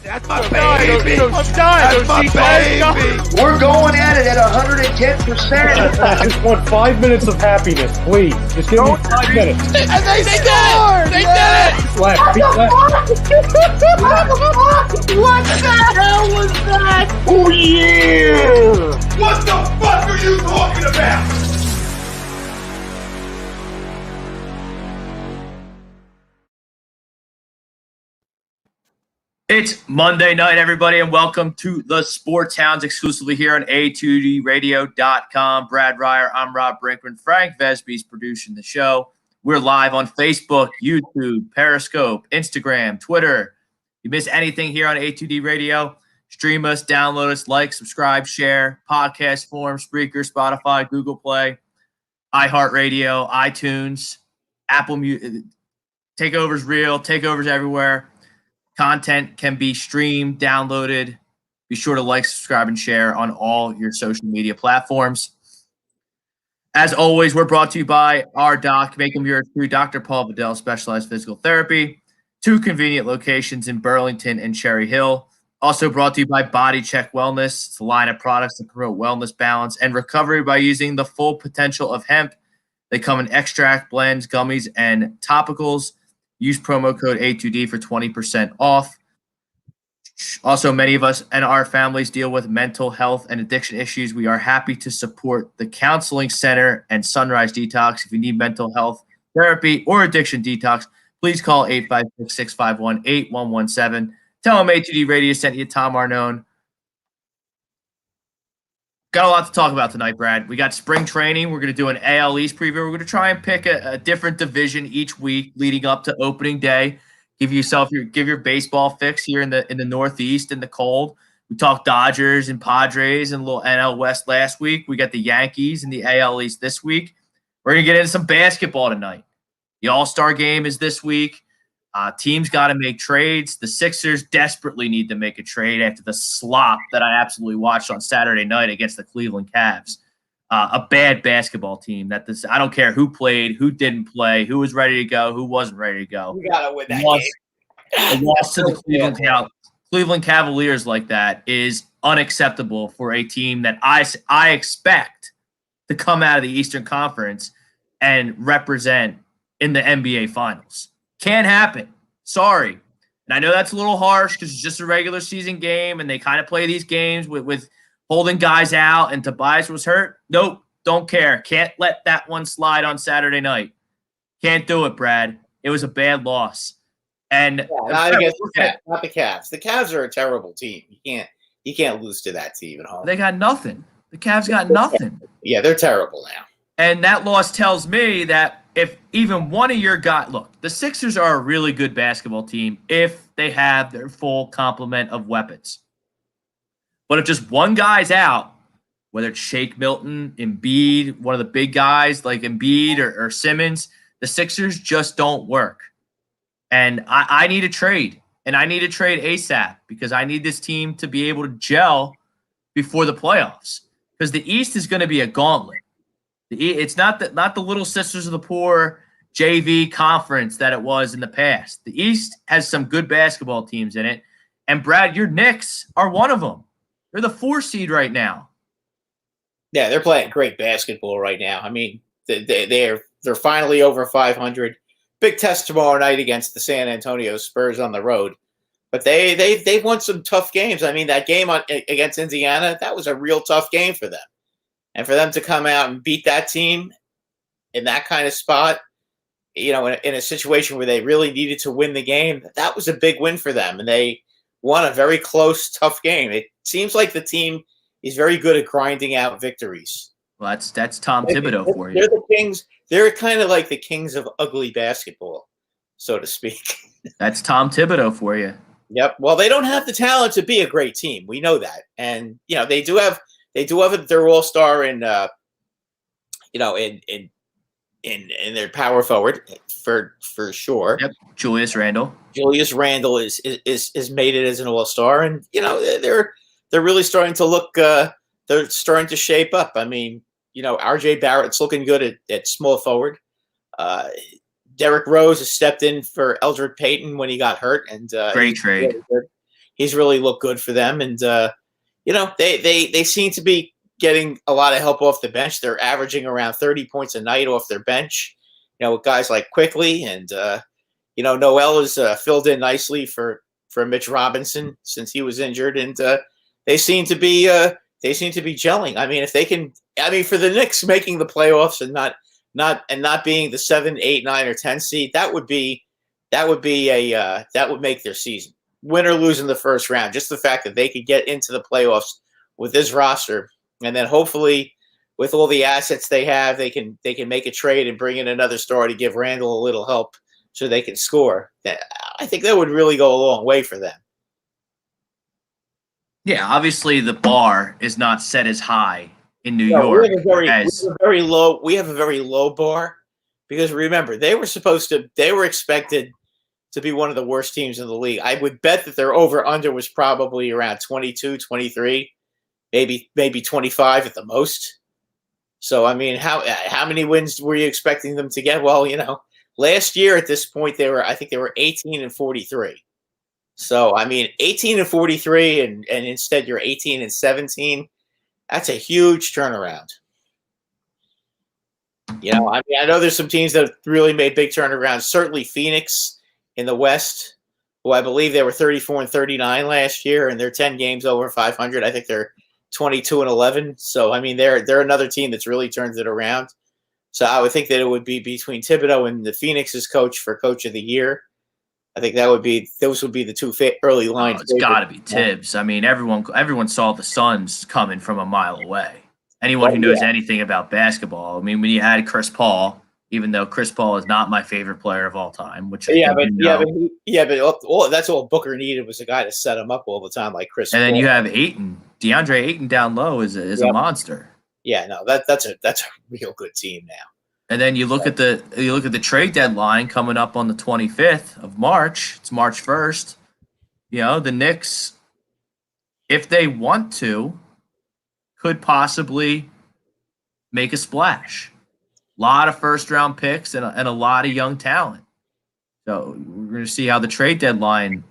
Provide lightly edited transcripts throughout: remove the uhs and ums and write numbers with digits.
That's my baby. I'm dying. That's my baby. We're going at it at 110%. I just want 5 minutes of happiness, please. Just give me 5 minutes. And they scored. They did it. Left. What the hell was that? Oh, yeah. What the fuck are you talking about? It's Monday night, everybody, and welcome to the Sports Hounds exclusively here on A2DRadio.com. Brad Ryer, I'm Rob Brinkman. Frank Vesby's producing the show. We're live on Facebook, YouTube, Periscope, Instagram, Twitter. If you miss anything here on A2D Radio, stream us, download us, like, subscribe, share, podcast form, Spreaker, Spotify, Google Play, iHeartRadio, iTunes, Apple Music. Takeover's real, takeover's everywhere. Content can be streamed, downloaded. Be sure to like, subscribe, and share on all your social media platforms. As always, we're brought to you by our doc, make them yours through Dr. Paul Vidal, Specialized Physical Therapy. 2 convenient locations in Burlington and Cherry Hill. Also brought to you by Body Check Wellness. It's a line of products that promote wellness, balance, and recovery by using the full potential of hemp. They come in extract, blends, gummies, and topicals. Use promo code A2D for 20% off. Also, many of us and our families deal with mental health and addiction issues. We are happy to support the Counseling Center and Sunrise Detox. If you need mental health therapy or addiction detox, please call 856-651-8117. Tell them A2D Radio sent you, Tom Arnone. Got a lot to talk about tonight, Brad. We got spring training. We're going to do an AL East preview. We're going to try and pick a different division each week leading up to opening day. Give your baseball fix here in the Northeast in the cold. We talked Dodgers and Padres and a little NL West last week. We got the Yankees and the AL East this week. We're going to get into some basketball tonight. The All-Star game is this week. Teams got to make trades. The Sixers desperately need to make a trade after the slop that I absolutely watched on Saturday night against the Cleveland Cavs. A bad basketball team. I don't care who played, who didn't play, who was ready to go, who wasn't ready to go. We got to win that game. Loss to the Cleveland Cavaliers like that is unacceptable for a team that I expect to come out of the Eastern Conference and represent in the NBA Finals. Can't happen. Sorry. And I know that's a little harsh because it's just a regular season game and they kind of play these games with holding guys out, and Tobias was hurt. Nope. Don't care. Can't let that one slide on Saturday night. Can't do it, Brad. It was a bad loss. And not the Cavs. The Cavs are a terrible team. You can't lose to that team at home. They got nothing. The Cavs got nothing. Yeah, they're terrible now. And that loss tells me that if even one of your guys – look, the Sixers are a really good basketball team if they have their full complement of weapons. But if just one guy's out, whether it's Shake Milton, Embiid, one of the big guys like Embiid or Simmons, the Sixers just don't work. And I need a trade. And I need a trade ASAP because I need this team to be able to gel before the playoffs. Because the East is going to be a gauntlet. It's not the Little Sisters of the Poor JV conference that it was in the past. The East has some good basketball teams in it. And, Brad, your Knicks are one of them. They're the 4 seed right now. Yeah, they're playing great basketball right now. I mean, they're finally over 500. Big test tomorrow night against the San Antonio Spurs on the road. But they've won some tough games. I mean, that game against Indiana, that was a real tough game for them. And for them to come out and beat that team in that kind of spot, in a situation where they really needed to win the game, that was a big win for them. And they won a very close, tough game. It seems like the team is very good at grinding out victories. Well, that's Tom Thibodeau for you. They're the kings. They're kind of like the kings of ugly basketball, so to speak. That's Tom Thibodeau for you. Yep. Well, they don't have the talent to be a great team. We know that. And, they do have their all-star in their power forward for sure. Yep. Julius Randle. Julius Randle is made it as an all-star, and they're really starting to look. They're starting to shape up. I mean, R.J. Barrett's looking good at small forward. Derrick Rose has stepped in for Eldred Payton when he got hurt, and great trade. He's really looked good for them, and they seem to be getting a lot of help off the bench. They're averaging around 30 points a night off their bench. With guys like Quickly and Noel is filled in nicely for Mitch Robinson since he was injured, and they seem to be gelling. I mean, if they can, for the Knicks making the playoffs and not being the 7, 8, 9, or 10 seed, that would make their season. Win or lose in the first round, just the fact that they could get into the playoffs with this roster, and then hopefully with all the assets they have, they can make a trade and bring in another star to give Randall a little help so they can score. I think that would really go a long way for them. Yeah, obviously the bar is not set as high in New York. We have a very low bar because remember, they were expected to be one of the worst teams in the league. I would bet that their over-under was probably around 22, 23, maybe 25 at the most. So, I mean, how many wins were you expecting them to get? Well, last year at this point, I think they were 18-43. So, 18-43 and instead you're 18-17. That's a huge turnaround. I know there's some teams that have really made big turnarounds. Certainly Phoenix in the West, who I believe they were 34-39 last year, and they're 10 games over 500. I think they're 22-11. So, they're another team that's really turned it around. So I would think that it would be between Thibodeau and the Phoenix's coach for Coach of the Year. I think those would be the two early lines. It's got to be Tibbs. Everyone saw the Suns coming from a mile away. Anyone who knows anything about basketball. When you had Chris Paul, even though Chris Paul is not my favorite player of all time, but that's all Booker needed was a guy to set him up all the time, like Chris. And then you have Ayton, DeAndre Ayton down low is a monster. Yeah, no, that's a real good team now. And then you look at the trade deadline coming up on the 25th of March. It's March 1st. The Knicks, if they want to, could possibly make a splash. A lot of first-round picks and a lot of young talent. So we're going to see how the trade deadline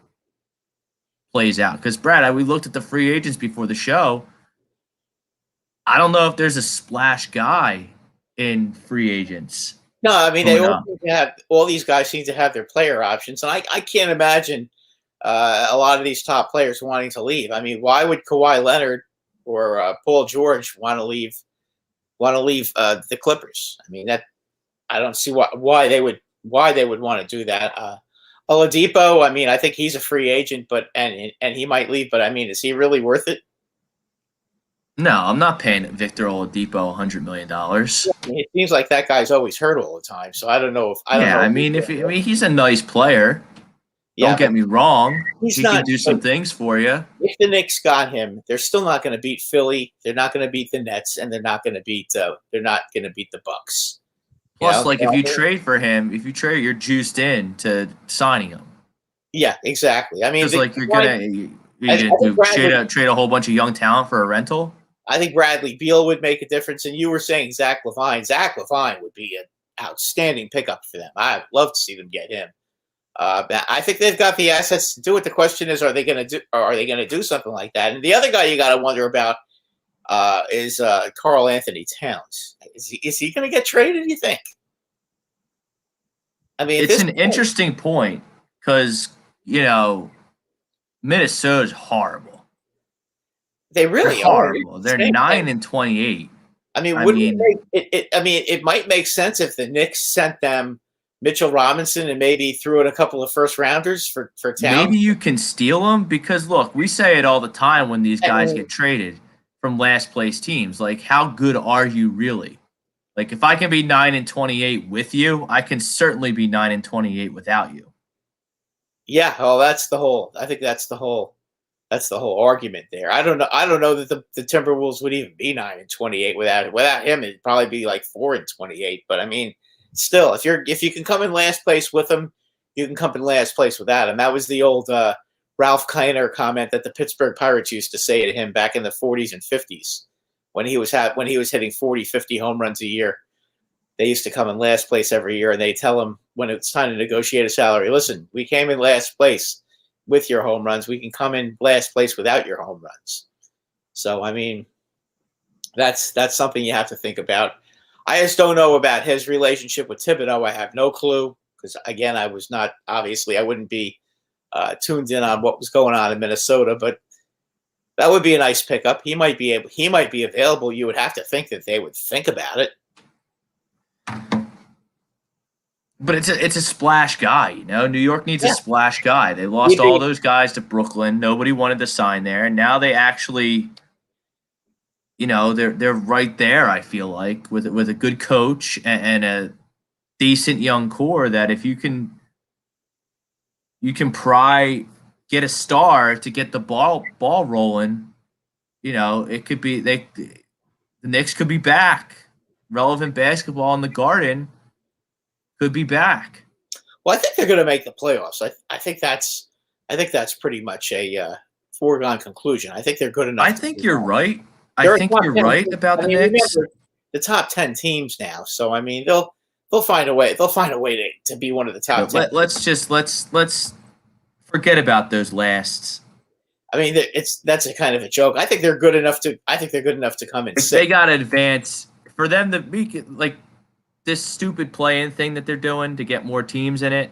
plays out. Because, Brad, we looked at the free agents before the show. I don't know if there's a splash guy in free agents. No, they all these guys seem to have their player options, and I can't imagine a lot of these top players wanting to leave. Why would Kawhi Leonard or Paul George want to leave the Clippers? I don't see why they would want to do that. Oladipo, I think he's a free agent, but and he might leave, but is he really worth it? No, I'm not paying Victor Oladipo $100 million. It seems like that guy's always hurt all the time, so I don't know if he's a nice player. Don't get me wrong. He can do some things for you. If the Knicks got him, they're still not going to beat Philly. They're not going to beat the Nets, and they're not going to beat the Bucks. Plus, if you trade for him, you're juiced in to signing him. Yeah, exactly. You're gonna trade a whole bunch of young talent for a rental. I think Bradley Beal would make a difference, and you were saying Zach LaVine. Zach LaVine would be an outstanding pickup for them. I'd love to see them get him. I think they've got the assets to do it. The question is, are they going to do something like that? And the other guy you got to wonder about is Karl Anthony Towns. Is he going to get traded? You think? It's an interesting point because Minnesota's horrible. They're horrible. They're 9-28. It might make sense if the Knicks sent them Mitchell Robinson and maybe threw in a couple of first rounders for Towns. Maybe you can steal them because look, we say it all the time when these guys get traded from last place teams. Like, how good are you really? Like, if I can be 9-28 with you, I can certainly be 9-28 without you. Yeah, I think that's the whole argument there. I don't know that the Timberwolves would even be 9-28 without him. It'd probably be like 4-28. But still, if you can come in last place with him, you can come in last place without him. That was the old Ralph Kiner comment that the Pittsburgh Pirates used to say to him back in the 40s and 50s when he was hitting 40, 50 home runs a year. They used to come in last place every year, and they tell him when it's time to negotiate a salary, listen, we came in last place. with your home runs. We can come in last place without your home runs. So, I mean, that's something you have to think about. I just don't know about his relationship with Thibodeau. I have no clue because, again, I wouldn't be tuned in on what was going on in Minnesota, but that would be a nice pickup. He might be available. You would have to think that they would think about it. But it's a splash guy, you know. New York needs a splash guy. They lost all those guys to Brooklyn. Nobody wanted to sign there, and now they actually, you know, they're right there. I feel like with a good coach and a decent young core, that if you can get a star to get the ball rolling, you know, it could be the Knicks could be back. Relevant basketball in the Garden could be back. Well, I think they're going to make the playoffs. I think that's pretty much a foregone conclusion. I think they're good enough. I think you're right. I think you're right about the Knicks. The top 10 teams now, so I mean they'll find a way. They'll find a way to be one of the top 10. Let's forget about those lasts. I mean that's a kind of a joke. I think they're good enough to come in. They got to advance for them to be like. This stupid play-in thing that they're doing to get more teams in it,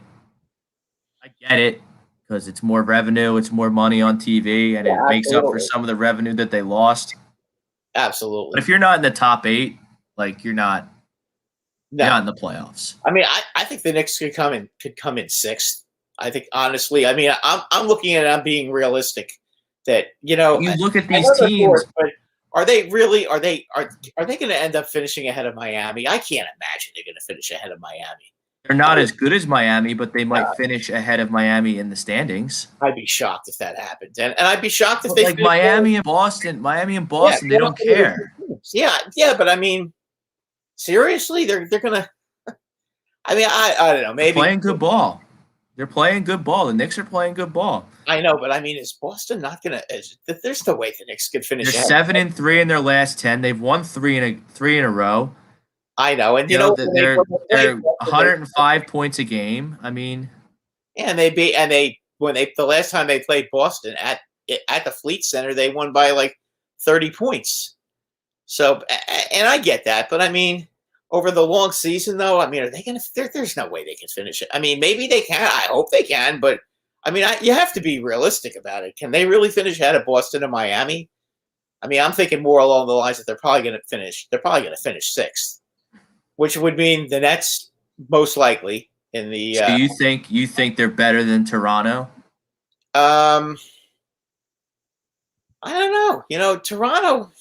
I get it because it's more revenue, it's more money on TV, and it makes up for some of the revenue that they lost. Absolutely. But if you're not in the top 8, like you're not in the playoffs. I mean, I think the Knicks could come in 6th. I think honestly, I mean, I'm looking at it. I'm being realistic. That you look at these teams. But are they really? Are they going to end up finishing ahead of Miami? I can't imagine they're going to finish ahead of Miami. They're not as good as Miami, but they might finish ahead of Miami in the standings. I'd be shocked if that happened, and I'd be shocked if they like Miami and Boston. They don't care. Yeah, but I mean, seriously, they're gonna. I mean, I don't know. Maybe they're playing good ball. They're playing good ball. The Knicks are playing good ball. I know, but I mean, is Boston not going to? There's no way the Knicks could finish. They're 7-3 in their last 10. They've won three in a row. I know, and they're 105 points a game. I mean, yeah, and the last time they played Boston at the Fleet Center, they won by like 30 points. So, and I get that, but I mean, over the long season, though, I mean, are they going to? There's no way they can finish it. I mean, maybe they can. I hope they can, but. I mean, you have to be realistic about it. Can they really finish ahead of Boston and Miami? I mean, I'm thinking more along the lines that they're probably going to finish 6th, which would mean the Nets most likely in the. So you think they're better than Toronto? I don't know. You know, Toronto.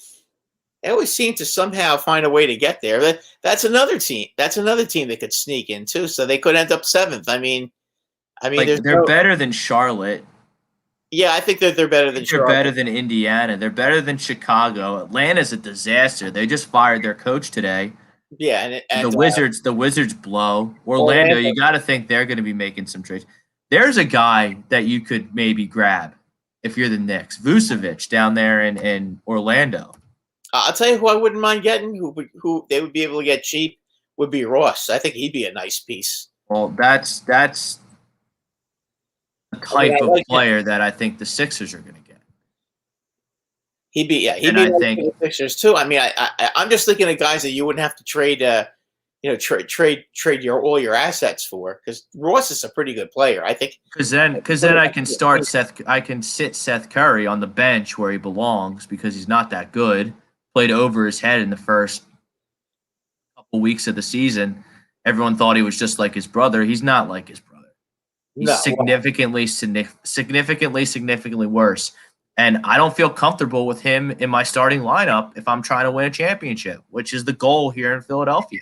They always seem to somehow find a way to get there. That's another team. That's another team that could sneak in too. So they could end up 7th. I mean, they're better than Charlotte. Yeah, I think that they're better than Charlotte. They're better than Indiana. They're better than Chicago. Atlanta's a disaster. They just fired their coach today. Yeah, and the Wizards blow. Orlando, you got to think they're going to be making some trades. There's a guy that you could maybe grab if you're the Knicks, Vucevic down there in Orlando. I'll tell you who I wouldn't mind getting. Who they would be able to get cheap would be Ross. I think he'd be a nice piece. Well, that's the type of player that I think the Sixers are going to get. He'd be the Sixers too. I mean, I'm just thinking of guys that you wouldn't have to trade, trade all your assets for, because Ross is a pretty good player, I think. Because then I can sit Seth Curry on the bench where he belongs because he's not that good. Played over his head in the first couple weeks of the season. Everyone thought he was just like his brother. He's not like his brother. He's significantly worse. And I don't feel comfortable with him in my starting lineup if I'm trying to win a championship, which is the goal here in Philadelphia.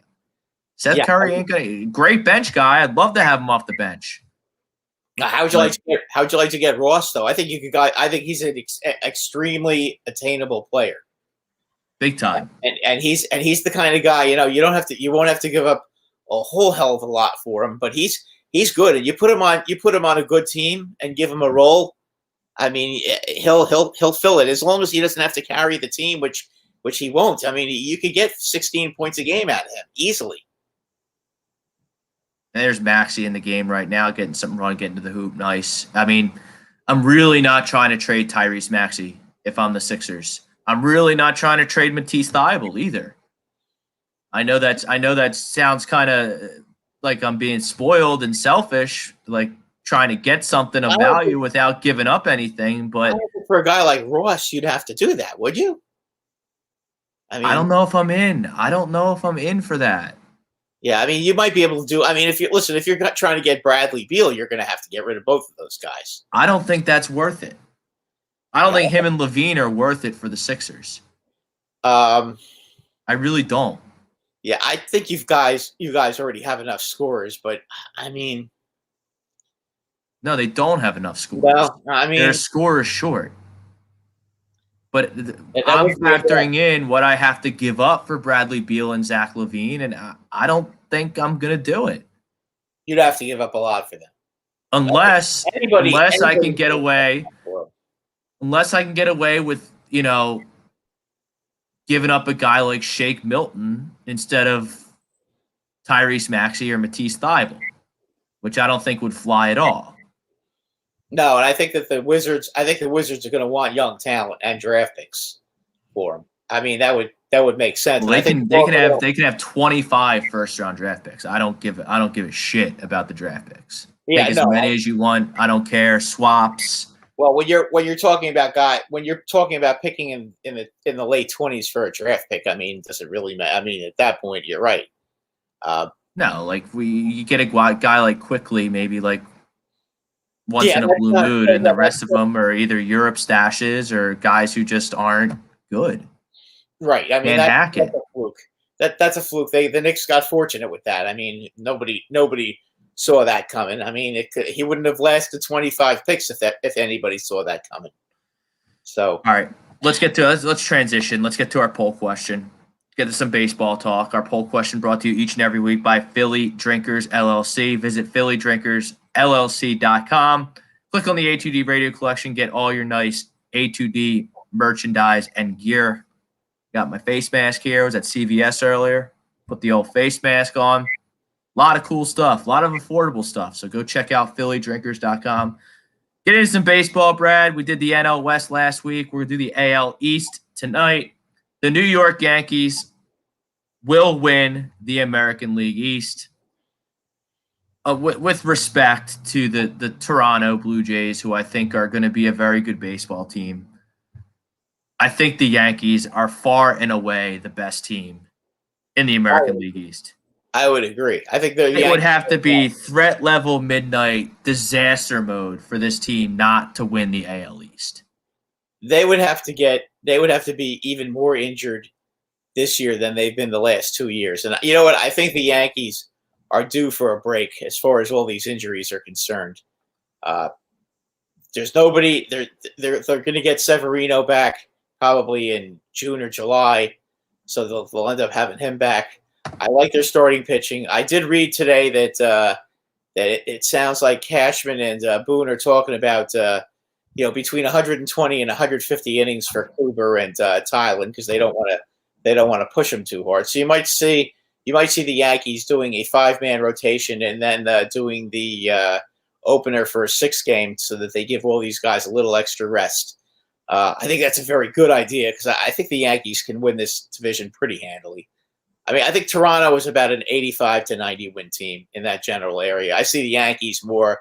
Seth Curry ain't gonna great bench guy. I'd love to have him off the bench. How would you like to get Ross though? I think you could. I think he's an extremely attainable player, big time. And he's the kind of guy, you won't have to give up a whole hell of a lot for him, but he's good. And you put him on a good team and give him a role. I mean, he'll fill it as long as he doesn't have to carry the team, which he won't. I mean, you could get 16 points a game out of him easily. And there's Maxey in the game right now, getting something wrong, getting to the hoop. Nice. I mean, I'm really not trying to trade Tyrese Maxey if I'm the Sixers. I'm really not trying to trade Matisse Thybulle either. I know that sounds kind of like I'm being spoiled and selfish, like trying to get something of value without giving up anything. But for a guy like Ross, you'd have to do that, would you? I mean, I don't know if I'm in. I don't know if I'm in for that. Yeah, I mean, you might be able to do. I mean, if you're trying to get Bradley Beal, you're going to have to get rid of both of those guys. I don't think that's worth it. I don't think him and Levine are worth it for the Sixers. I really don't. Yeah, I think you guys already have enough scorers, but I mean, no, they don't have enough scorers. Well, I mean, their score is short. But I'm factoring in what I have to give up for Bradley Beal and Zach LaVine, and I don't think I'm going to do it. You'd have to give up a lot for them. Unless I can get away. Unless I can get away with, giving up a guy like Shake Milton instead of Tyrese Maxey or Matisse Thybulle, which I don't think would fly at all. No, and I think the Wizards are going to want young talent and draft picks for them. I mean, that would make sense. Well, they can have 25 first-round draft picks. I don't give a shit about the draft picks. Take as many as you want. I don't care. Swaps. Well, when you're talking about picking in the late 20s for a draft pick, I mean, does it really matter? I mean, at that point, you're right. No, like you get a guy like Quickly, maybe like once in a blue moon, and the rest of them are either Europe stashes or guys who just aren't good. Right. I mean, that's a fluke. That's a fluke. The Knicks got fortunate with that. I mean, nobody saw that coming. I mean, he wouldn't have lasted 25 picks if anybody saw that coming. So, all right, let's transition. Let's get to our poll question. Get to some baseball talk. Our poll question brought to you each and every week by Philly Drinkers LLC. Visit phillydrinkersllc.com. Click on the A2D radio collection. Get all your nice A2D merchandise and gear. Got my face mask here. I was at CVS earlier. Put the old face mask on. A lot of cool stuff. A lot of affordable stuff. So go check out phillydrinkers.com. Get into some baseball, Brad. We did the NL West last week. We're going to do the AL East tonight. The New York Yankees will win the American League East. With respect to the Toronto Blue Jays, who I think are going to be a very good baseball team, I think the Yankees are far and away the best team in the American League East. I would agree. I think it would have to be threat level midnight disaster mode for this team not to win the AL East. They would have to be even more injured this year than they've been the last 2 years. And you know what? I think the Yankees are due for a break as far as all these injuries are concerned. There's nobody. They're going to get Severino back probably in June or July, so they'll end up having him back. I like their starting pitching. I did read today that it sounds like Cashman and Boone are talking about between 120 and 150 innings for Kluber and Thailand because they don't want to push them too hard. So you might see the Yankees doing a 5-man rotation and then doing the opener for a 6 game so that they give all these guys a little extra rest. I think that's a very good idea because I think the Yankees can win this division pretty handily. I mean, I think Toronto is about an 85 to 90 win team in that general area. I see the Yankees more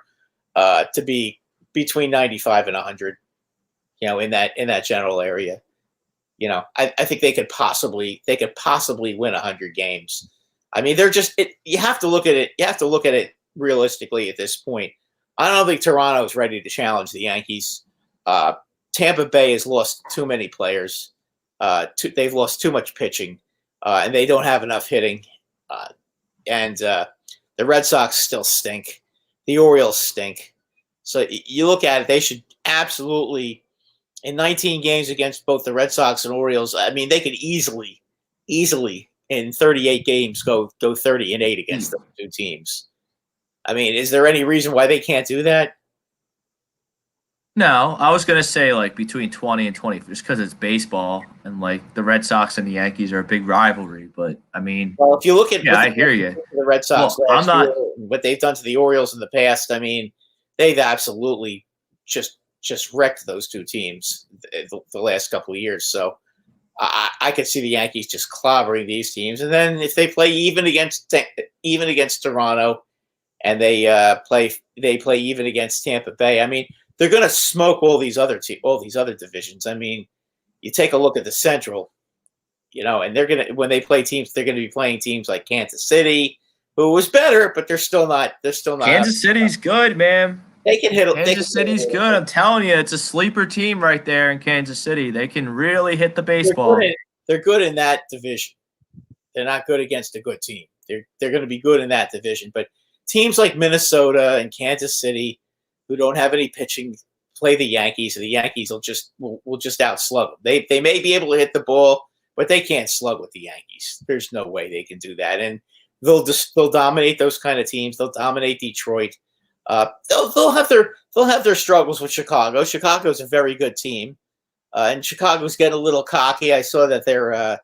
to be between 95 and 100, in that general area. I think they could possibly win 100 games. I mean, you have to look at it. You have to look at it realistically at this point. I don't think Toronto is ready to challenge the Yankees. Tampa Bay has lost too many players. They've lost too much pitching, and they don't have enough hitting. And the Red Sox still stink. The Orioles stink. So you look at it, they should absolutely, in 19 games against both the Red Sox and Orioles, I mean, they could easily in 38 games go 30-8 against those two teams. I mean, is there any reason why they can't do that? No, I was going to say like between 20 and 20 just because it's baseball and like the Red Sox and the Yankees are a big rivalry. But I mean, well, if you look at I hear you. The Red Sox, what they've done to the Orioles in the past, I mean, they've absolutely just just wrecked those two teams the last couple of years. So I could see the Yankees just clobbering these teams, and then if they play even against Toronto, and they play even against Tampa Bay, I mean, they're going to smoke all these other divisions. I mean, you take a look at the Central, and they're going to, when they play teams, they're going to be playing teams like Kansas City, who was better, but they're still not. Kansas City's good, man. They can hit. Kansas City's good. I'm telling you, it's a sleeper team right there in Kansas City. They can really hit the baseball. They're good in that division. They're not good against a good team. They're going to be good in that division. But teams like Minnesota and Kansas City, who don't have any pitching, play the Yankees, and the Yankees will just outslug them. They may be able to hit the ball, but they can't slug with the Yankees. There's no way they can do that. And they'll dominate those kind of teams. They'll dominate Detroit. They'll have their struggles with Chicago. Chicago's a very good team, and Chicago's getting a little cocky. I saw that they're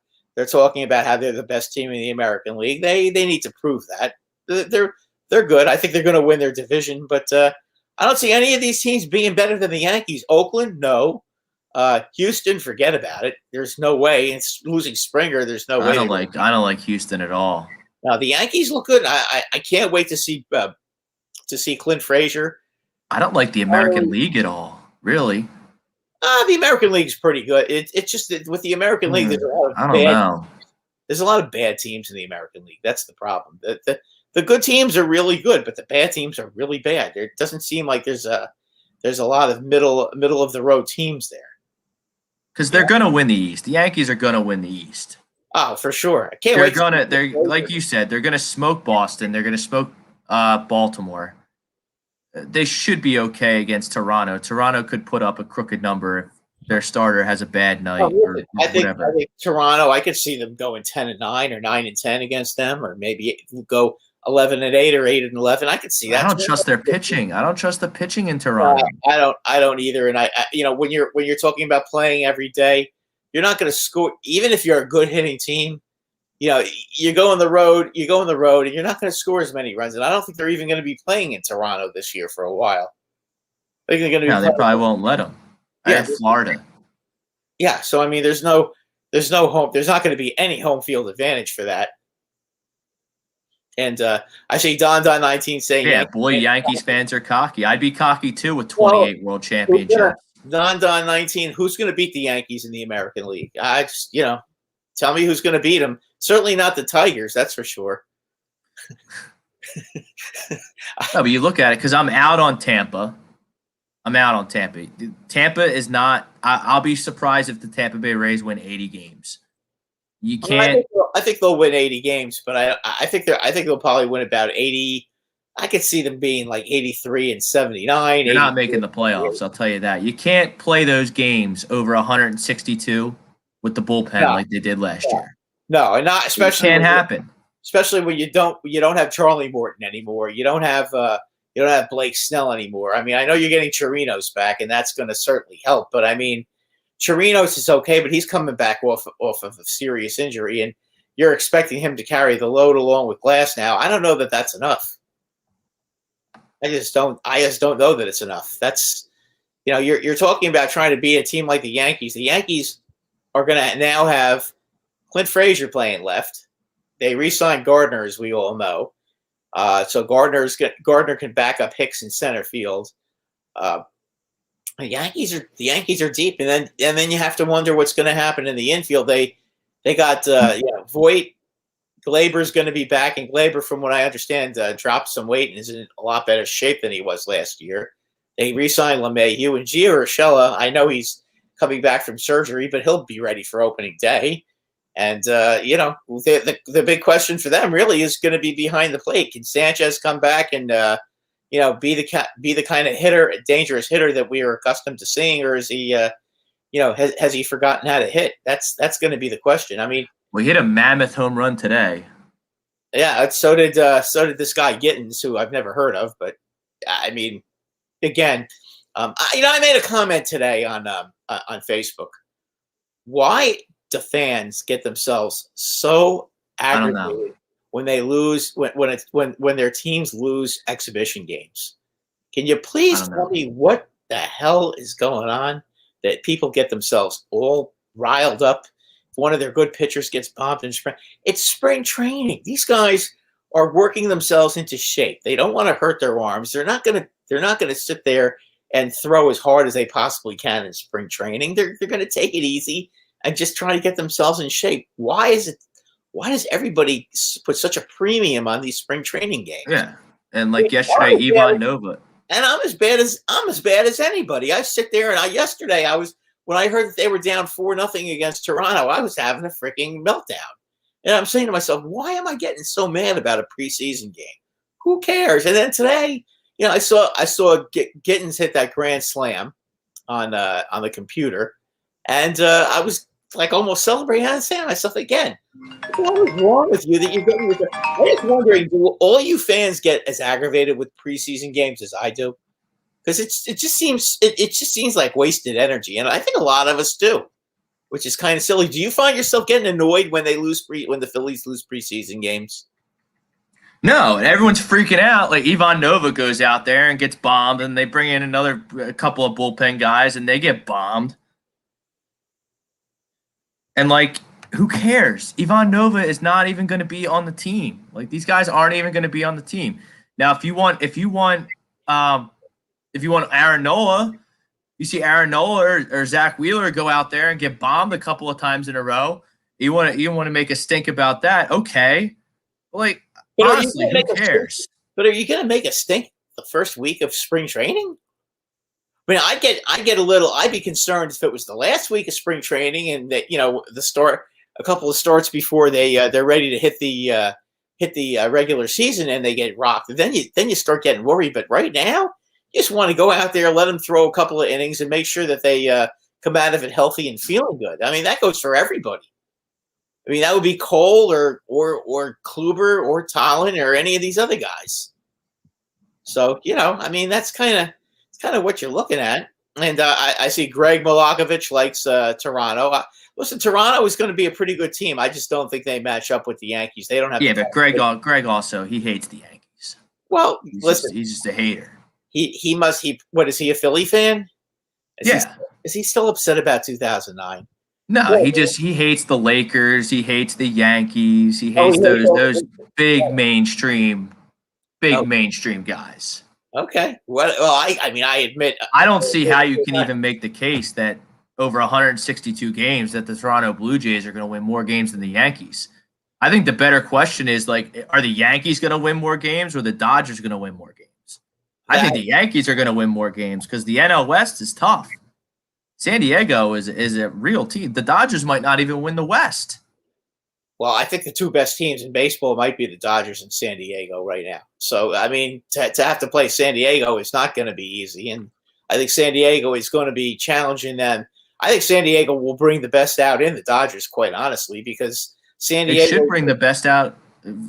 talking about how they're the best team in the American League. They need to prove that. They're good. I think they're going to win their division, but I don't see any of these teams being better than the Yankees. Oakland, no. Houston, forget about it. There's no way. It's losing Springer. There's no way. I don't like Houston at all. Now the Yankees look good. I can't wait to see Clint Frazier. I don't like the American League at all, really. The American League's pretty good. It's just that with the American League, there's a lot of bad teams in the American League. That's the problem. The good teams are really good, but the bad teams are really bad. It doesn't seem like there's a lot of middle of the road teams there. Because they're going to win the East. The Yankees are going to win the East. Oh, for sure. I can't wait. They're like you said, they're going to smoke Boston. They're going to smoke Baltimore. They should be okay against Toronto. Toronto could put up a crooked number if their starter has a bad night or whatever. I think Toronto, I could see them going 10-9 or 9-10 against them, or maybe go 11-8 or 8-11. I could see that. I don't trust their pitching. I don't trust the pitching in Toronto. I don't either. And I when you're talking about playing every day, you're not going to score. Even if you're a good hitting team, you go on the road, and you're not going to score as many runs. And I don't think they're even going to be playing in Toronto this year for a while. I think they're going to be. They probably won't let them. Yeah, Florida. Yeah, so I mean, there's no home. There's not going to be any home field advantage for that. And I see Don 19 saying, "Yeah, Yankees fans are cocky. I'd be cocky too with 28 world championships." Don 19, who's going to beat the Yankees in the American League? I just, tell me who's going to beat them. Certainly not the Tigers, that's for sure. No, but you look at it, because I'm out on Tampa. Tampa is not – I'll be surprised if the Tampa Bay Rays win 80 games. You can't – I think they'll win 80 games, but I think they'll probably win about 80 – I could see them being like 83 and 79. They're not making the playoffs, I'll tell you that. You can't play those games over 162 with the bullpen like they did last year. No, and not especially. It can't happen. Especially when you don't have Charlie Morton anymore. You don't have Blake Snell anymore. I mean, I know you're getting Chirinos back, and that's going to certainly help. But I mean, Chirinos is okay, but he's coming back off of a serious injury, and you're expecting him to carry the load along with Glass now. I don't know that that's enough. I just don't know that it's enough. That's, you're talking about trying to beat a team like the Yankees. The Yankees are going to now have Clint Frazier playing left. They re-signed Gardner, as we all know. So Gardner can back up Hicks in center field. The Yankees are deep, and then you have to wonder what's going to happen in the infield. They got Voit. Glaber's going to be back, and Glaber, from what I understand, dropped some weight and is in a lot better shape than he was last year. They re-signed LeMahieu, and Gio Urshela. I know he's coming back from surgery, but he'll be ready for opening day. And the big question for them really is going to be behind the plate. Can Sanchez come back and be the kind of hitter, dangerous hitter that we are accustomed to seeing, or is he has he forgotten how to hit? That's going to be the question. I mean, we hit a mammoth home run today. Yeah, so did this guy Gittins, who I've never heard of. But I mean, again, I made a comment today on Facebook. Why do fans get themselves so aggravated when they lose when their teams lose exhibition games? Can you please tell me what the hell is going on that people get themselves all riled up? If one of their good pitchers gets bombed in spring, it's spring training. These guys are working themselves into shape. They don't want to hurt their arms. They're not gonna sit there and throw as hard as they possibly can in spring training. They're gonna take it easy and just try to get themselves in shape. Why does everybody put such a premium on these spring training games? Yeah. And like yesterday, Ivan Nova. And I'm as bad as anybody. I sit there and yesterday when I heard that they were down 4-0 against Toronto, I was having a freaking meltdown. And I'm saying to myself, why am I getting so mad about a preseason game? Who cares? And then today, I saw Gittins hit that grand slam on the computer, and I was like almost celebrating. I was saying to myself again, what is wrong with you that you're getting? I'm just wondering, do all you fans get as aggravated with preseason games as I do? Because it just seems like wasted energy, and I think a lot of us do, which is kind of silly. Do you find yourself getting annoyed when when the Phillies lose preseason games? No, and everyone's freaking out. Like Ivan Nova goes out there and gets bombed, and they bring in a couple of bullpen guys, and they get bombed. And like, who cares? Ivan Nova is not even going to be on the team. Like, these guys aren't even going to be on the team. Now, if you want Aaron Nola, you see Aaron Nola or Zach Wheeler go out there and get bombed a couple of times in a row. You want to make a stink about that? Okay, like, honestly, who cares? But are you going to make a stink the first week of spring training? I mean, I'd be concerned if it was the last week of spring training and that, a couple of starts before they're ready to hit the regular season and they get rocked. And then you start getting worried. But right now, you just want to go out there, let them throw a couple of innings and make sure that they come out of it healthy and feeling good. I mean, that goes for everybody. I mean, that would be Cole or Kluber or Tallon or any of these other guys. So, I mean, that's kind of what you're looking at. And I see Greg Milakovich likes Toronto. Listen, Toronto is going to be a pretty good team. I just don't think they match up with the Yankees. They don't have. Yeah, but Greg also, he hates the Yankees. Well, he's just a hater. What is he, a Philly fan? Yeah. Is he still upset about 2009? No, he hates the Lakers. He hates the Yankees. He hates those big mainstream guys. Okay. Well, I admit I don't see how you can even make the case that over 162 games that the Toronto Blue Jays are going to win more games than the Yankees. I think the better question is, like, are the Yankees going to win more games or the Dodgers going to win more games? I think the Yankees are going to win more games because the NL West is tough. San Diego is a real team. The Dodgers might not even win the West. Well, I think the two best teams in baseball might be the Dodgers and San Diego right now. So, I mean, to have to play San Diego is not going to be easy. And I think San Diego is going to be challenging them. I think San Diego will bring the best out in the Dodgers, quite honestly, because San Diego should bring the best out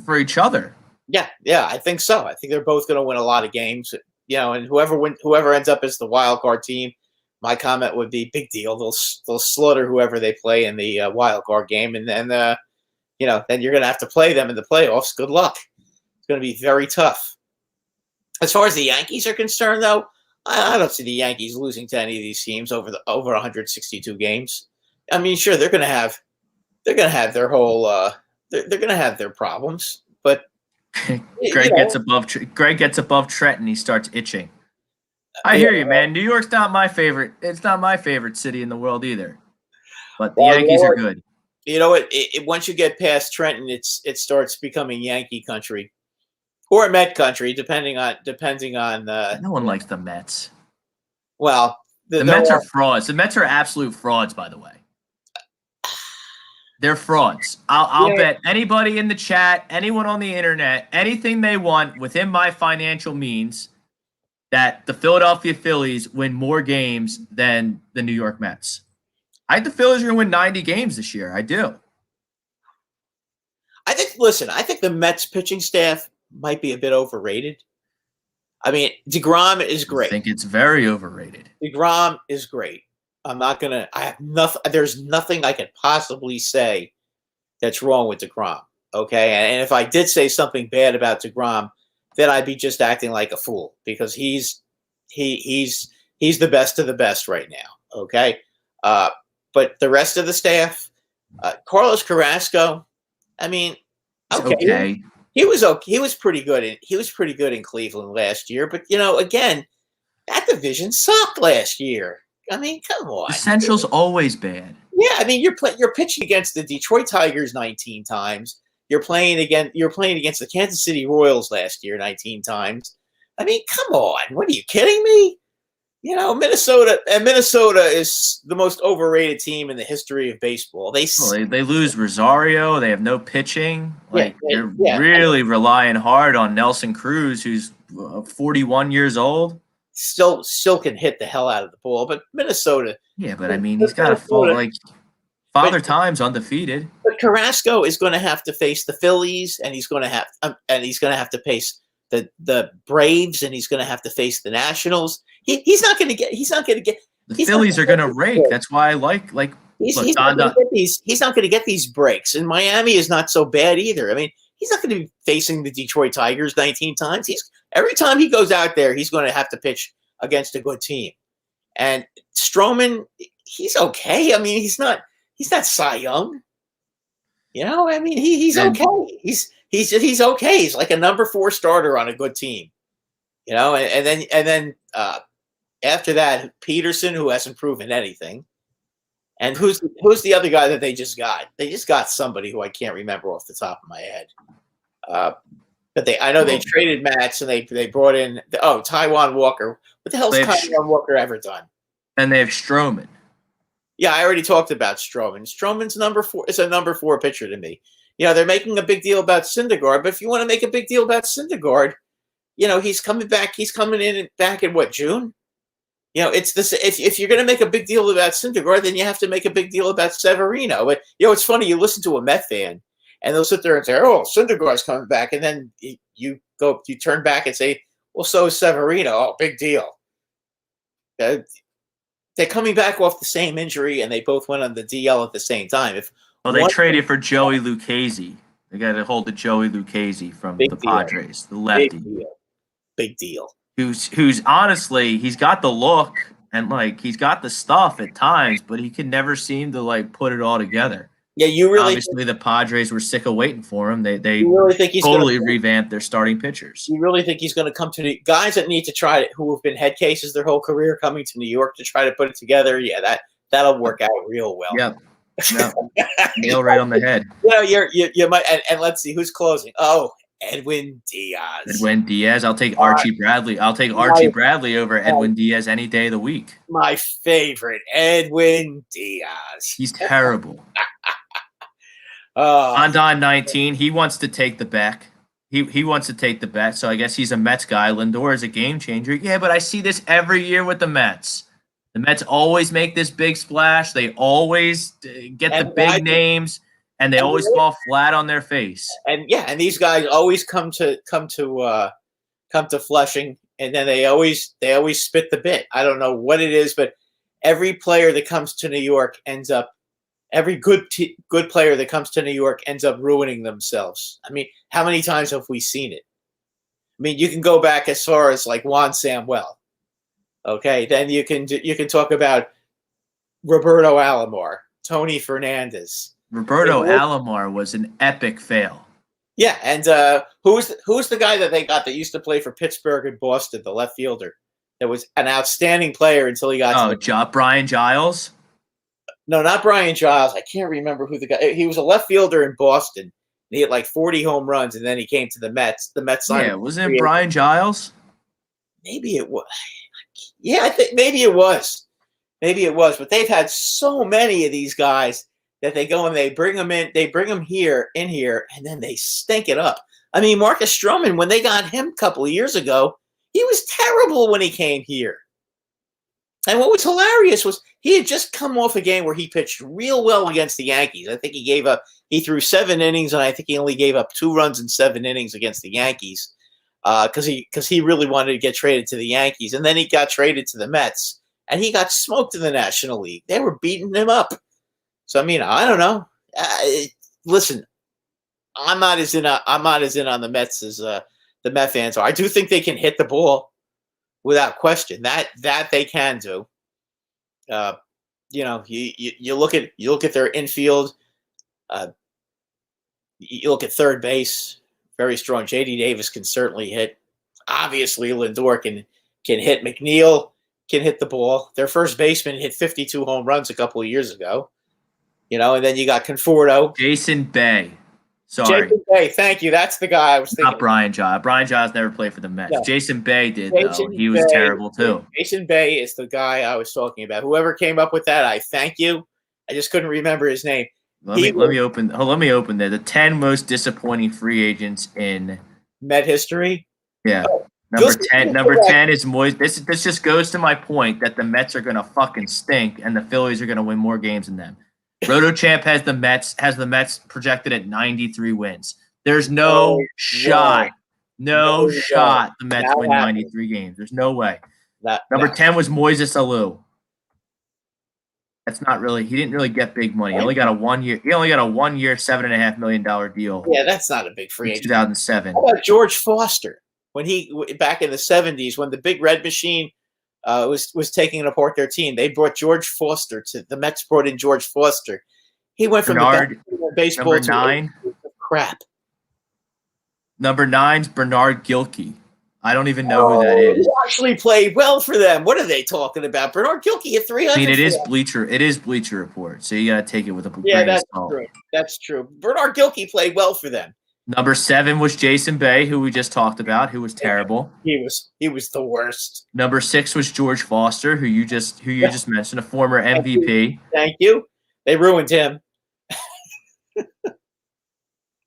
for each other. Yeah, I think so. I think they're both going to win a lot of games. And whoever ends up as the wild card team, my comment would be big deal. They'll slaughter whoever they play in the wild card game, and then then you're going to have to play them in the playoffs. Good luck. It's going to be very tough. As far as the Yankees are concerned, though, I don't see the Yankees losing to any of these teams over 162 games. I mean, sure, they're going to have their whole they're going to have their problems, but Greg gets above Trent and he starts itching. I hear you, man. New York's not my favorite. It's not my favorite city in the world either. But the Yankees are good. You know what? Once you get past Trenton, it starts becoming Yankee country or Met country, depending on. No one likes the Mets. Well, the Mets are frauds. The Mets are absolute frauds, by the way. They're frauds. I'll bet anybody in the chat, anyone on the internet, anything they want within my financial means, that the Philadelphia Phillies win more games than the New York Mets. I think the Phillies are going to win 90 games this year. I do. I think the Mets pitching staff might be a bit overrated. I mean, DeGrom is great. I think it's very overrated. DeGrom is great. There's nothing I could possibly say that's wrong with DeGrom. Okay. And if I did say something bad about DeGrom, then I'd be just acting like a fool because he's He's the best of the best right now. Okay. But the rest of the staff, Carlos Carrasco, I mean, okay. He was okay. He was pretty good. He was pretty good in Cleveland last year. But, again, that division sucked last year. I mean, come on. The Central's always bad. Yeah, I mean, you're pitching against the Detroit Tigers 19 times. You're playing against the Kansas City Royals last year 19 times. I mean, come on. What are you kidding me? Minnesota is the most overrated team in the history of baseball. They lose Rosario. They have no pitching. They're really relying hard on Nelson Cruz, who's 41 years old. Still can hit the hell out of the ball, but Minnesota. Yeah, but I mean, he's got a full Father Time's undefeated. But Carrasco is going to have to face the Phillies, and he's going to have to face the Braves, and he's going to have to face the Nationals. He's not going to get. The Phillies are going to rake. That's why I like. He's not going to get these breaks, and Miami is not so bad either. I mean, he's not going to be facing the Detroit Tigers 19 times. Every time he goes out there, he's going to have to pitch against a good team. And Stroman, he's okay. I mean, he's not Cy Young. I mean, he's okay. He's okay. He's like a number 4 starter on a good team. And then after that, Peterson, who hasn't proven anything. And who's the other guy that they just got? They just got somebody who I can't remember off the top of my head. But they traded Matz, and they brought in Taijuan Walker. What the hell's Taijuan Walker ever done? And they have Stroman. Yeah, I already talked about Stroman. Stroman's number 4. It's a number 4 pitcher to me. They're making a big deal about Syndergaard, but if you want to make a big deal about Syndergaard, he's coming back. He's coming in back in June? It's this. If you're going to make a big deal about Syndergaard, then you have to make a big deal about Severino. But it's funny. You listen to a Met fan, and they'll sit there and say, "Oh, Syndergaard's coming back," and then you turn back and say, "Well, so is Severino. Oh, big deal." They're coming back off the same injury, and they both went on the DL at the same time. They traded for Joey Lucchesi. They got a hold of Joey Lucchesi from the Padres, the lefty. Big deal. Who's honestly, he's got the look and he's got the stuff at times, but he can never seem to put it all together. Yeah, you really obviously the Padres were sick of waiting for him. They really think he's totally revamped their starting pitchers. You really think he's going to come to the guys that need to try it, who have been head cases their whole career, coming to New York to try to put it together? Yeah, that'll work out real well. Yep. No, nail right on the head. You might, and let's see who's closing. Oh, Edwin Diaz. I'll take Archie Bradley. I'll take Archie Bradley over Edwin Diaz any day of the week. My favorite, Edwin Diaz. He's terrible. Ondon 19. He wants to take the back. He wants to take the bet. So I guess he's a Mets guy. Lindor is a game changer. Yeah, but I see this every year with the Mets. The Mets always make this big splash. They always get the big names, and they always fall flat on their face. And these guys always come to Flushing, and then they always spit the bit. I don't know what it is, but every player that comes to New York ends up. Every good player that comes to New York ends up ruining themselves. I mean, how many times have we seen it? I mean, you can go back as far as Juan Samuel. Okay, then you can talk about Roberto Alomar, Tony Fernandez. Roberto Alomar was an epic fail. Yeah, and who's the guy that they got that used to play for Pittsburgh and Boston, the left fielder, that was an outstanding player until he got Brian Giles? No, not Brian Giles. I can't remember who the guy. He was a left fielder in Boston. He had 40 home runs, and then he came to the Mets. The Mets signed him. Yeah, wasn't it Brian Giles? Maybe it was. Yeah, I think maybe it was. But they've had so many of these guys that they go and they bring them in. They bring them in here, and then they stink it up. I mean, Marcus Stroman, when they got him a couple of years ago, he was terrible when he came here. And what was hilarious was he had just come off a game where he pitched real well against the Yankees. I think he threw 7 innings, and I think he only gave up 2 runs in 7 innings against the Yankees because he really wanted to get traded to the Yankees. And then he got traded to the Mets, and he got smoked in the National League. They were beating him up. So, I mean, I don't know. Listen, I'm not as in on the Mets as the Met fans are. I do think they can hit the ball. without question. That they can do. You look at their infield. You look at third base, very strong. J.D. Davis can certainly hit. Obviously, Lindor can hit. McNeil can hit the ball. Their first baseman hit 52 home runs a couple of years ago. And then you got Conforto. Jason Bay. Sorry. Jason Bay, thank you. That's the guy I was thinking. Not Brian Giles. Brian Giles never played for the Mets. No. Jason Bay did, though. He was terrible, too. Jason Bay is the guy I was talking about. Whoever came up with that, I thank you. I just couldn't remember his name. Let me open there. The 10 most disappointing free agents in Met history. Yeah. Number 10 is Moise. This just goes to my point that the Mets are gonna fucking stink and the Phillies are gonna win more games than them. RotoChamp has the Mets projected at 93 wins. There's no shot. No shot the Mets win 93 games. There's no way. Number 10 was Moises Alou. That's not really. He didn't really get big money. He only got a 1 year. He only got a 1 year, $7.5 million deal. Yeah, that's not a big free agent. 2007. How about George Foster? When he back in the 70s, when the Big Red Machine was taking apart their team, they brought George Foster to the Mets. Brought in George Foster. He went from the baseball number 9 to crap. Number 9's Bernard Gilkey. I don't even know who that is. He actually played well for them. What are they talking about? Bernard Gilkey at 300. I mean, it is Bleacher Report, so you got to take it with a grain of salt. True. That's true. Bernard Gilkey played well for them. Number 7 was Jason Bay, who we just talked about, who was terrible. He was the worst. Number 6 was George Foster, who you just mentioned, a former MVP. Thank you. They ruined him.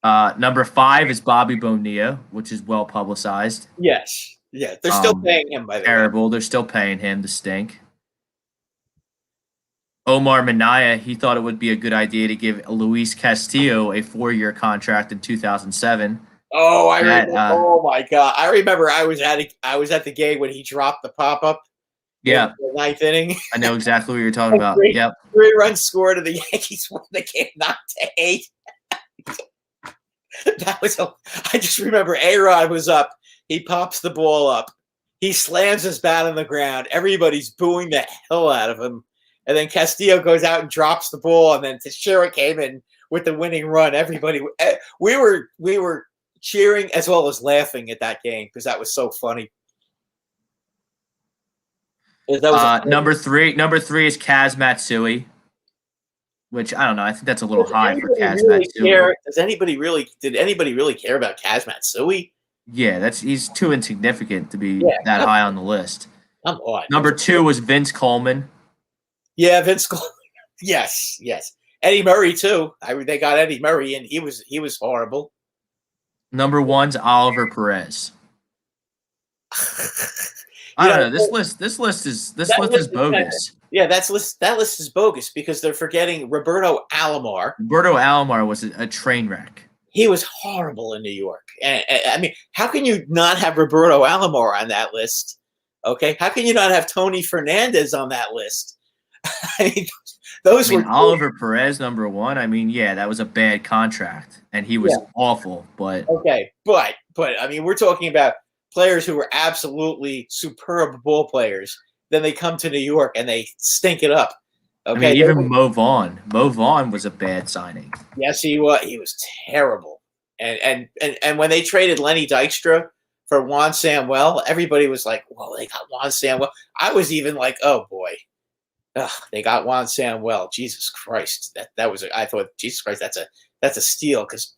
Number 5 is Bobby Bonilla, which is well publicized. Yes. Yeah. They're still paying him, by the way. Terrible. They're still paying him to stink. Omar Minaya, he thought it would be a good idea to give Luis Castillo a 4-year contract in 2007. Oh, I remember. Oh my God. I remember I was at the game when he dropped the pop-up. Yeah. In the 9th inning. I know exactly what you're talking about. Yep. 3 runs scored and the Yankees won the game 9-8. I just remember A-Rod was up. He pops the ball up. He slams his bat on the ground. Everybody's booing the hell out of him. And then Castillo goes out and drops the ball. And then Teixeira came in with the winning run. Everybody, we were cheering as well as laughing at that game because that was so funny. Number three is Kaz Matsui. Which I don't know. I think that's a little high for Kaz Matsui. Did anybody really care about Kaz Matsui? Yeah, he's too insignificant to be that high on the list. Come on. Number 2 was Vince Coleman. Yeah, Vince Coleman. Yes. Eddie Murray too. They got Eddie Murray, and he was horrible. Number 1's Oliver Perez. I don't know. This list is bogus. Yeah, that list is bogus because they're forgetting Roberto Alomar. Roberto Alomar was a train wreck. He was horrible in New York. And I mean, how can you not have Roberto Alomar on that list? Okay, how can you not have Tony Fernandez on that list? I mean, Oliver Perez, number 1. I mean, yeah, that was a bad contract, and he was awful. But okay, but I mean, we're talking about players who were absolutely superb ball players. Then they come to New York and they stink it up. Okay, I mean, even Mo Vaughn. Mo Vaughn was a bad signing. Yes, he was. He was terrible. And when they traded Lenny Dykstra for Juan Samuel, everybody was like, "Well, they got Juan Samuel." I was even like, "Oh boy, they got Juan Samuel." Jesus Christ, that was. I thought, Jesus Christ, that's a steal because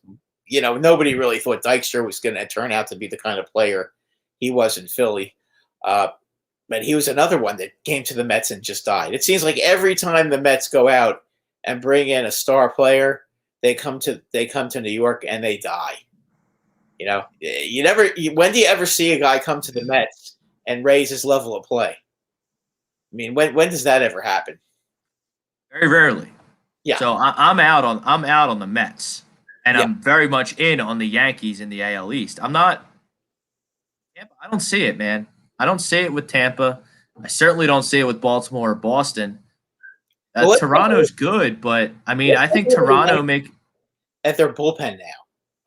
nobody really thought Dykstra was going to turn out to be the kind of player he was in Philly. But he was another one that came to the Mets and just died. It seems like every time the Mets go out and bring in a star player, they come to New York and they die. When do you ever see a guy come to the Mets and raise his level of play? I mean, when does that ever happen? Very rarely. Yeah. So I'm out on the Mets, and I'm very much in on the Yankees in the AL East. I don't see it, man. I don't see it with Tampa. I certainly don't see it with Baltimore or Boston. Toronto's good, but I mean, I think Toronto at their bullpen now.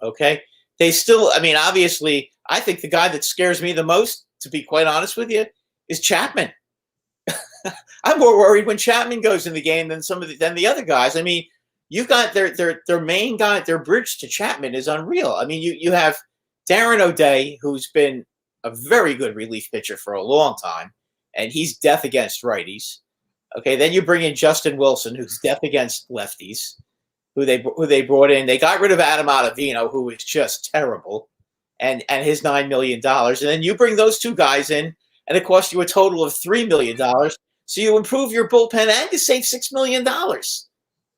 Okay, they still. I mean, obviously, I think the guy that scares me the most, to be quite honest with you, is Chapman. I'm more worried when Chapman goes in the game than than the other guys. I mean, you've got their main guy, their bridge to Chapman is unreal. I mean, you have Darren O'Day, who's been a very good relief pitcher for a long time, and he's death against righties. Okay, then you bring in Justin Wilson, who's death against lefties, who they brought in. They got rid of Adam Ottavino, who is just terrible, and his $9 million. And then you bring those two guys in, and it costs you a total of $3 million. So you improve your bullpen and you save $6 million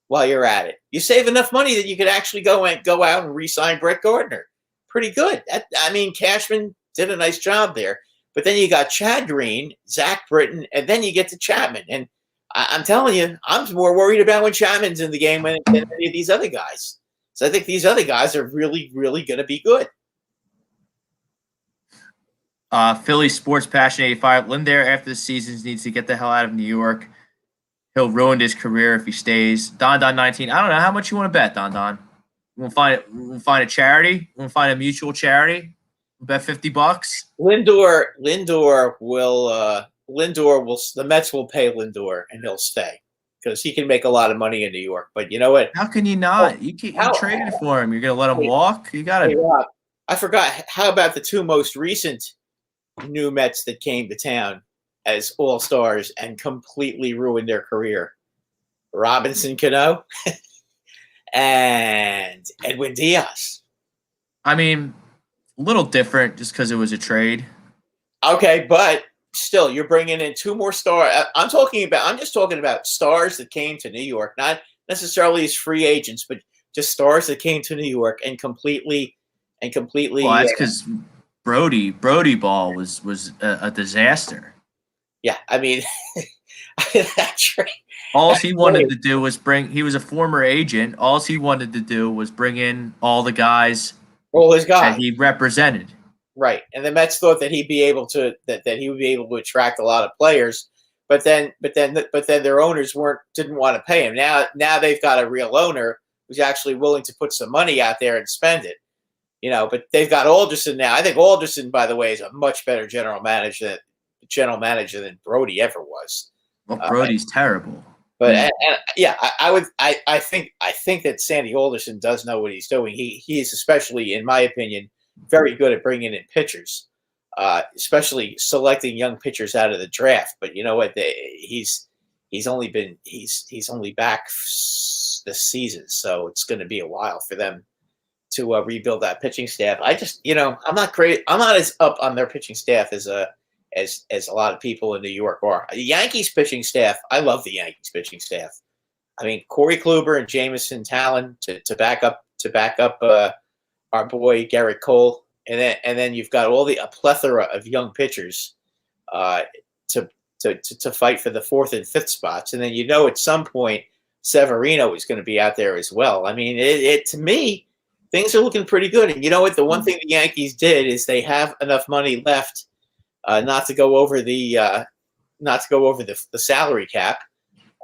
while you're at it. You save enough money that you could actually go out and re-sign Brett Gardner. Pretty good. Cashman did a nice job there. But then you got Chad Green, Zach Britton, and then you get to Chapman. And I'm telling you, I'm more worried about when Chapman's in the game than any of these other guys. So I think these other guys are really, really going to be good. Philly Sports Passion 85. Lindare, after the season, needs to get the hell out of New York. He'll ruin his career if he stays. Don 19. I don't know how much you want to bet, Don. We'll find a charity. We'll find a mutual charity. We'll bet $50. Lindor will. The Mets will pay Lindor and he'll stay because he can make a lot of money in New York. But you know what? How can you not? You traded for him. You're gonna let him walk? You got to. I forgot. How about the two most recent new Mets that came to town as all-stars and completely ruined their career? Robinson Cano and Edwin Diaz. I mean, a little different just because it was a trade. Okay, but still, you're bringing in two more stars. I'm just talking about stars that came to New York, not necessarily as free agents, but just stars that came to New York and completely. Well, that's because Brody Ball was a disaster. Yeah, I mean, that trade. All he wanted to do was he was a former agent. All he wanted to do was bring in all the guys. All his guys that he represented. Right. And the Mets thought that he'd be able to that he would be able to attract a lot of players, but then their owners didn't want to pay him. Now they've got a real owner who's actually willing to put some money out there and spend it. You know, but they've got Alderson now. I think Alderson, by the way, is a much better general manager than Brody ever was. Well, Brody's terrible. But I think that Sandy Alderson does know what he's doing. He is, especially in my opinion, very good at bringing in pitchers, especially selecting young pitchers out of the draft. But you know what? He's only back this season, so it's going to be a while for them to rebuild that pitching staff. I'm not great. I'm not as up on their pitching staff as a lot of people in New York are. The Yankees pitching staff, I love the Yankees pitching staff. I mean, Corey Kluber and Jameson Talon to back up our boy Garrett Cole, and then you've got a plethora of young pitchers to fight for the fourth and fifth spots, and then at some point Severino is going to be out there as well. I mean, to me, things are looking pretty good. And you know what? The one thing the Yankees did is they have enough money left not to go over the salary cap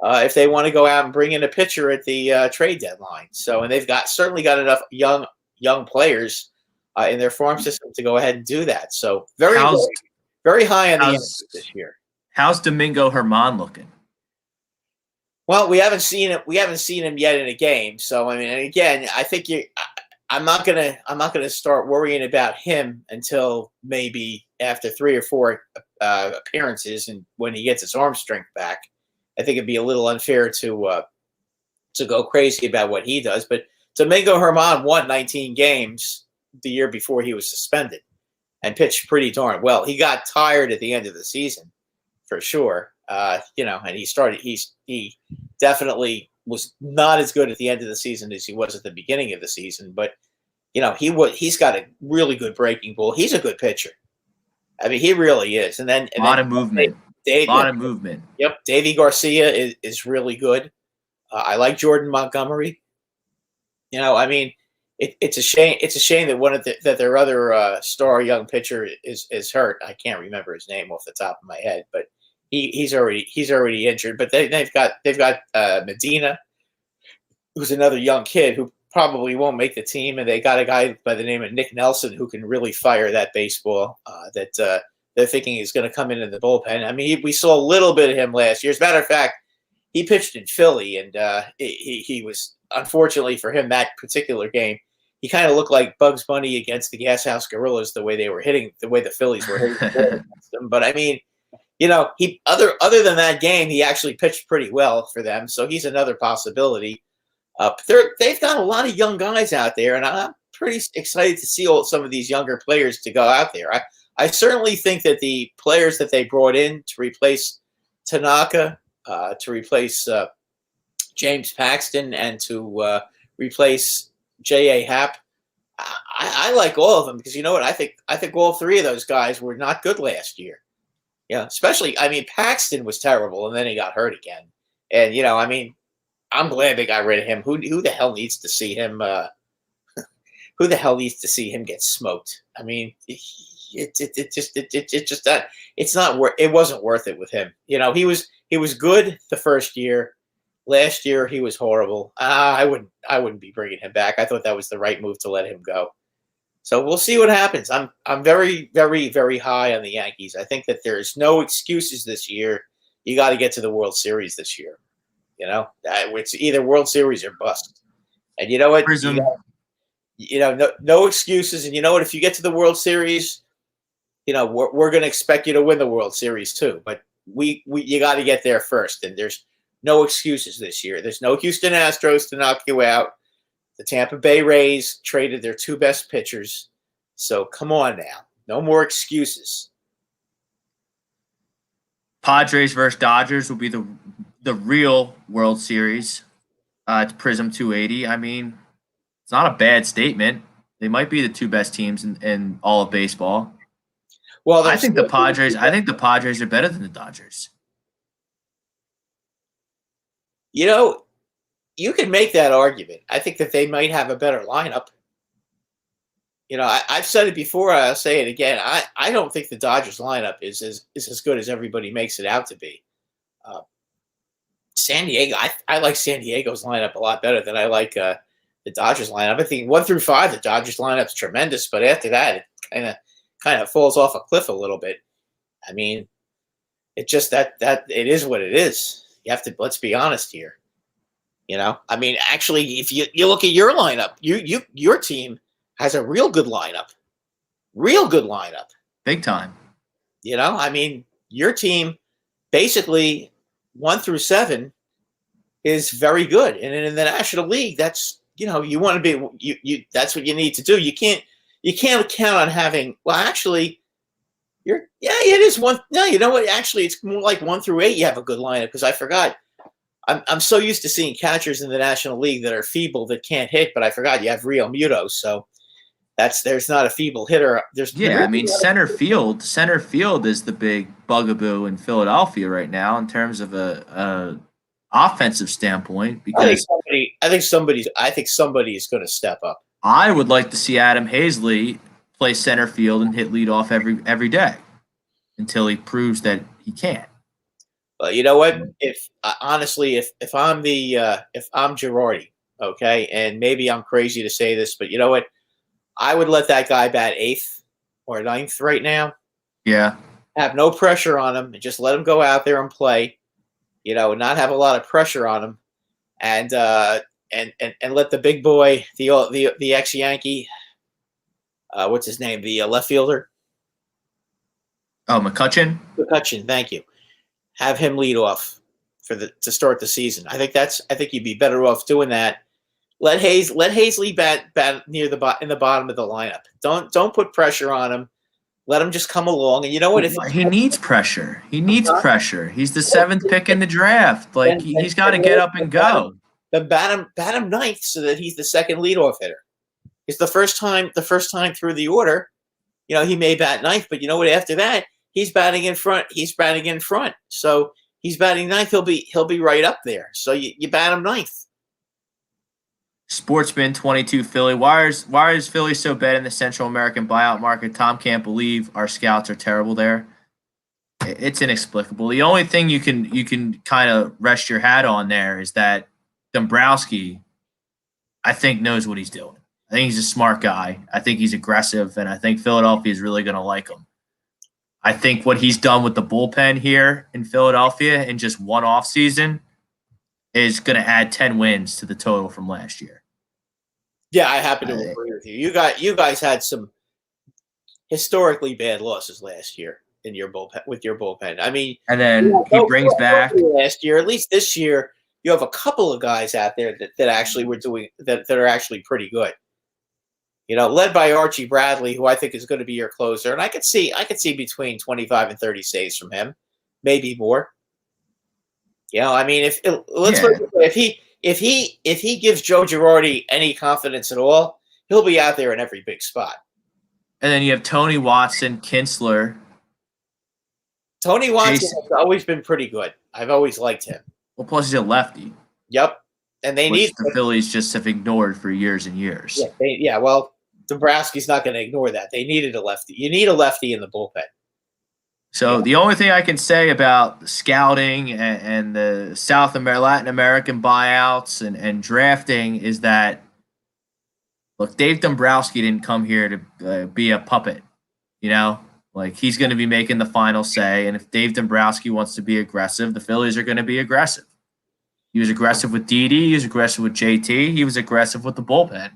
if they want to go out and bring in a pitcher at the trade deadline. So, and they've certainly got enough young players in their farm system to go ahead and do that. So very high on the Yankees this year. How's Domingo Germán looking? Well, we haven't seen it. We haven't seen him yet in a game. So I mean, and again, I think I'm not gonna start worrying about him until maybe after 3 or 4 appearances and when he gets his arm strength back. I think it'd be a little unfair to go crazy about what he does. But Domingo Germán won 19 games the year before he was suspended and pitched pretty darn well. He got tired at the end of the season, for sure. And he definitely was not as good at the end of the season as he was at the beginning of the season. But, he's got a really good breaking ball. He's a good pitcher. I mean, he really is. And then a lot of movement. Movement. Yep. Davy Garcia is really good. I like Jordan Montgomery. I mean, it's a shame. It's a shame that that their other star young pitcher is hurt. I can't remember his name off the top of my head, but he's already injured. But they've got Medina, who's another young kid who probably won't make the team, and they got a guy by the name of Nick Nelson who can really fire that baseball that they're thinking he's going to come into the bullpen. I mean, we saw a little bit of him last year. As a matter of fact, he pitched in Philly, and he was, unfortunately for him, that particular game, he kind of looked like Bugs Bunny against the Gas House Gorillas, the way the Phillies were hitting the ball against them. But I mean, he other than that game, he actually pitched pretty well for them. So he's another possibility. They've got a lot of young guys out there, and I'm pretty excited to see some of these younger players to go out there. I certainly think that the players that they brought in to replace Tanaka, to replace James Paxton, and to replace J.A. Happ, I like all of them because you know what? I think all three of those guys were not good last year. Yeah, especially, I mean, Paxton was terrible, and then he got hurt again. And, I mean, I'm glad they got rid of him. Who the hell needs to see him? Who the hell needs to see him get smoked? I mean, it wasn't worth it with him. He was good the first year. Last year he was horrible. I wouldn't be bringing him back. I thought that was the right move to let him go. So we'll see what happens. I'm very, very, very high on the Yankees. I think that there's no excuses this year. You got to get to the World Series this year. It's either World Series or bust. And you know what? No excuses. And you know what? If you get to the World Series, we're going to expect you to win the World Series too. But you got to get there first. And there's no excuses this year. There's no Houston Astros to knock you out. The Tampa Bay Rays traded their two best pitchers. So come on now. No more excuses. Padres versus Dodgers will be the real World Series. It's Prism 280. I mean, it's not a bad statement. They might be the two best teams in all of baseball. Well, I think the Padres are better than the Dodgers. You can make that argument. I think that they might have a better lineup. I've said it before. I'll say it again. I don't think the Dodgers lineup is as good as everybody makes it out to be. San Diego, I like San Diego's lineup a lot better than I like the Dodgers lineup. I think 1 through 5, the Dodgers lineup's tremendous, but after that, it kind of falls off a cliff a little bit. I mean, it just that it is what it is. You have to, let's be honest here. I mean, actually, if you look at your lineup, your team has a real good lineup. Big time. I mean, your team basically 1 through 7 is very good. And in the National League, that's, you want to be, that's what you need to do. You can't count on having, well, actually, it is one. No, you know what? Actually, it's more like 1 through 8. You have a good lineup because I forgot. I'm so used to seeing catchers in the National League that are feeble, that can't hit, but I forgot you have Real Muto. So there's not a feeble hitter. Center field is the big bugaboo in Philadelphia right now in terms of a offensive standpoint. Because I think somebody is going to step up. I would like to see Adam Hazley play center field and hit leadoff every day until he proves that he can't. Well, you know what? If honestly, if I'm Girardi, okay, and maybe I'm crazy to say this, but you know what? I would let that guy bat 8th or 9th right now. Yeah. Have no pressure on him and just let him go out there and play. Not have a lot of pressure on him, and let the big boy, the ex-Yankee, what's his name, the left fielder. Oh, McCutchen. McCutchen, thank you. Have him lead off to start the season. I think you'd be better off doing that. Let Hazley bat near in the bottom of the lineup. Don't put pressure on him. Let him just come along. And you know what? He needs pressure. He needs pressure. He's the 7th pick in the draft. Like he's got to get up and go. Then bat him 9th so that he's the second leadoff hitter. It's the first time through the order. He may bat 9th, but you know what? After that, he's batting in front. So he's batting 9th. He'll be right up there. So you bat him 9th. Sportsman 22 Philly. Why is Philly so bad in the Central American buyout market? Tom can't believe our scouts are terrible there. It's inexplicable. The only thing you can kind of rest your hat on there is that Dombrowski, I think, knows what he's doing. I think he's a smart guy. I think he's aggressive, and I think Philadelphia is really going to like him. I think what he's done with the bullpen here in Philadelphia in just one offseason is going to add 10 wins to the total from last year. Yeah, I happen to agree with you. You guys had some historically bad losses last year in your bullpen with your bullpen. I mean, and then he brings back last year. At least this year, you have a couple of guys out there that actually were doing that are actually pretty good. Led by Archie Bradley, who I think is going to be your closer, and I could see between 25 and 30 saves from him, maybe more. I mean, if he gives Joe Girardi any confidence at all, he'll be out there in every big spot. And then you have Tony Watson, Kinsler. Tony Watson has always been pretty good. I've always liked him. Well, plus he's a lefty. Yep, and they need the Phillies just have ignored for years and years. Yeah, well, Dombrowski's not going to ignore that. They needed a lefty. You need a lefty in the bullpen. So the only thing I can say about scouting and the Latin American buyouts and drafting is that, look, Dave Dombrowski didn't come here to be a puppet, he's going to be making the final say. And if Dave Dombrowski wants to be aggressive, the Phillies are going to be aggressive. He was aggressive with Didi. He was aggressive with JT. He was aggressive with the bullpen.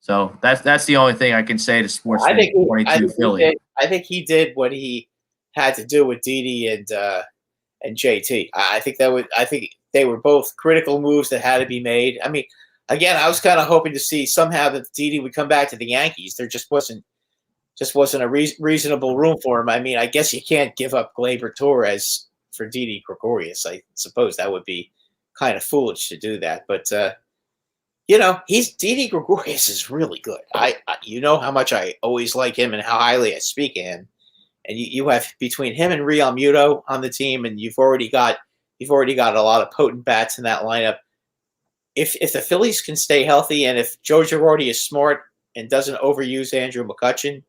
So that's the only thing I can say to Sports 22 Philly. I think he did what he had to do with Didi and JT. I think they were both critical moves that had to be made. I mean, again, I was kind of hoping to see somehow that Didi would come back to the Yankees. There just wasn't a reasonable room for him. I mean, I guess you can't give up Gleyber Torres for Didi Gregorius. I suppose that would be kind of foolish to do that, but Didi Gregorius is really good. I how much I always like him and how highly I speak of him. And you have between him and Real Muto on the team, and you've already got a lot of potent bats in that lineup. If the Phillies can stay healthy, and if Joe Girardi is smart and doesn't overuse Andrew McCutchen,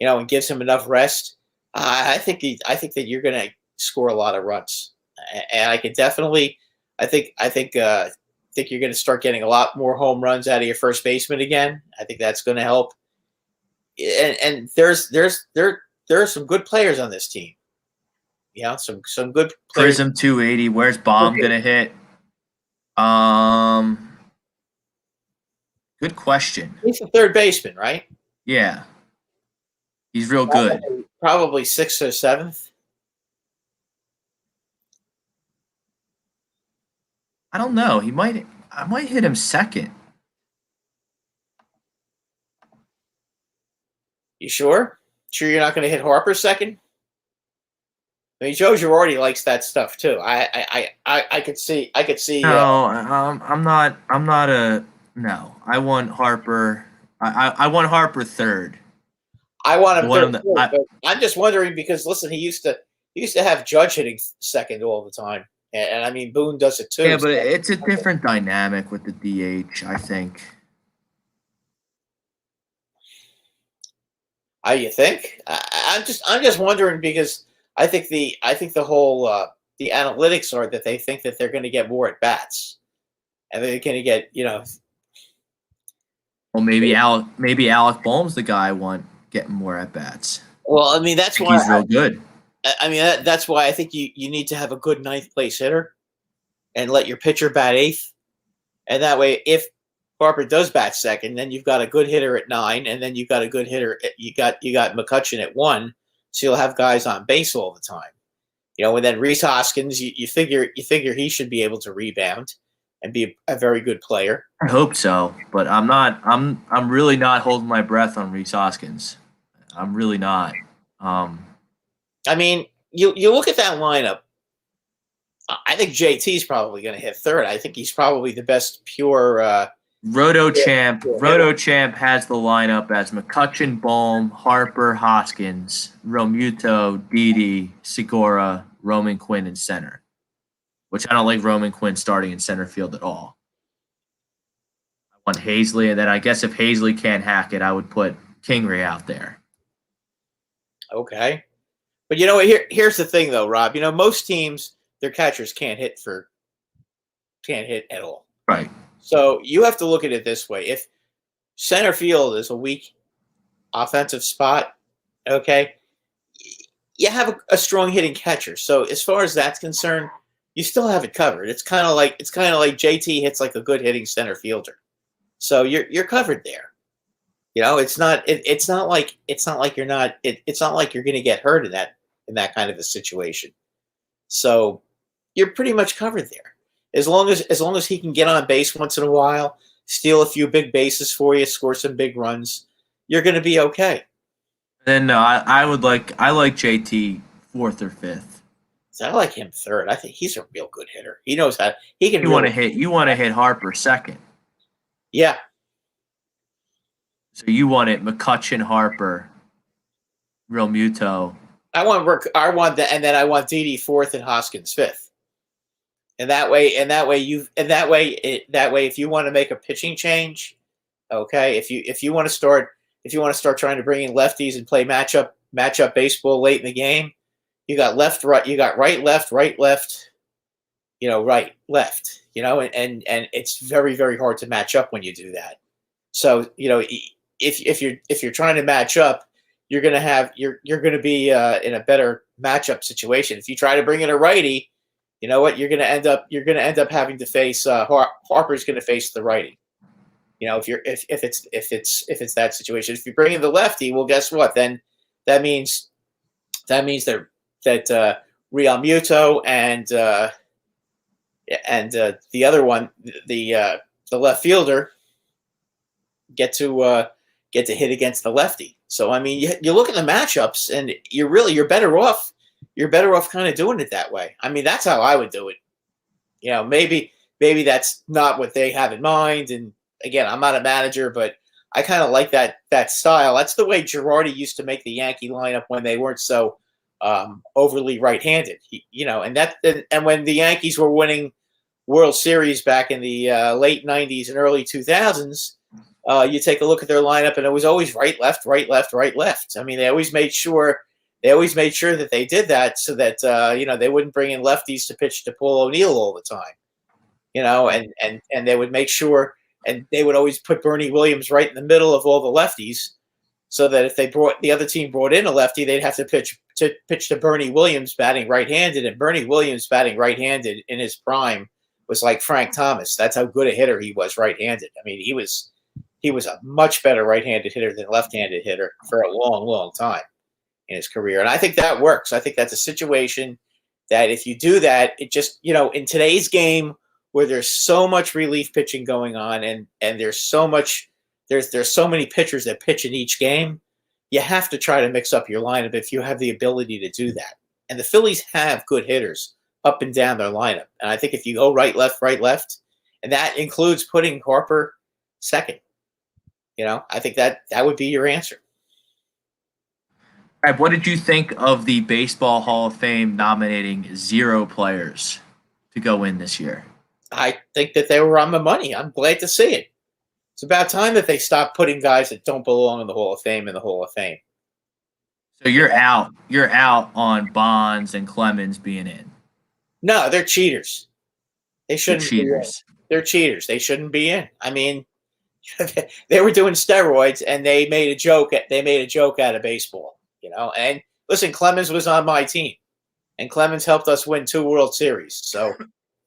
and gives him enough rest, I think that you're going to score a lot of runs. And I could definitely, I think you're going to start getting a lot more home runs out of your first baseman again. I think that's going to help. And there are some good players on this team. Some good players. Prism 280. Where's Baum going to hit? Good question. He's the third baseman, right? Yeah. He's real good. Probably 6th or 7th. I don't know. I might hit him second. You sure? Sure you're not going to hit Harper second? I mean, Joe Girardi likes that stuff too. I could see. No, I'm not no. I want Harper. I want Harper third. I want him third. But I'm just wondering because listen, he used to have Judge hitting second all the time, and I mean Boone does it too. Yeah, but it's a different dynamic with the DH. I think. You think? I'm just wondering because I think the whole the analytics are that they think that they're going to get more at bats, and they're going to get Well, maybe Alec Boehm's the guy getting more at bats. Well, I mean that's why he's real good. I mean that's why I think you need to have a good 9th place hitter, and let your pitcher bat 8th, and that way if Harper does bat second, then you've got a good hitter at 9, and then you've got a good hitter. You got McCutchen at 1, so you'll have guys on base all the time. And then Rhys Hoskins, you figure he should be able to rebound and be a very good player. I hope so, but I'm not. I'm really not holding my breath on Rhys Hoskins. I'm really not. I mean, you look at that lineup. I think JT's probably going to hit third. I think he's probably the best pure. RotoChamp has the lineup as McCutchen, Boehm, Harper, Hoskins, Realmuto, Didi, Segura, Roman Quinn in center, which I don't like Roman Quinn starting in center field at all. I want Hazley, and then I guess if Hazley can't hack it, I would put Kingery out there. Okay. But here's the thing though, Rob. Most teams, their catchers can't hit at all. Right. So you have to look at it this way. If center field is a weak offensive spot, okay, you have a strong hitting catcher. So as far as that's concerned, you still have it covered. It's kind of like JT hits like a good hitting center fielder. So you're covered there. It's not like you're not it's not like you're going to get hurt in that kind of a situation. So you're pretty much covered there. As long as he can get on base once in a while, steal a few big bases for you, score some big runs, you're going to be okay. Then no, I like JT fourth or fifth. So I like him third. I think he's a real good hitter. He knows how he can. You want to hit Harper second. Yeah. So you want it McCutchen, Harper, Real Muto. I want that, and then I want Didi fourth and Hoskins fifth. And that way, if you want to make a pitching change, okay, if you want to start trying to bring in lefties and play matchup baseball late in the game, you got left, right, you got right, left, right, left, right, left, and it's very, very hard to match up when you do that. So, if you're trying to match up, you're going to be in a better matchup situation. If you try to bring in a righty, you know what? You're going to end up having to face Harper's going to face the righty. If it's that situation. If you bring in the lefty, well, guess what? Then that means that Real Muto and the other one, the left fielder, get to hit against the lefty. So I mean, you look at the matchups, and you're better off. You're better off kind of doing it that way. I mean, that's how I would do it. Maybe that's not what they have in mind. And again, I'm not a manager, but I kind of like that style. That's the way Girardi used to make the Yankee lineup when they weren't so overly right-handed. And when the Yankees were winning World Series back in the late '90s and early 2000s. You take a look at their lineup, and it was always right, left, right, left, right, left. I mean, they always made sure that they did that so that they wouldn't bring in lefties to pitch to Paul O'Neill all the time. And they would make sure, and they would always put Bernie Williams right in the middle of all the lefties, so that if the other team brought in a lefty, they'd have to pitch to Bernie Williams batting right-handed, and Bernie Williams batting right-handed in his prime was like Frank Thomas. That's how good a hitter he was right-handed. I mean, he was a much better right-handed hitter than left-handed hitter for a long, long time in his career. And I think that works. I think that's a situation that if you do that, it just, in today's game where there's so much relief pitching going on and there's so many pitchers that pitch in each game, you have to try to mix up your lineup if you have the ability to do that. And the Phillies have good hitters up and down their lineup. And I think if you go right, left, and that includes putting Harper second, I think that would be your answer. All right, what did you think of the Baseball Hall of Fame nominating 0 players to go in this year? I think that they were on the money. I'm glad to see it. It's about time that they stop putting guys that don't belong in the Hall of Fame in the Hall of Fame. So you're out on Bonds and Clemens being in. No, they're cheaters. They shouldn't. They're cheaters. They're cheaters. They shouldn't be in. I mean, they were doing steroids, and they made a joke. They made a joke out of baseball, And listen, Clemens was on my team, and Clemens helped us win 2 World Series. So,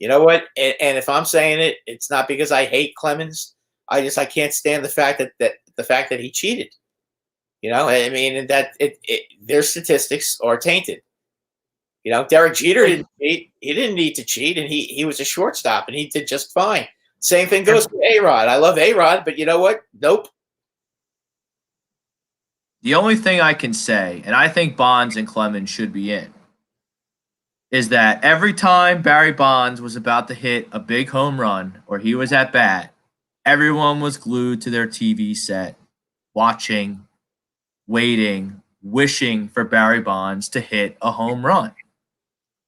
you know what? And if I'm saying it, it's not because I hate Clemens. I can't stand the fact that he cheated. I mean, and that their statistics are tainted. Derek Jeter didn't cheat. He didn't need to cheat, and he was a shortstop, and he did just fine. Same thing goes for A-Rod. I love A-Rod, but you know what? Nope. The only thing I can say, and I think Bonds and Clemens should be in, is that every time Barry Bonds was about to hit a big home run or he was at bat, everyone was glued to their TV set, watching, waiting, wishing for Barry Bonds to hit a home run.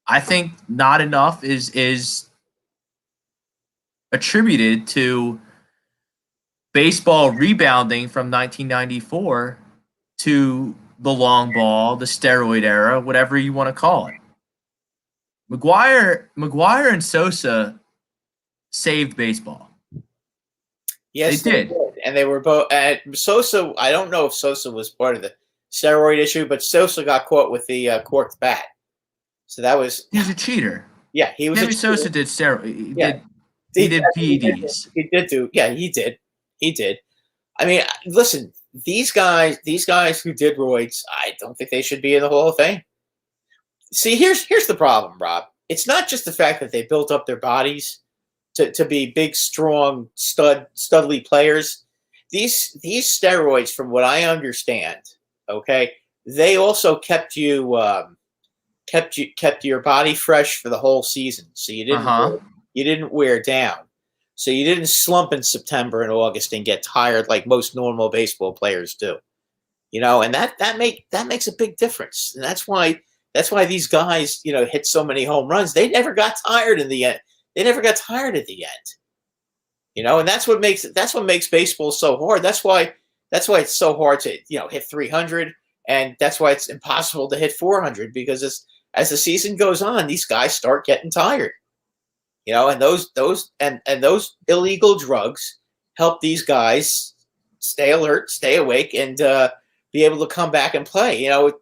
I think not enough is attributed to baseball rebounding from 1994 to the long ball, the steroid era, whatever you want to call it. McGuire and Sosa saved baseball. Yes, they did. And they were both. Sosa, I don't know if Sosa was part of steroid issue, but Sosa got caught with the corked bat. So that was He's a cheater. yeah. He was Sammy a Sosa did steroid. Yeah. He did PEDs. He did do. Yeah, he did. He did. I mean, listen, these guys who did roids, I don't think they should be in the Hall of Fame. See, here's the problem, Rob. It's not just the fact that they built up their bodies to be big, strong, studly players. These steroids, from what I understand, okay, they also kept your body fresh for the whole season, so you didn't wear down. So you didn't slump in September and August and get tired like most normal baseball players do. And that makes a big difference. And that's why these guys, hit so many home runs. They never got tired in the end. They never got tired at the end. And that's what makes baseball so hard. That's why it's so hard to, hit 300, and that's why it's impossible to hit 400, because as the season goes on, these guys start getting tired. And those illegal drugs help these guys stay alert, stay awake, and be able to come back and play. I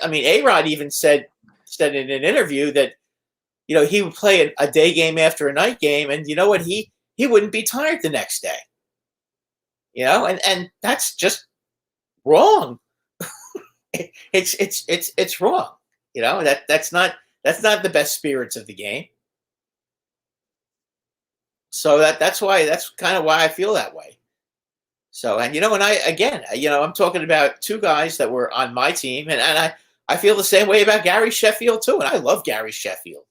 mean, A-Rod even said in an interview that he would play a day game after a night game, and you know what, he wouldn't be tired the next day. And that's just wrong. It's wrong. That's not the best spirits of the game. So that's kind of why I feel that way. So, and I'm talking about two guys that were on my team, and I feel the same way about Gary Sheffield too. And I love Gary Sheffield.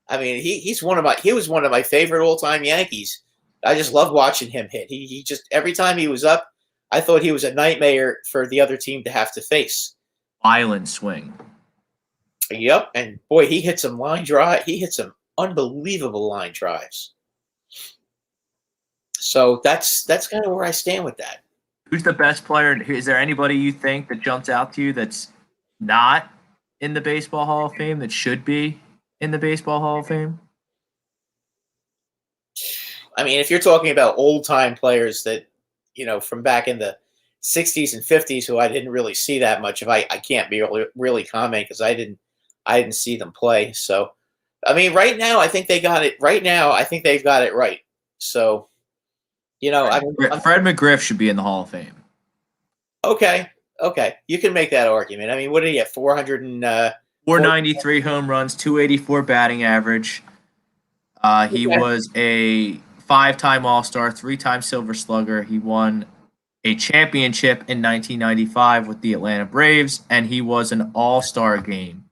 I mean, he was one of my favorite all-time Yankees. I just love watching him hit. He just, every time he was up, I thought he was a nightmare for the other team to have to face. Violent swing. Yep, and boy, he hit some line drive. He hit some unbelievable line drives. So that's kind of where I stand with that. Who's the best player? Is there anybody you think that jumps out to you that's not in the Baseball Hall of Fame that should be in the Baseball Hall of Fame? I mean, if you're talking about old-time players that, from back in the 60s and 50s, who I didn't really see that much of, I can't be really comment because I didn't see them play. So, I mean, right now, I think they got it. Right now, I think they've got it right. So, Fred McGriff should be in the Hall of Fame. Okay, you can make that argument. I mean, what did he have? 493 home runs, 284 batting average. He was a 5-time All-Star, 3-time Silver Slugger. He won a championship in 1995 with the Atlanta Braves, and he was an All-Star game.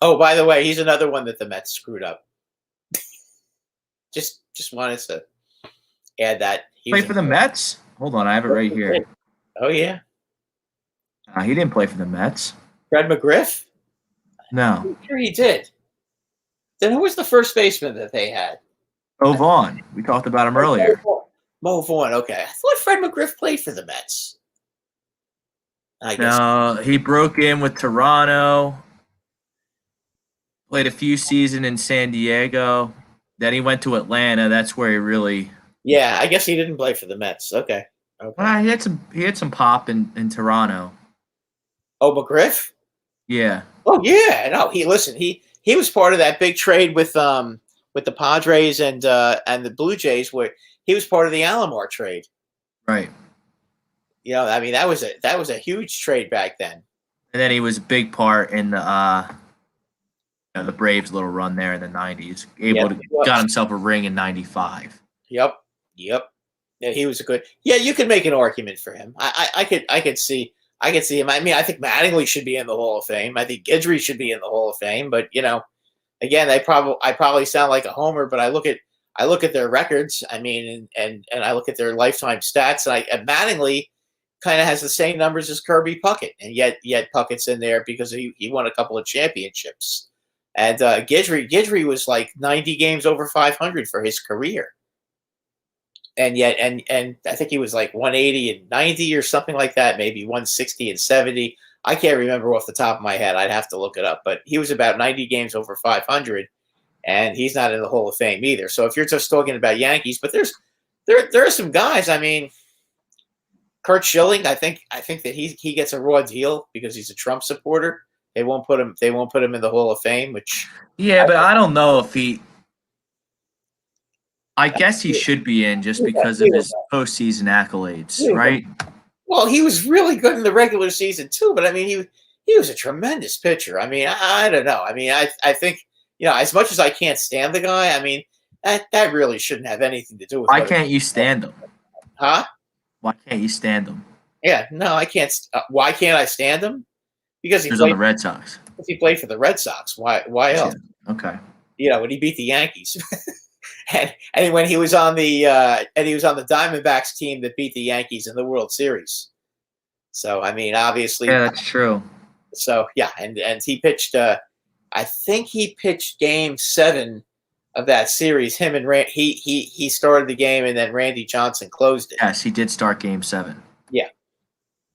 Oh, by the way, he's another one that the Mets screwed up. just wanted to add that. Play for the Mets? Hold on, I have it right here. Oh, yeah. He didn't play for the Mets. Fred McGriff? No. I'm sure he did. Then who was the first baseman that they had? Mo Vaughn. We talked about him earlier. Mo Vaughn, okay. I thought Fred McGriff played for the Mets. I guess. No, he broke in with Toronto. Played a few seasons in San Diego. Then he went to Atlanta. That's where he really... Yeah, I guess he didn't play for the Mets. Okay. Well, he had some pop in Toronto. Oh, McGriff? Yeah. Oh, yeah. No, he was part of that big trade with the Padres and the Blue Jays, where he was part of the Alomar trade. Right. I mean, that was a huge trade back then. And then he was a big part in the Braves' little run there in the 90s. Got himself a ring in 95. Yep. Yeah, he was a good. Yeah, you could make an argument for him. I could see him. I mean, I think Mattingly should be in the Hall of Fame. I think Guidry should be in the Hall of Fame. But again, I probably sound like a homer, but I look at their records. I mean, and I look at their lifetime stats. And Mattingly kind of has the same numbers as Kirby Puckett, and yet Puckett's in there because he won a couple of championships. And Guidry was like 90 games over 500 for his career. And yet, and I think he was like 180 and 90 or something like that, maybe 160 and 70. I can't remember off the top of my head. I'd have to look it up. But he was about 90 games over 500, and he's not in the Hall of Fame either. So if you're just talking about Yankees, but there are some guys. I mean, Kurt Schilling, I think that he gets a raw deal because he's a Trump supporter. They won't put him in the Hall of Fame, which Yeah, but I don't know if he. I guess he should be in just because of his postseason accolades, right? Well, he was really good in the regular season too, but I mean, he was a tremendous pitcher. I mean, I don't know. I mean, I think as much as I can't stand the guy, I mean that really shouldn't have anything to do with. Why can't you stand him? Huh? Why can't you stand him? Yeah, no, I can't. Why can't I stand him? Because he was on the Red Sox. If he played for the Red Sox, why else? Yeah. Okay. When he beat the Yankees. And when he was on the Diamondbacks team that beat the Yankees in the World Series. So I mean, obviously, yeah, that's true. So yeah, and he pitched. I think he pitched Game 7 of that series. Him and he started the game, and then Randy Johnson closed it. Yes, he did start Game 7.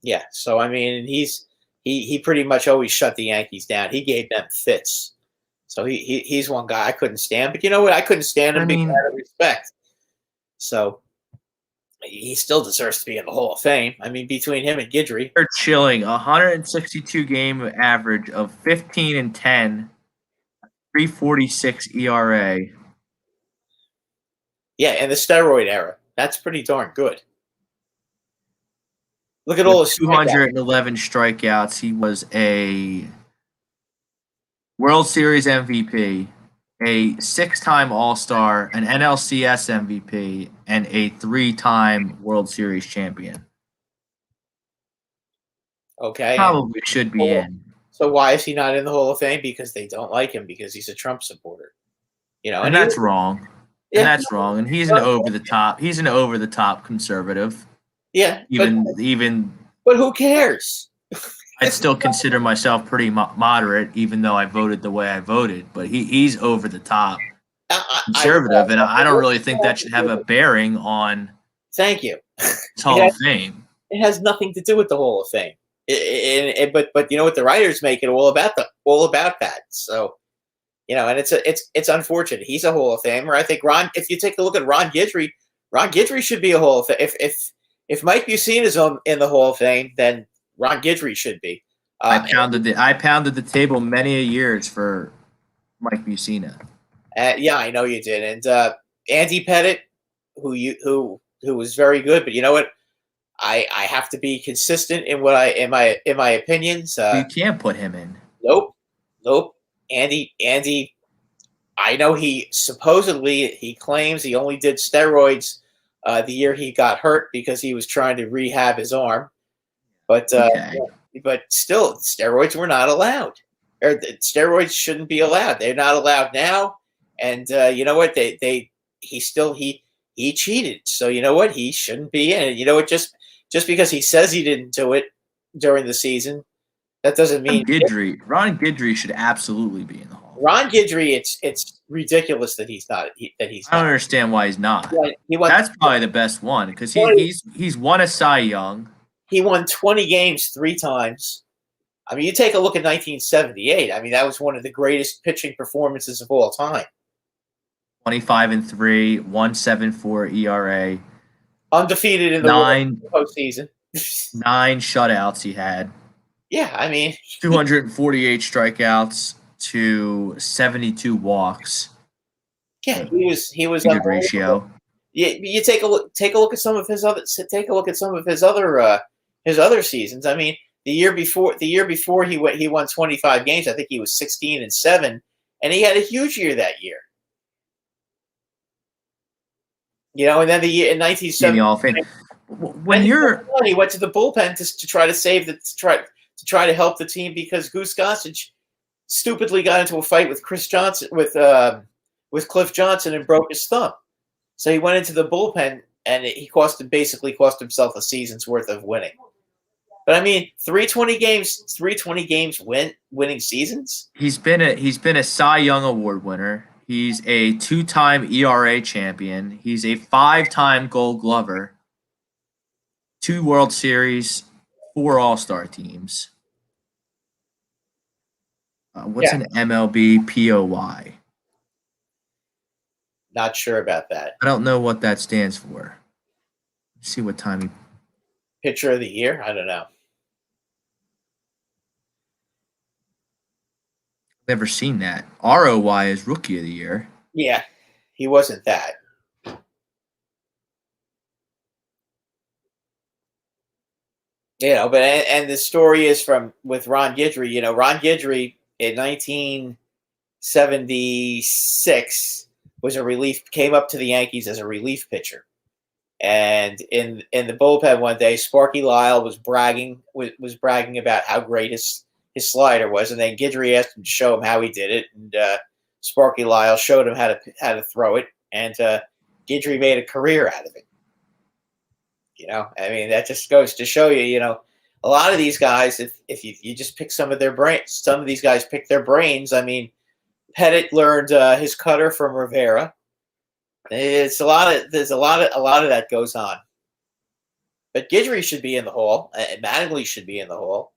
Yeah. So I mean, he pretty much always shut the Yankees down. He gave them fits. So he's one guy I couldn't stand. But you know what? I couldn't stand him because out of respect. So he still deserves to be in the Hall of Fame. I mean, between him and Guidry. They're chilling. 162 game average of 15-10, 3.46 ERA. Yeah, in the steroid era. That's pretty darn good. Look at all his 211 strikeouts. He was a World Series MVP, a 6-time All-Star, an NLCS MVP, and a 3-time World Series champion. Okay. Probably should be in. So why is he not in the Hall of Fame? Because they don't like him because he's a Trump supporter. And that's wrong. Yeah. And that's wrong. And he's an over-the-top. He's an over-the-top conservative. Yeah. But who cares? I'd still consider myself pretty moderate, even though I voted the way I voted. But he's over the top conservative, and I don't really think that should have a bearing on. Thank you. Hall of Fame. It has nothing to do with the Hall of Fame. But you know what? The writers make it all about that. So, and it's unfortunate. He's a Hall of Famer. I think if you take a look at Ron Guidry should be a Hall of Fame. If Mike Bucina is in the Hall of Fame, then Ron Guidry should be. I pounded the table many a years for Mike Bucina. Yeah, I know you did. And Andy Pettit, who was very good, but you know what? I have to be consistent in my opinions. You can't put him in. Nope. Andy. I know he claims he only did steroids the year he got hurt because he was trying to rehab his arm. But still, steroids were not allowed. Or steroids shouldn't be allowed. They're not allowed now. And you know what? He cheated. So you know what? He shouldn't be in. You know what? Just because he says he didn't do it during the season, that doesn't mean Ron Guidry should absolutely be in the Hall. Ron Guidry, it's ridiculous that he's not. I don't understand why he's not. That's probably the best one because he's won a Cy Young. He won 20 games 3 times. I mean, you take a look at 1978. I mean, that was one of the greatest pitching performances of all time. 25-3, 1.74 ERA. Undefeated in the postseason. 9 shutouts he had. Yeah, I mean, 248 strikeouts to 72 walks. Yeah, he was good ratio. You take a look at some of his other seasons. I mean, the year before he won 25 games. I think he was 16-7, and he had a huge year that year. And then the year in 1970, he went to the bullpen to try to save to try to help the team because Goose Gossage stupidly got into a fight with Cliff Johnson and broke his thumb. So he went into the bullpen and he basically cost himself a season's worth of winning. But I mean, 320 games winning seasons. He's been a Cy Young Award winner. He's a 2-time ERA champion. He's a 5-time Gold Glover. 2 World Series, 4 All-Star teams. What's an MLB POY? Not sure about that. I don't know what that stands for. Let's see what time he pitcher of the year? I don't know. Never seen that. ROY is rookie of the year. Yeah, he wasn't that. But and the story is with Ron Guidry. Ron Guidry in 1976 was came up to the Yankees as a relief pitcher. And in the bullpen one day, Sparky Lyle was bragging about how great his slider was, and then Guidry asked him to show him how he did it, and Sparky Lyle showed him how to throw it, and Guidry made a career out of it. That just goes to show you, a lot of these guys, if you just pick some of their brains, some of these guys pick their brains. Pettit learned his cutter from Rivera. There's a lot of that goes on. But Guidry should be in the Hall. Mattingly should be in the Hall.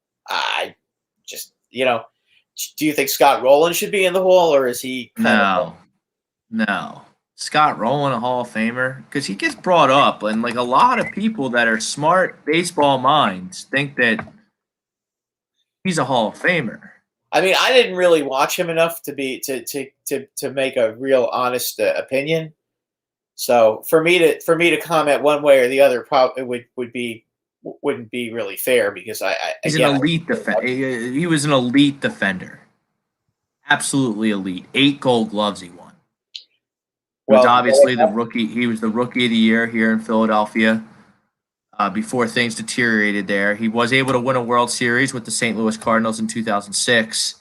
Do you think Scott Rowland should be in the Hall, or is he? No. Scott Rowland, a Hall of Famer, because he gets brought up, and a lot of people that are smart baseball minds think that he's a Hall of Famer. I didn't really watch him enough to make a real honest opinion. So for me to comment one way or the other probably wouldn't be really fair, because he's an elite defender. He was an elite defender, absolutely elite. 8 Gold Gloves he won. Well, obviously the rookie. He was the rookie of the year here in Philadelphia. Before things deteriorated there, he was able to win a World Series with the St. Louis Cardinals in 2006.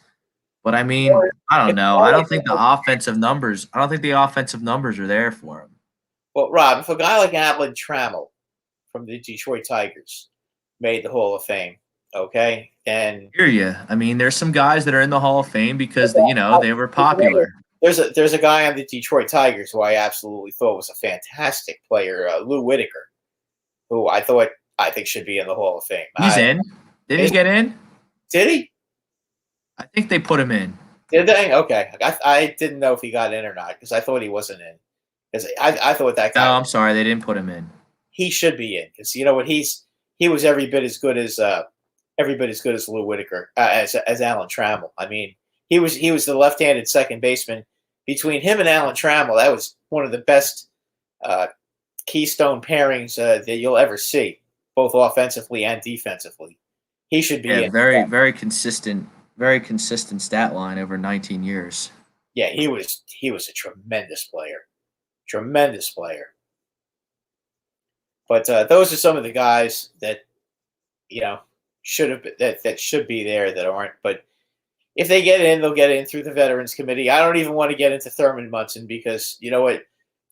But I don't know. I don't think the offensive numbers are there for him. Well, Rob, if a guy like Alan Trammell from the Detroit Tigers made the Hall of Fame, okay, and hear you. There's some guys that are in the Hall of Fame because they were popular. There's a guy on the Detroit Tigers who I absolutely thought was a fantastic player, Lou Whitaker, who I think should be in the Hall of Fame. He's in. Did he get in? Did he? I think they put him in. Did they? Okay. I didn't know if he got in or not, because I thought he wasn't in. Because I thought that guy. No, I'm sorry, they didn't put him in. He should be in, because you know what, he was every bit as good as Lou Whitaker, as Alan Trammell. He was the left-handed second baseman. Between him and Alan Trammell, that was one of the best keystone pairings that you'll ever see, both offensively and defensively. He should be in. Very consistent stat line over 19 years. Yeah, he was a tremendous player. Tremendous player. But those are some of the guys that should have that should be there that aren't. But if they get in, they'll get in through the Veterans Committee. I don't even want to get into Thurman Munson, because you know what,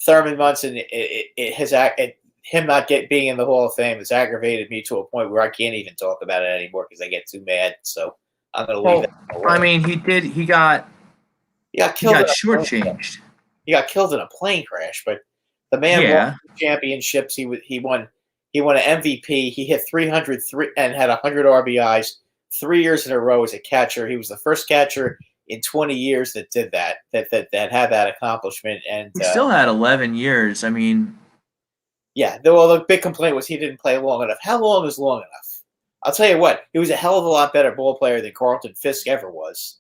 Thurman Munson, him not being in the Hall of Fame has aggravated me to a point where I can't even talk about it anymore because I get too mad. So I'm going to leave that. He got shortchanged. He got killed in a plane crash, but the man won championships. He won an MVP. He hit 303 and had 100 RBIs 3 years in a row as a catcher. He was the first catcher in 20 years that did that had that accomplishment. And he still had 11 years. Yeah. The big complaint was he didn't play long enough. How long is long enough? I'll tell you what, he was a hell of a lot better ball player than Carlton Fisk ever was.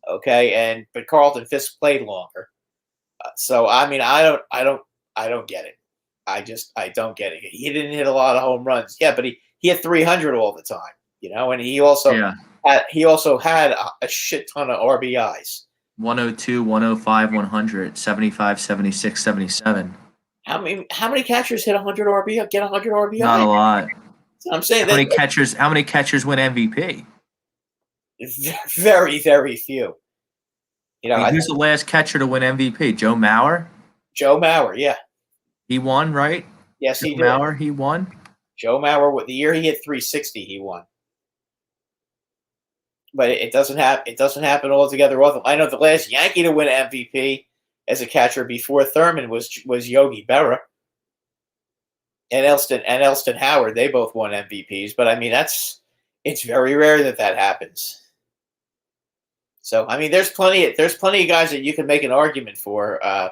Okay. But Carlton Fisk played longer. I don't get it. I don't get it. He didn't hit a lot of home runs. Yeah, but he hit 300 all the time, and he also had a shit ton of RBIs. 102, 105, 100, 75, 76, 77. How many catchers hit 100 RBI? Get 100 RBI? Not a lot. So I'm saying how many catchers win MVP? Very, very few. Who's the last catcher to win MVP? Joe Mauer? Joe Mauer, yeah. He won, right? Yes, he did. Mauer, he won. Joe Mauer, the year he hit 360, he won. But it doesn't happen altogether often. I know the last Yankee to win MVP as a catcher before Thurman was Yogi Berra and Elston Howard. They both won MVPs, but it's very rare that happens. So there's plenty of guys that you can make an argument for. I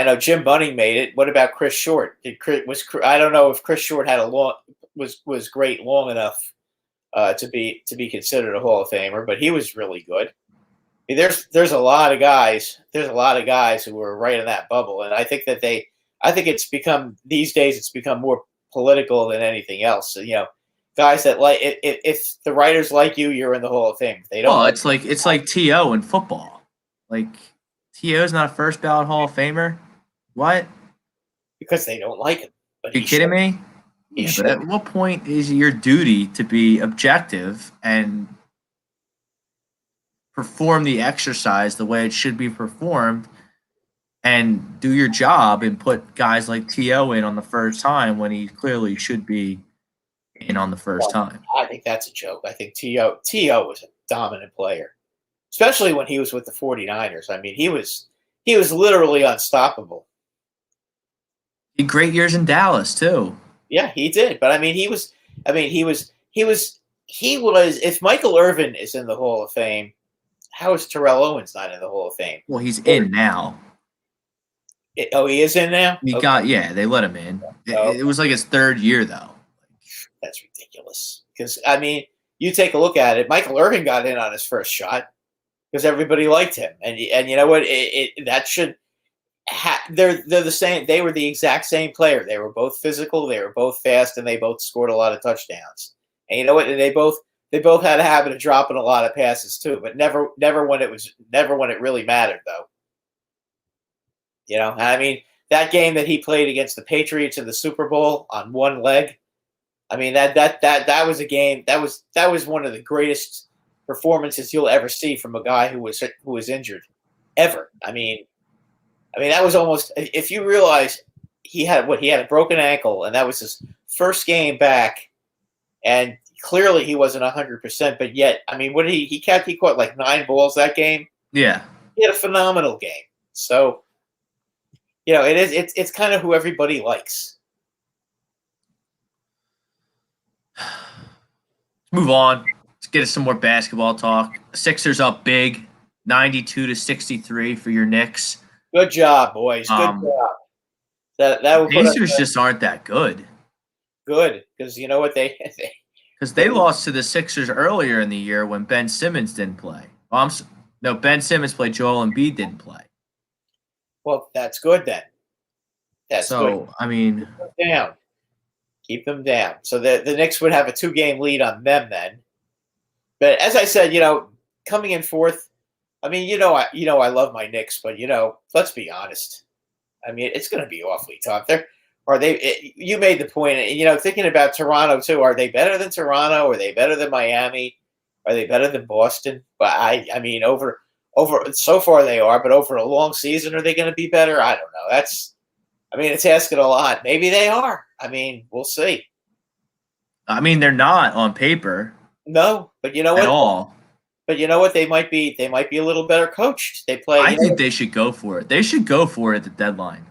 know Jim Bunning made it. What about Chris Short? I don't know if Chris Short had a was great long enough to be considered a Hall of Famer, but he was really good. I mean, there's a lot of guys. There's a lot of guys who were right in that bubble, and I think it's become these days. It's become more political than anything else. So, guys that like if the writers like you, you're in the Hall of Fame. If they don't. Well, it's like T.O. in football. Like T.O.'s not a first ballot Hall of Famer. What? Because they don't like him. Are you kidding me? Yeah, but at what point is it your duty to be objective and perform the exercise the way it should be performed and do your job and put guys like T.O. in on the first time when he clearly should be in on the first time? I think that's a joke. I think T.O. was a dominant player, especially when he was with the 49ers. I mean, he was literally unstoppable. He had great years in Dallas too. Yeah, he did. But he was if Michael Irvin is in the Hall of Fame, how is Terrell Owens not in the Hall of Fame? Well, he's in now. He is in now? They let him in. It was like his third year though. That's ridiculous. Because you take a look at it. Michael Irvin got in on his first shot because everybody liked him, and you know what? That should. They're the same. They were the exact same player. They were both physical. They were both fast, and they both scored a lot of touchdowns. And you know what? And they both had a habit of dropping a lot of passes too, but never when it really mattered though. That game that he played against the Patriots in the Super Bowl on one leg. That was a game that was one of the greatest performances you'll ever see from a guy who was injured ever. That was almost, if you realize he had a broken ankle, and that was his first game back, and clearly he wasn't 100%, but yet, what he caught like 9 balls that game. Yeah. He had a phenomenal game. So, it's kind of who everybody likes. Let's move on. Let's get us some more basketball talk. Sixers up big, 92-63 for your Knicks. Good job, boys. Good job. That Pacers just aren't that good. Good, because you know what because they lost to the Sixers earlier in the year when Ben Simmons didn't play. Ben Simmons played. Joel Embiid didn't play. Well, that's good then. That's good. Keep them down. So the Knicks would have a 2-game lead on them then. But as I said, coming in fourth. I love my Knicks, but let's be honest. It's going to be awfully tough. You made the point, thinking about Toronto too. Are they better than Toronto? Are they better than Miami? Are they better than Boston? But over so far they are, but over a long season, are they going to be better? I don't know. It's asking a lot. Maybe they are. We'll see. They're not on paper. No, but you know what? At all. But you know what? They might be a little better coached. They play. I think they should go for it. They should go for it at the deadline.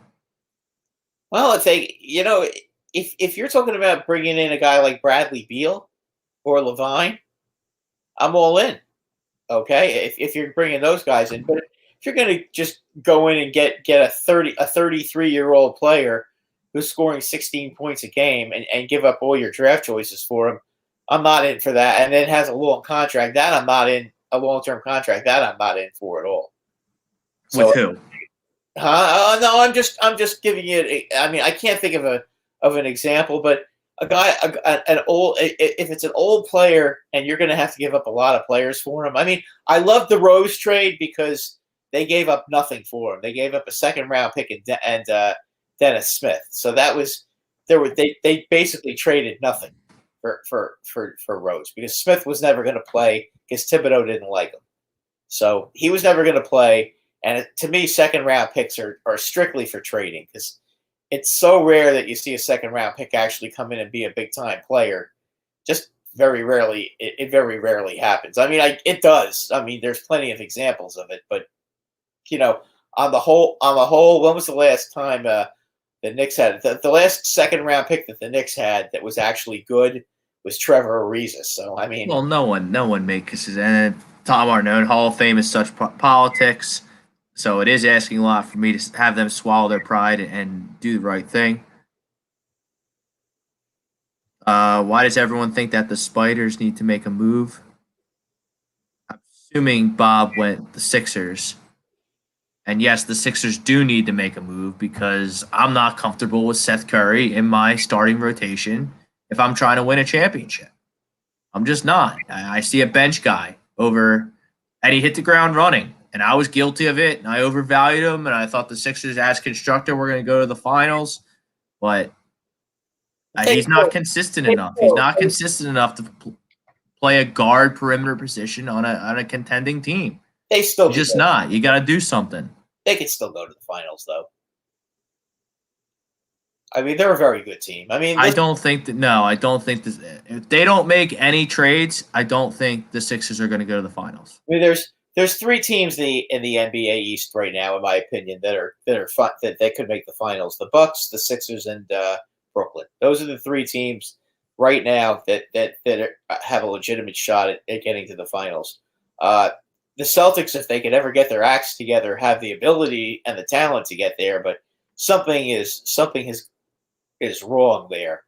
Well, if you're talking about bringing in a guy like Bradley Beal or Levine, I'm all in. Okay, if you're bringing those guys in, but if you're going to just go in and get a 33-year-old player who's scoring 16 points a game and give up all your draft choices for him, I'm not in for that. And then has a long contract that I'm not in, a long-term contract that I'm not in for at all. So, with who? No, I'm just giving you. I can't think of an example, but a guy, if it's an old player and you're going to have to give up a lot of players for him. I love the Rose trade because they gave up nothing for him. They gave up a second-round pick and Dennis Smith. So that was they basically traded nothing for Rose because Smith was never going to play because Thibodeau didn't like him. So he was never going to play. And to me, second-round picks are strictly for trading because it's so rare that you see a second-round pick actually come in and be a big-time player. Just very rarely, it very rarely happens. It does. There's plenty of examples of it. But, on the whole, when was the last time the Knicks had the last second-round pick that the Knicks had that was actually good was Trevor Ariza. So, well, no one makes it. And Tom Arnone, Hall of Fame is such politics. So it is asking a lot for me to have them swallow their pride and do the right thing. Why does everyone think that the Spiders need to make a move? I'm assuming Bob went the Sixers. And yes, the Sixers do need to make a move because I'm not comfortable with Seth Curry in my starting rotation if I'm trying to win a championship. I'm just not. I see a bench guy over, and he hit the ground running. And I was guilty of it, and I overvalued him, and I thought the Sixers, as constructed, were going to go to the finals. But he's not consistent enough. He's not consistent enough to play a guard perimeter position on a contending team. They still just not. You got to do something. They could still go to the finals, though. I mean, they're a very good team. I mean, I don't think that. No, I don't think this. If they don't make any trades, I don't think the Sixers are going to go to the finals. I mean, there's three teams in the NBA East right now, in my opinion, that are fun, that could make the finals: the Bucks, the Sixers, and Brooklyn. Those are the three teams right now that have a legitimate shot at getting to the finals. The Celtics, if they could ever get their acts together, have the ability and the talent to get there, but something is wrong there.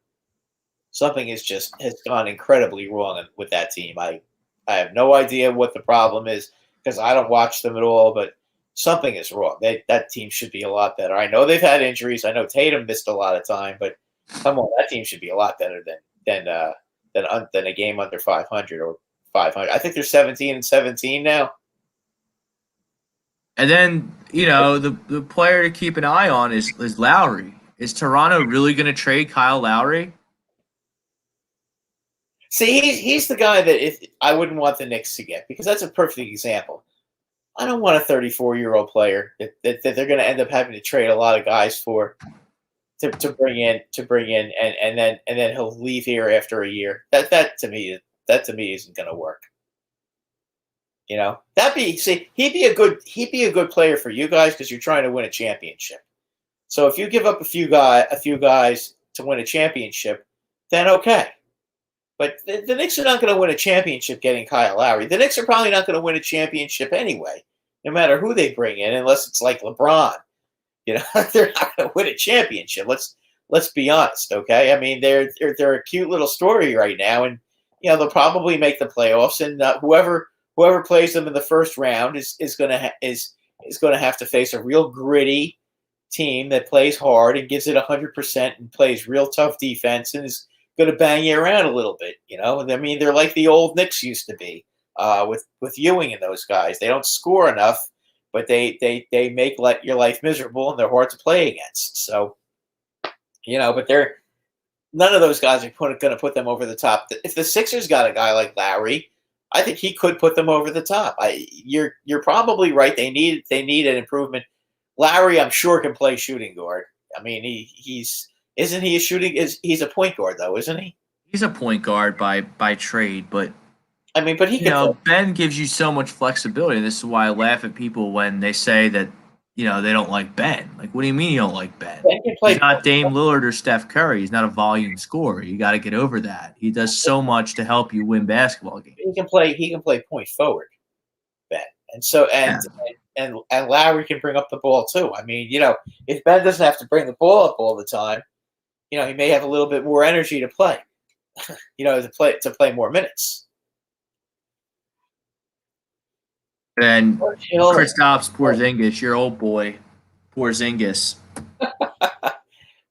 Something has gone incredibly wrong with that team. I have no idea what the problem is because I don't watch them at all, but something is wrong. That team should be a lot better. I know they've had injuries. I know Tatum missed a lot of time, but come on, that team should be a lot better than a game under 500 or 500. I think they're 17-17 now. And then, the player to keep an eye on is Lowry. Is Toronto really going to trade Kyle Lowry? See, he's the guy that I wouldn't want the Knicks to get because that's a perfect example. I don't want a 34-year-old player that they're going to end up having to trade a lot of guys for to bring in and then he'll leave here after a year. That to me isn't going to work. He'd be a good player for you guys because you're trying to win a championship. So if you give up a few guys to win a championship, then okay. But the Knicks are not going to win a championship getting Kyle Lowry. The Knicks are probably not going to win a championship anyway, no matter who they bring in, unless it's like LeBron. They're not going to win a championship. Let's be honest, okay? I mean, they're a cute little story right now, and they'll probably make the playoffs, and whoever plays them in the first round is going to have to face a real gritty team that plays hard and gives it 100% and plays real tough defense and is going to bang you around a little bit. I mean, they're like the old Knicks used to be with Ewing and those guys. They don't score enough, but they make your life miserable and they're hard to play against. So, but none of those guys are going to put them over the top. If the Sixers got a guy like Lowry, I think he could put them over the top. You're probably right. They need an improvement. Lowry, I'm sure, can play shooting guard. I mean, he's a point guard though, isn't he? He's a point guard by trade, but I mean, but he Ben gives you so much flexibility. This is why I laugh at people when they say that they don't like Ben. Like, what do you mean you don't like Ben? He's not Dame Lillard or Steph Curry. He's not a volume scorer. You got to get over that. He does so much to help you win basketball games. He can play point forward, Ben, and Lowry can bring up the ball too. I mean, if Ben doesn't have to bring the ball up all the time, he may have a little bit more energy to play, to play more minutes. And Kristaps Porzingis, your old boy, Porzingis.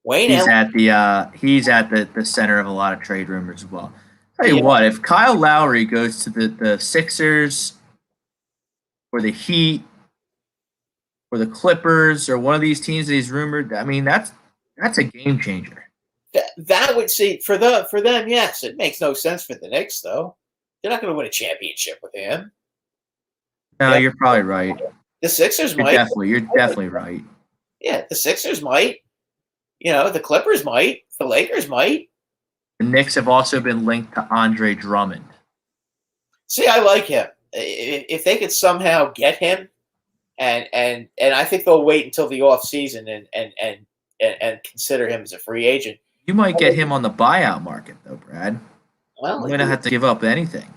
Wayne, he's at the center of a lot of trade rumors as well. Tell you what, if Kyle Lowry goes to the Sixers or the Heat or the Clippers or one of these teams that he's rumored, I mean, that's a game changer. That would see for them, yes. It makes no sense for the Knicks, though. They're not going to win a championship with him. No, you're probably right. The Sixers might. You're definitely right. Yeah, the Sixers might. The Clippers might. The Lakers might. The Knicks have also been linked to Andre Drummond. See, I like him. If they could somehow get him, and I think they'll wait until the off season and consider him as a free agent. You might get him on the buyout market, though, Brad. Well, you're going to have to give up anything.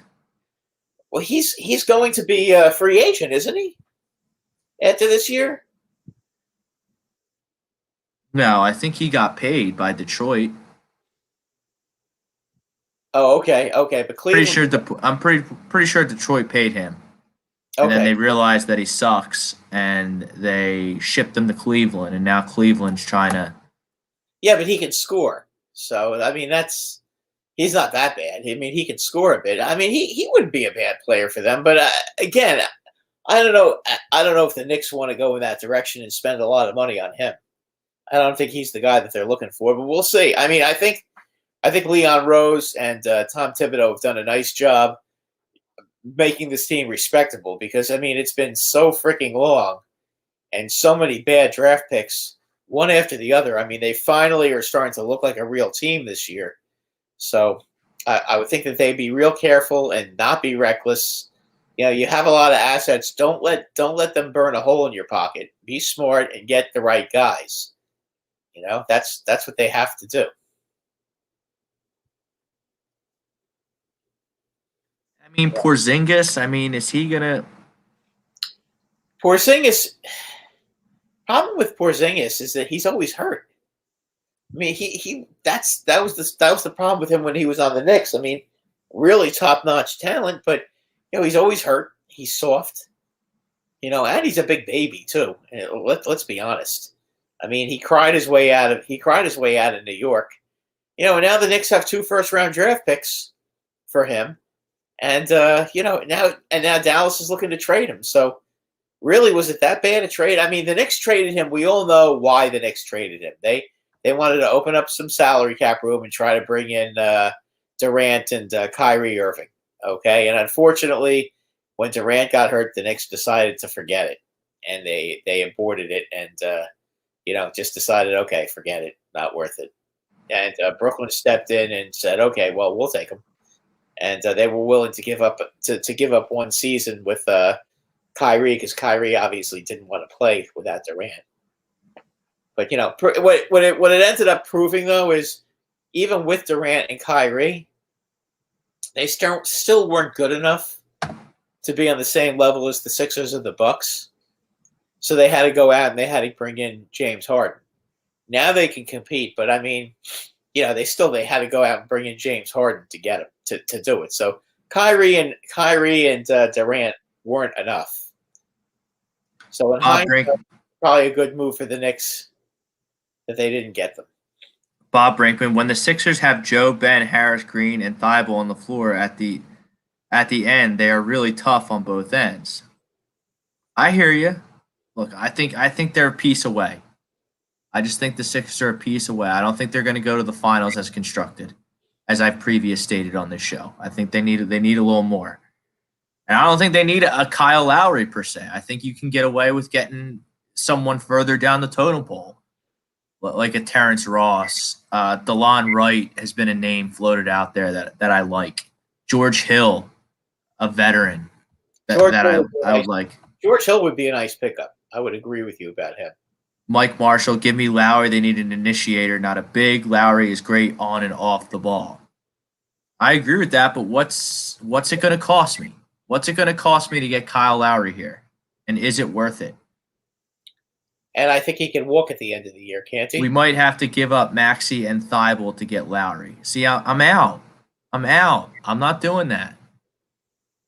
Well, he's going to be a free agent, isn't he? After this year? No, I think he got paid by Detroit. Oh, okay. But Cleveland. I'm pretty sure Detroit paid him, and then Okay. they realized that he sucks, and they shipped him to Cleveland, and now Cleveland's trying to. Yeah, but he can score. So I mean, he's not that bad. I mean, he can score a bit. I mean, he wouldn't be a bad player for them. But again, I don't know. I don't know if the Knicks want to go in that direction and spend a lot of money on him. I don't think he's the guy that they're looking for. But we'll see. I mean, I think Leon Rose and Tom Thibodeau have done a nice job making this team respectable because I mean, it's been so freaking long and so many bad draft picks, one after the other. I mean, they finally are starting to look like a real team this year. So I would think that they'd be real careful and not be reckless. You know, you have a lot of assets. Don't let them burn a hole in your pocket. Be smart and get the right guys. You know, that's what they have to do. I mean, Porzingis. I mean, is he gonna? Porzingis. Problem with Porzingis is that he's always hurt. I mean, that was the problem with him when he was on the Knicks. I mean, really top notch talent, but you know he's always hurt. He's soft, you know, and he's a big baby too. Let's be honest. I mean, he cried his way out of New York, you know, and now the Knicks have 2 first-round draft picks for him, and you know now Dallas is looking to trade him. So really, was it that bad a trade? I mean, the Knicks traded him. We all know why the Knicks traded him. They wanted to open up some salary cap room and try to bring in Durant and Kyrie Irving. Okay, and unfortunately, when Durant got hurt, the Knicks decided to forget it, and they aborted it, and you know, just decided, okay, forget it, not worth it. And Brooklyn stepped in and said, okay, well, we'll take him, and they were willing to give up one season with Kyrie because Kyrie obviously didn't want to play without Durant. But you know what it ended up proving though is even with Durant and Kyrie, they still weren't good enough to be on the same level as the Sixers or the Bucks. So they had to go out and they had to bring in James Harden. Now they can compete, but I mean, you know, they had to go out and bring in James Harden to get him to do it. So Kyrie and Durant weren't enough. So in hindsight, probably a good move for the Knicks that they didn't get them. Bob Brinkman, when the Sixers have Joe, Ben, Harris, Green, and Thibault on the floor at the end, they are really tough on both ends. I hear you. Look, I think they're a piece away. I just think the Sixers are a piece away. I don't think they're going to go to the finals as constructed, as I've previously stated on this show. I think they need a little more. And I don't think they need a Kyle Lowry per se. I think you can get away with getting someone further down the totem pole, like a Terrence Ross. DeLon Wright has been a name floated out there that I like. George Hill, a veteran that I would like. George Hill would be a nice pickup. I would agree with you about him. Mike Marshall, give me Lowry. They need an initiator, not a big. Lowry is great on and off the ball. I agree with that, but what's it going to cost me? What's it going to cost me to get Kyle Lowry here? And is it worth it? And I think he can walk at the end of the year, can't he? We might have to give up Maxey and Thibault to get Lowry. See, I'm out. I'm not doing that.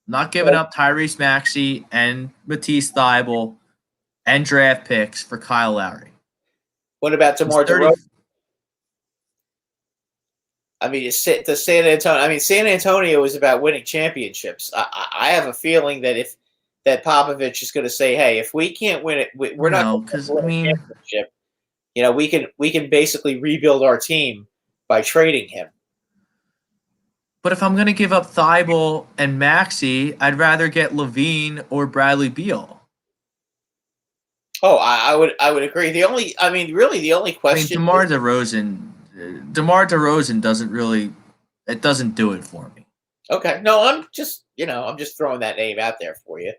I'm not giving up Tyrese Maxey and Matisse Thybulle and draft picks for Kyle Lowry. What about DeMar DeRozan? I mean, San Antonio is about winning championships. I have a feeling that that Popovich is going to say, "Hey, if we can't win it, we're not going to win a championship. You know, we can basically rebuild our team by trading him." But if I'm going to give up Thibault and Maxey, I'd rather get Levine or Bradley Beal. Oh, I would agree. The only question. DeMar DeRozan doesn't do it for me. Okay, no, I'm just throwing that name out there for you.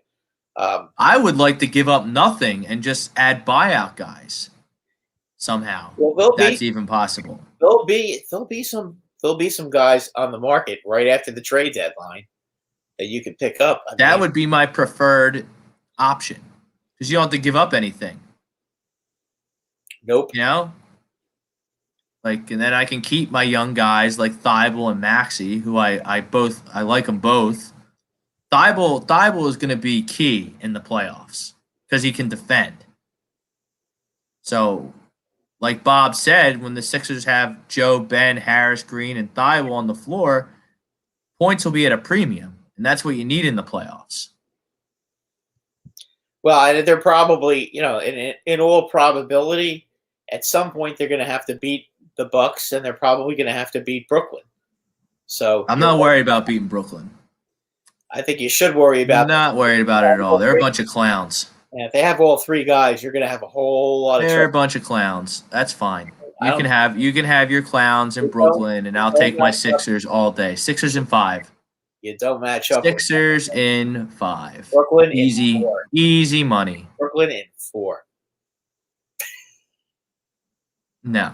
I would like to give up nothing and just add buyout guys somehow. Well, that's even possible. There'll be some guys on the market right after the trade deadline that you could pick up. That would be my preferred option because you don't have to give up anything. Nope. You know? Like, and then I can keep my young guys like Thibault and Maxey, who I like them both. Thibault is going to be key in the playoffs because he can defend. So, like Bob said, when the Sixers have Joe, Ben, Harris, Green, and Thibault on the floor, points will be at a premium, and that's what you need in the playoffs. Well, they're probably, in all probability, at some point they're going to have to beat the Bucks, and they're probably going to have to beat Brooklyn. So I'm not worried about beating Brooklyn. I think you should worry about. Not worried about it at all. They're a bunch of clowns. And if they have all three guys, you're going to have a whole lot of They're trouble. a bunch of clowns. That's fine. You can have your clowns in Brooklyn, and I'll take my Sixers all day. Sixers in 5. You don't match up. Sixers in 5. Brooklyn easy, in 4. Easy money. Brooklyn in 4. No.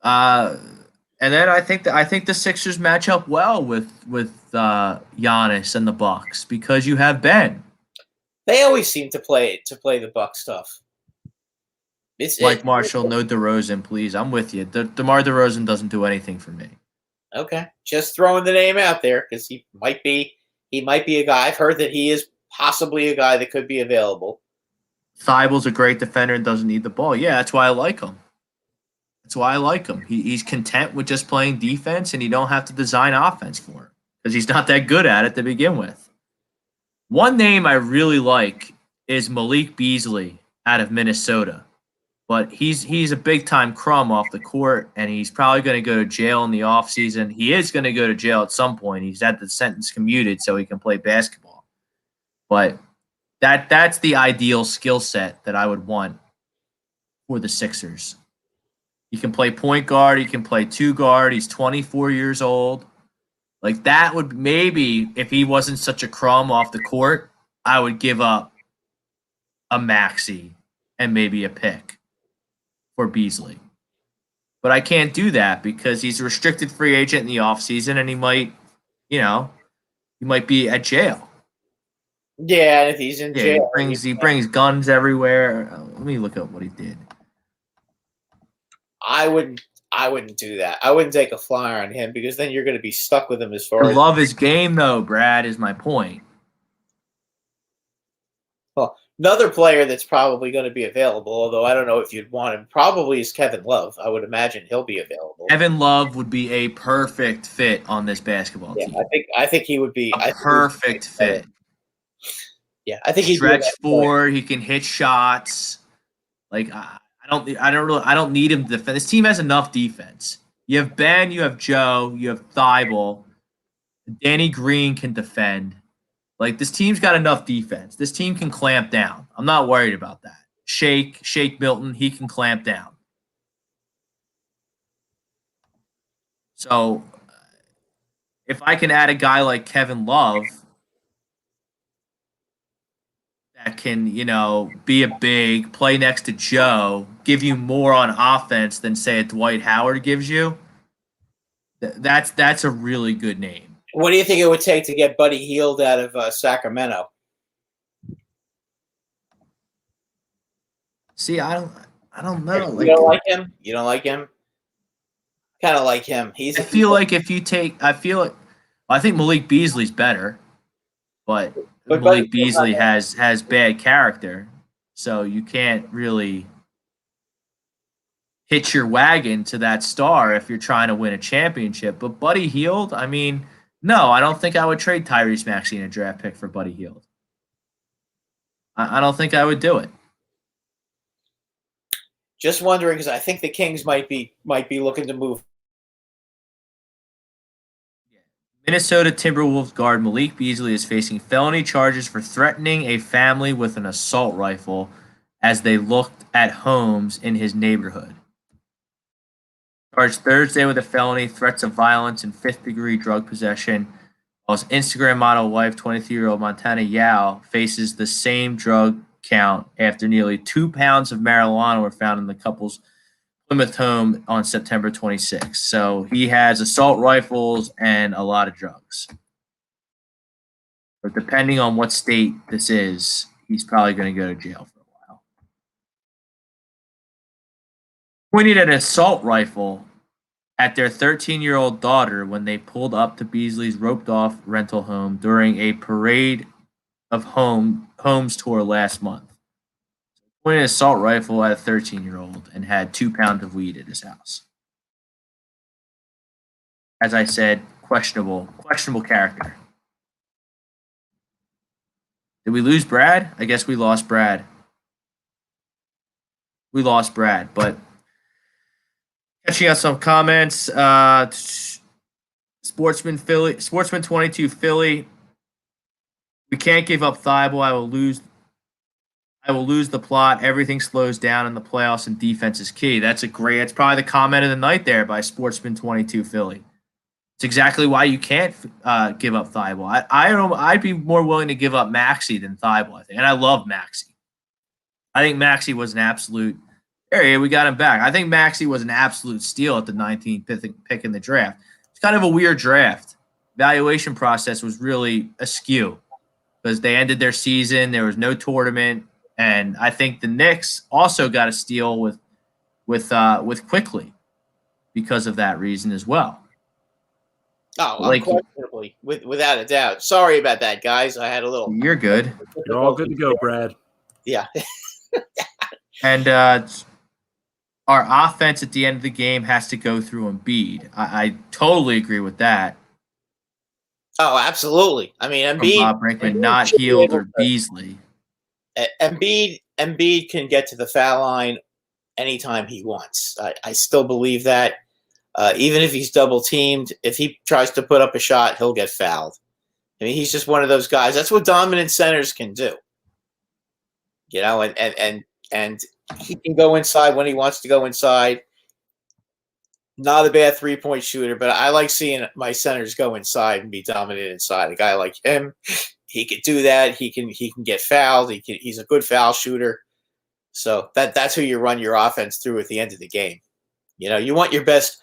And then I think the Sixers match up well with Giannis and the Bucks because you have Ben. They always seem to play the Bucks stuff. Like Marshall, no DeRozan, please. I'm with you. DeMar DeRozan doesn't do anything for me. Okay, just throwing the name out there because he might be a guy. I've heard that he is possibly a guy that could be available. Thibault's a great defender and doesn't need the ball. Yeah, that's why I like him. He's content with just playing defense, and you don't have to design offense for him because he's not that good at it to begin with. One name I really like is Malik Beasley out of Minnesota. But he's a big-time crumb off the court, and he's probably going to go to jail in the offseason. He is going to go to jail at some point. He's had the sentence commuted so he can play basketball. But that's the ideal skill set that I would want for the Sixers. He can play point guard. He can play 2 guard. He's 24 years old. Like that would maybe, if he wasn't such a crumb off the court, I would give up a Maxey and maybe a pick for Beasley. But I can't do that because he's a restricted free agent in the offseason and he might be at jail. Yeah, if he's in jail. He brings guns everywhere. Let me look up what he did. I wouldn't do that. I wouldn't take a flyer on him because then you're going to be stuck with him as far as. I love his game though, Brad, is my point. Well, another player that's probably going to be available, although I don't know if you'd want him, probably is Kevin Love. I would imagine he'll be available. Kevin Love would be a perfect fit on this basketball team. I think he would be a perfect fit. Yeah, I think he'd stretch 4. He can hit shots. Like I don't need him to defend. This team has enough defense. You have Ben, you have Joe, you have Thibault. Danny Green can defend. Like, this team's got enough defense. This team can clamp down. I'm not worried about that. Shake Milton, he can clamp down. So, if I can add a guy like Kevin Love that can, be a big, play next to Joe, give you more on offense than, say, a Dwight Howard gives you, that's a really good name. What do you think it would take to get Buddy Hield out of Sacramento? See, I don't know. You don't like him? You don't like him? Kind of like him. I think Malik Beasley's better, but Malik Beasley has bad character, so you can't really hitch your wagon to that star if you're trying to win a championship. But Buddy Hield, no, I don't think I would trade Tyrese Maxey in a draft pick for Buddy Hield. I don't think I would do it. Just wondering because I think the Kings might be looking to move. Minnesota Timberwolves guard Malik Beasley is facing felony charges for threatening a family with an assault rifle as they looked at homes in his neighborhood. Charged Thursday with a felony, threats of violence, and 5th-degree drug possession, while his Instagram model wife, 23-year-old Montana Yao, faces the same drug count after nearly 2 pounds of marijuana were found in the couple's Plymouth home on September 26th. So he has assault rifles and a lot of drugs. But depending on what state this is, he's probably going to go to jail for a while. Pointed at an assault rifle at their 13-year-old daughter when they pulled up to Beasley's roped-off rental home during a parade of homes tour last month. Pointed an assault rifle at a 13-year-old and had 2 pounds of weed at his house. As I said, questionable character. Did we lose Brad? I guess we lost Brad. But catching up some comments. Sportsman 22 Philly. We can't give up Thibault. I will lose the plot. Everything slows down in the playoffs and defense is key. That's probably the comment of the night there by Sportsman 22 Philly. It's exactly why you can't give up Thibault. I'd be more willing to give up Maxey than Thibault, I think. And I love Maxey. I think Maxey was an absolute area. We got him back. I think Maxey was an absolute steal at the 19th pick in the draft. It's kind of a weird draft. Evaluation process was really askew because they ended their season. There was no tournament. And I think the Knicks also got a steal with Quickly because of that reason as well. Oh, unquestionably, without a doubt. Sorry about that, guys. I had a little. You're good. You're all good to go, Brad. Yeah. And our offense at the end of the game has to go through Embiid. I totally agree with that. Oh, absolutely. I mean, Embiid. Bob Brinkman, not Hield or Beasley. Embiid can get to the foul line anytime he wants. I still believe that. Even if he's double teamed, if he tries to put up a shot, he'll get fouled. I mean, he's just one of those guys. That's what dominant centers can do. You know, and he can go inside when he wants to go inside. Not a bad 3-point shooter, but I like seeing my centers go inside and be dominant inside. A guy like him, he could do that. He can get fouled. He's a good foul shooter. So that's who you run your offense through at the end of the game. You know, you want your best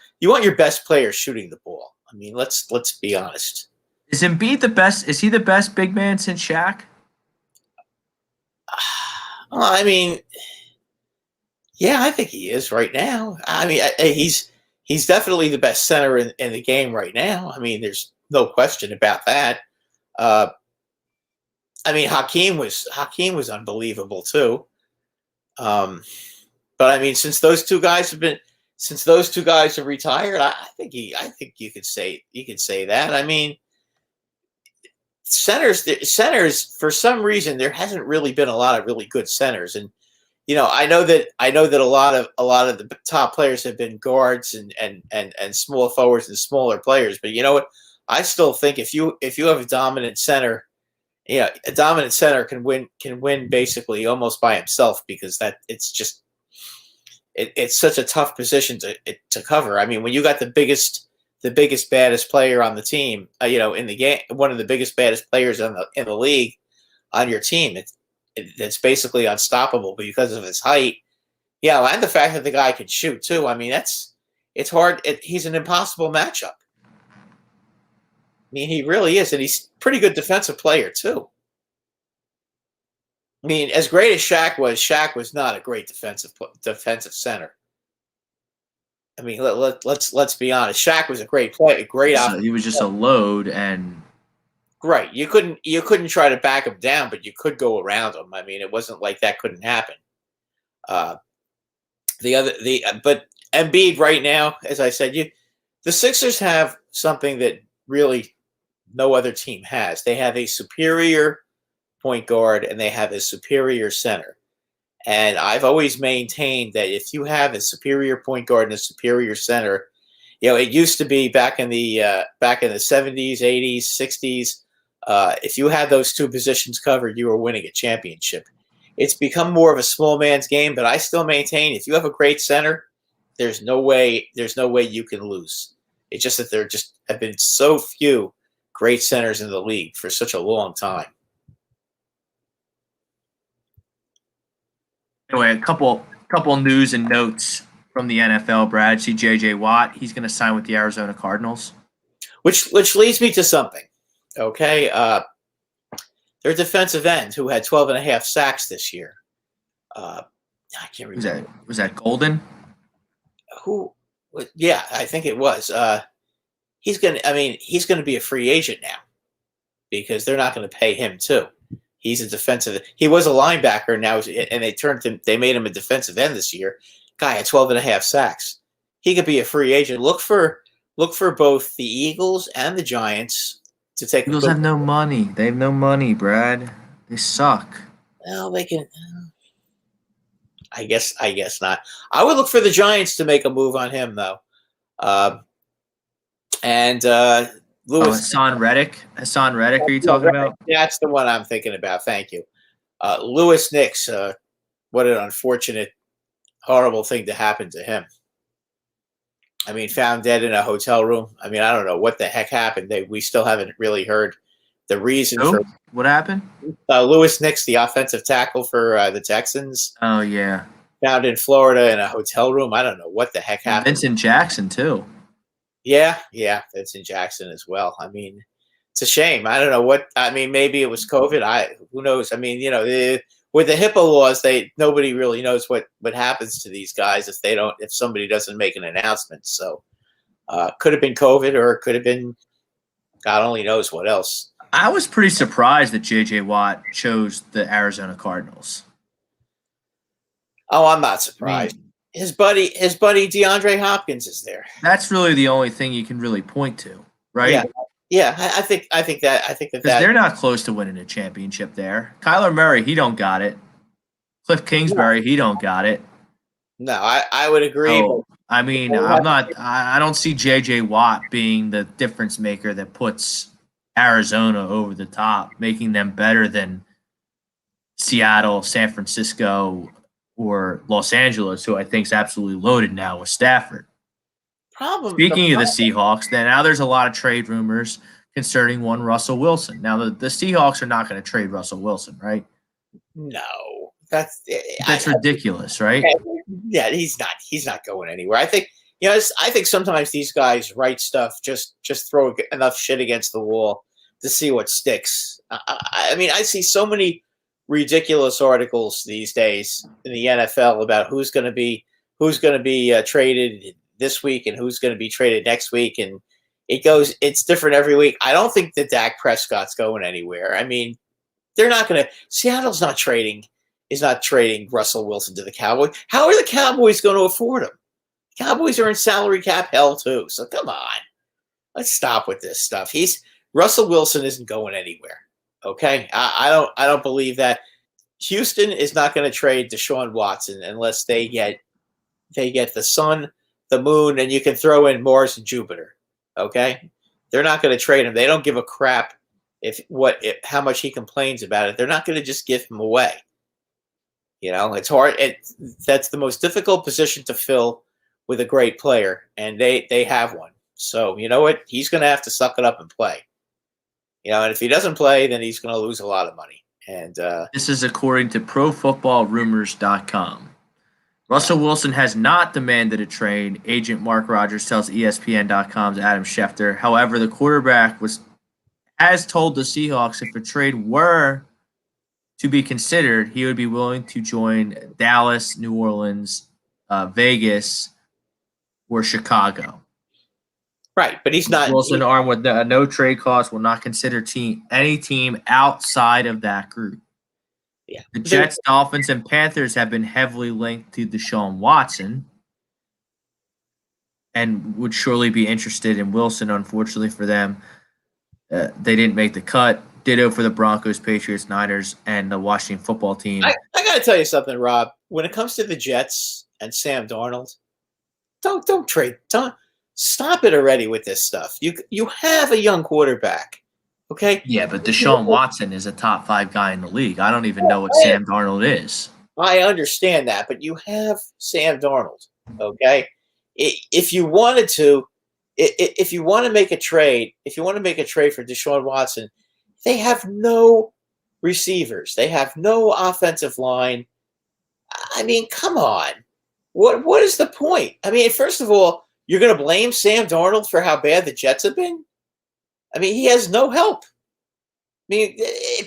player shooting the ball. I mean, let's be honest. Is Embiid the best? Is he the best big man since Shaq? Well, I mean, yeah, I think he is right now. I mean, he's definitely the best center in the game right now. I mean, there's no question about that. I mean, Hakeem was unbelievable too. But I mean, since those two guys have retired, I think you could say that. I mean, centers for some reason there hasn't really been a lot of really good centers, and you know, I know that a lot of the top players have been guards and small forwards and smaller players, but you know what? I still think if you have a dominant center, yeah, a dominant center can win basically almost by himself because it's such a tough position to cover. I mean, when you got the biggest, baddest player on the team, you know, in the game, one of the biggest, baddest players in the league on your team, it's basically unstoppable because of his height. Yeah, and the fact that the guy can shoot too. I mean, it's hard. He's an impossible matchup. I mean, he really is, and he's a pretty good defensive player too. I mean, as great as Shaq was not a great defensive center. I mean, let's be honest. Shaq was a great player, He was just a load, and right. You couldn't try to back him down, but you could go around him. I mean, it wasn't like that couldn't happen. But Embiid right now, as I said, the Sixers have something that really no other team has. They have a superior point guard and they have a superior center. And I've always maintained that if you have a superior point guard and a superior center, you know, it used to be back in the 70s, 80s, 60s. If you had those two positions covered, you were winning a championship. It's become more of a small man's game, but I still maintain if you have a great center, there's no way you can lose. It's just that there just have been so few great centers in the league for such a long time. Anyway, a couple news and notes from the NFL. Brad, see J.J. Watt. He's going to sign with the Arizona Cardinals. Which leads me to something. Okay, their defensive end who had 12.5 sacks this year. I can't remember. Was that Golden? Who? Yeah, I think it was. He's gonna be a free agent now because they're not going to pay him too. He's a defensive. He was a linebacker now, and they made him a defensive end this year. Guy had 12 and a half sacks. He could be a free agent. Look for both the Eagles and the Giants to take. Eagles have no money. They have no money, Brad. They suck. Well, they can. I guess not. I would look for the Giants to make a move on him though. Lewis. Hassan Reddick. Are you talking about? That's the one I'm thinking about. Thank you. Lewis Knicks. What an unfortunate, horrible thing to happen to him. I mean, found dead in a hotel room. I mean, I don't know what the heck happened. We still haven't really heard the reason for what happened. Lewis Knicks, the offensive tackle for the Texans. Oh yeah. Found in Florida in a hotel room. I don't know what the heck happened. Vincent Jackson too. Yeah, Vincent Jackson as well. I mean, it's a shame. I don't know what. I mean, maybe it was COVID. Who knows? I mean, with the HIPAA laws, nobody really knows what happens to these guys if somebody doesn't make an announcement. So, could have been COVID, or it could have been God only knows what else. I was pretty surprised that J.J. Watt chose the Arizona Cardinals. Oh, I'm not surprised. I mean, his buddy DeAndre Hopkins is there. That's really the only thing you can really point to, right? Yeah. I think that they're not close to winning a championship there. Kyler Murray, he don't got it. Cliff Kingsbury, he don't got it. No, I would agree. So, I mean, I don't see J.J. Watt being the difference maker that puts Arizona over the top, making them better than Seattle, San Francisco, or Los Angeles, who I think is absolutely loaded now with Stafford. Speaking of the Seahawks, now there's a lot of trade rumors concerning one Russell Wilson. Now the Seahawks are not going to trade Russell Wilson, right? No, that's ridiculous, right? Yeah, he's not going anywhere. I think I think sometimes these guys write stuff just throw enough shit against the wall to see what sticks. I mean, I see so many ridiculous articles these days in the NFL about who's going to be traded this week and who's going to be traded next week, and it's different every week. I don't think that Dak Prescott's going anywhere. I mean, they're not going to. Seattle's not trading Russell Wilson to the Cowboys. How are the Cowboys going to afford him? Cowboys are in salary cap hell too. So come on, let's stop with this stuff. Russell Wilson isn't going anywhere. Okay, I don't believe that. Houston is not going to trade Deshaun Watson unless they get the sun, the moon, and you can throw in Mars and Jupiter. Okay, they're not going to trade him. They don't give a crap how much he complains about it. They're not going to just give him away. It's hard. That's the most difficult position to fill with a great player, and they have one. So you know what? He's going to have to suck it up and play. And if he doesn't play, then he's going to lose a lot of money. And this is according to ProFootballRumors.com. Russell Wilson has not demanded a trade. Agent Mark Rogers tells ESPN.com's Adam Schefter. However, the quarterback has told the Seahawks if a trade were to be considered, he would be willing to join Dallas, New Orleans, Vegas, or Chicago. Right, but he's not. Wilson, armed with no trade cost, will not consider any team outside of that group. Yeah. The Jets, Dolphins, and Panthers have been heavily linked to Deshaun Watson and would surely be interested in Wilson. Unfortunately for them, they didn't make the cut. Ditto for the Broncos, Patriots, Niners, and the Washington football team. I got to tell you something, Rob. When it comes to the Jets and Sam Darnold, don't trade. Stop it already with this stuff. You have a young quarterback, okay? Yeah, but Deshaun Watson is a top 5 guy in the league. I don't even know what Sam Darnold is. I understand that, but you have Sam Darnold, okay? If you wanted to, if you want to make a trade, for Deshaun Watson, they have no receivers. They have no offensive line. I mean, come on. What is the point? I mean, first of all, you're going to blame Sam Darnold for how bad the Jets have been? I mean, he has no help. I mean,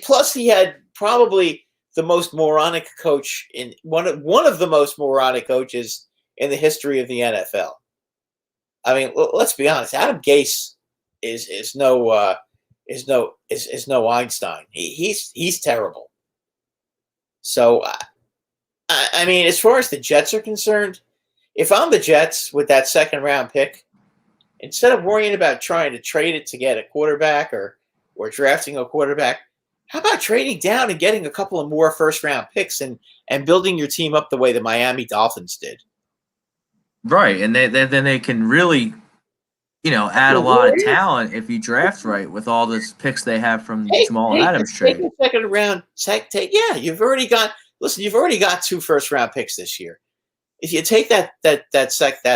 plus he had probably the most moronic coach in one of the most moronic coaches in the history of the NFL. I mean, let's be honest. Adam Gase is no Einstein. He's terrible. So, I mean, as far as the Jets are concerned, if I'm the Jets with that second round pick, instead of worrying about trying to trade it to get a quarterback or drafting a quarterback, how about trading down and getting a couple of more first round picks and building your team up the way the Miami Dolphins did? Right, and then they can really, add a lot of talent if you draft right with all those picks they have from Jamal Adams trade. Take a second round. You've already got 2 first round picks this year. If you take that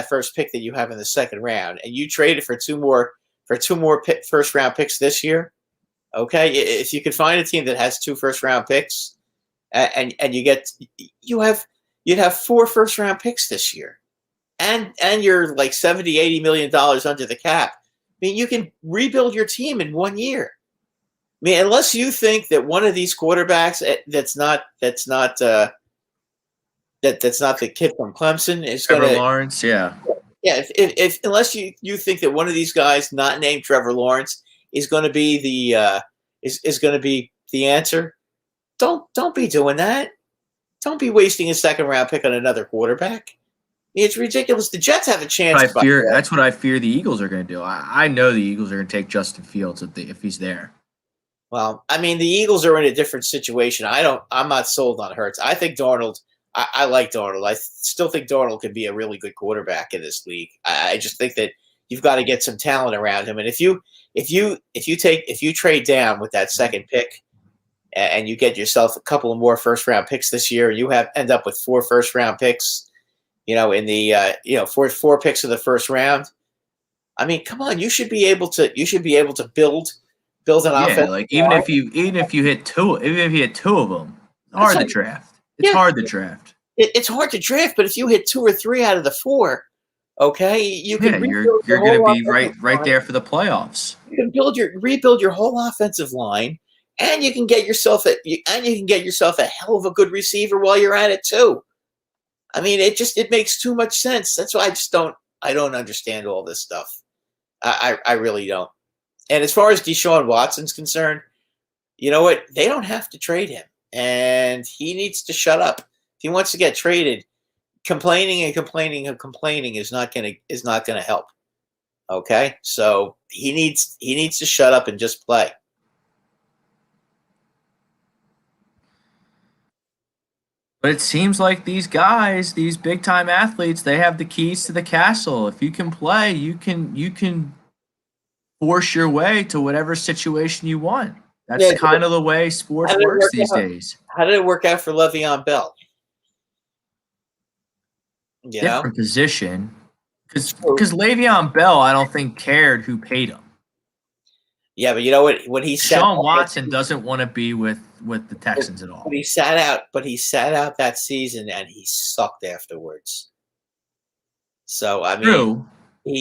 first pick that you have in the second round and you trade it for two more first round picks this year, okay? If you could find a team that has 2 first round picks, and you'd have 4 first round picks this year. And you're like $70-80 million under the cap. I mean, you can rebuild your team in 1 year. I mean, unless you think that one of these quarterbacks that's not the kid from Clemson is going to Trevor Lawrence, yeah. If unless you think that one of these guys not named Trevor Lawrence is going to be the answer, don't be doing that. Don't be wasting a second round pick on another quarterback. It's ridiculous. The Jets have a chance. That's what I fear the Eagles are going to do. I know the Eagles are going to take Justin Fields if he's there. Well, I mean, the Eagles are in a different situation. I'm not sold on Hurts. I think Darnold. I like Darnold. I still think Darnold could be a really good quarterback in this league. I just think that you've got to get some talent around him. And if you trade down with that second pick, and you get yourself a couple of more first round picks this year, you end up with 4 first round picks. In the four picks of the first round. I mean, come on, you should be able to build an offense. Like even if you hit 2 of them, it's hard to draft. It's hard to draft. It's hard to draft, but if you hit 2 or 3 out of the 4, okay, you can. You're going to be right there for the playoffs. You can rebuild your whole offensive line, and you can get yourself a hell of a good receiver while you're at it too. I mean, it makes too much sense. That's why I don't understand all this stuff. I really don't. And as far as Deshaun Watson's concerned, you know what? They don't have to trade him, and he needs to shut up. If he wants to get traded, complaining is not gonna help. Okay, so he needs to shut up and just play. But it seems like these guys, these big time athletes, they have the keys to the castle. If you can play, you can force your way to whatever situation you want. That's kind of the way sports works these days. How did it work out for Le'Veon Bell? Different position. Because Le'Veon Bell, I don't think cared who paid him. Yeah, but you know what? When he sat Sean Watson doesn't want to be with the Texans at all. But he sat out that season and he sucked afterwards. So I mean, true,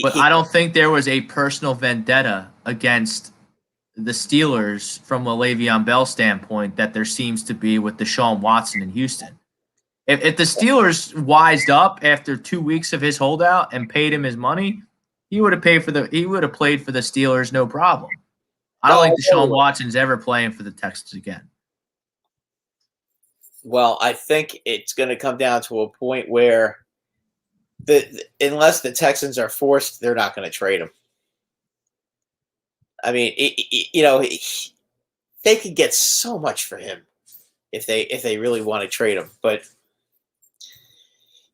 but I don't think there was a personal vendetta against the Steelers from a Le'Veon Bell standpoint that there seems to be with Deshaun Watson in Houston. If the Steelers wised up after 2 weeks of his holdout and paid him his money, he would have played for the Steelers no problem. I don't think Deshaun Watson's ever playing for the Texans again. Well, I think it's going to come down to a point where unless the Texans are forced, they're not going to trade him. I mean, they could get so much for him if they really want to trade him, but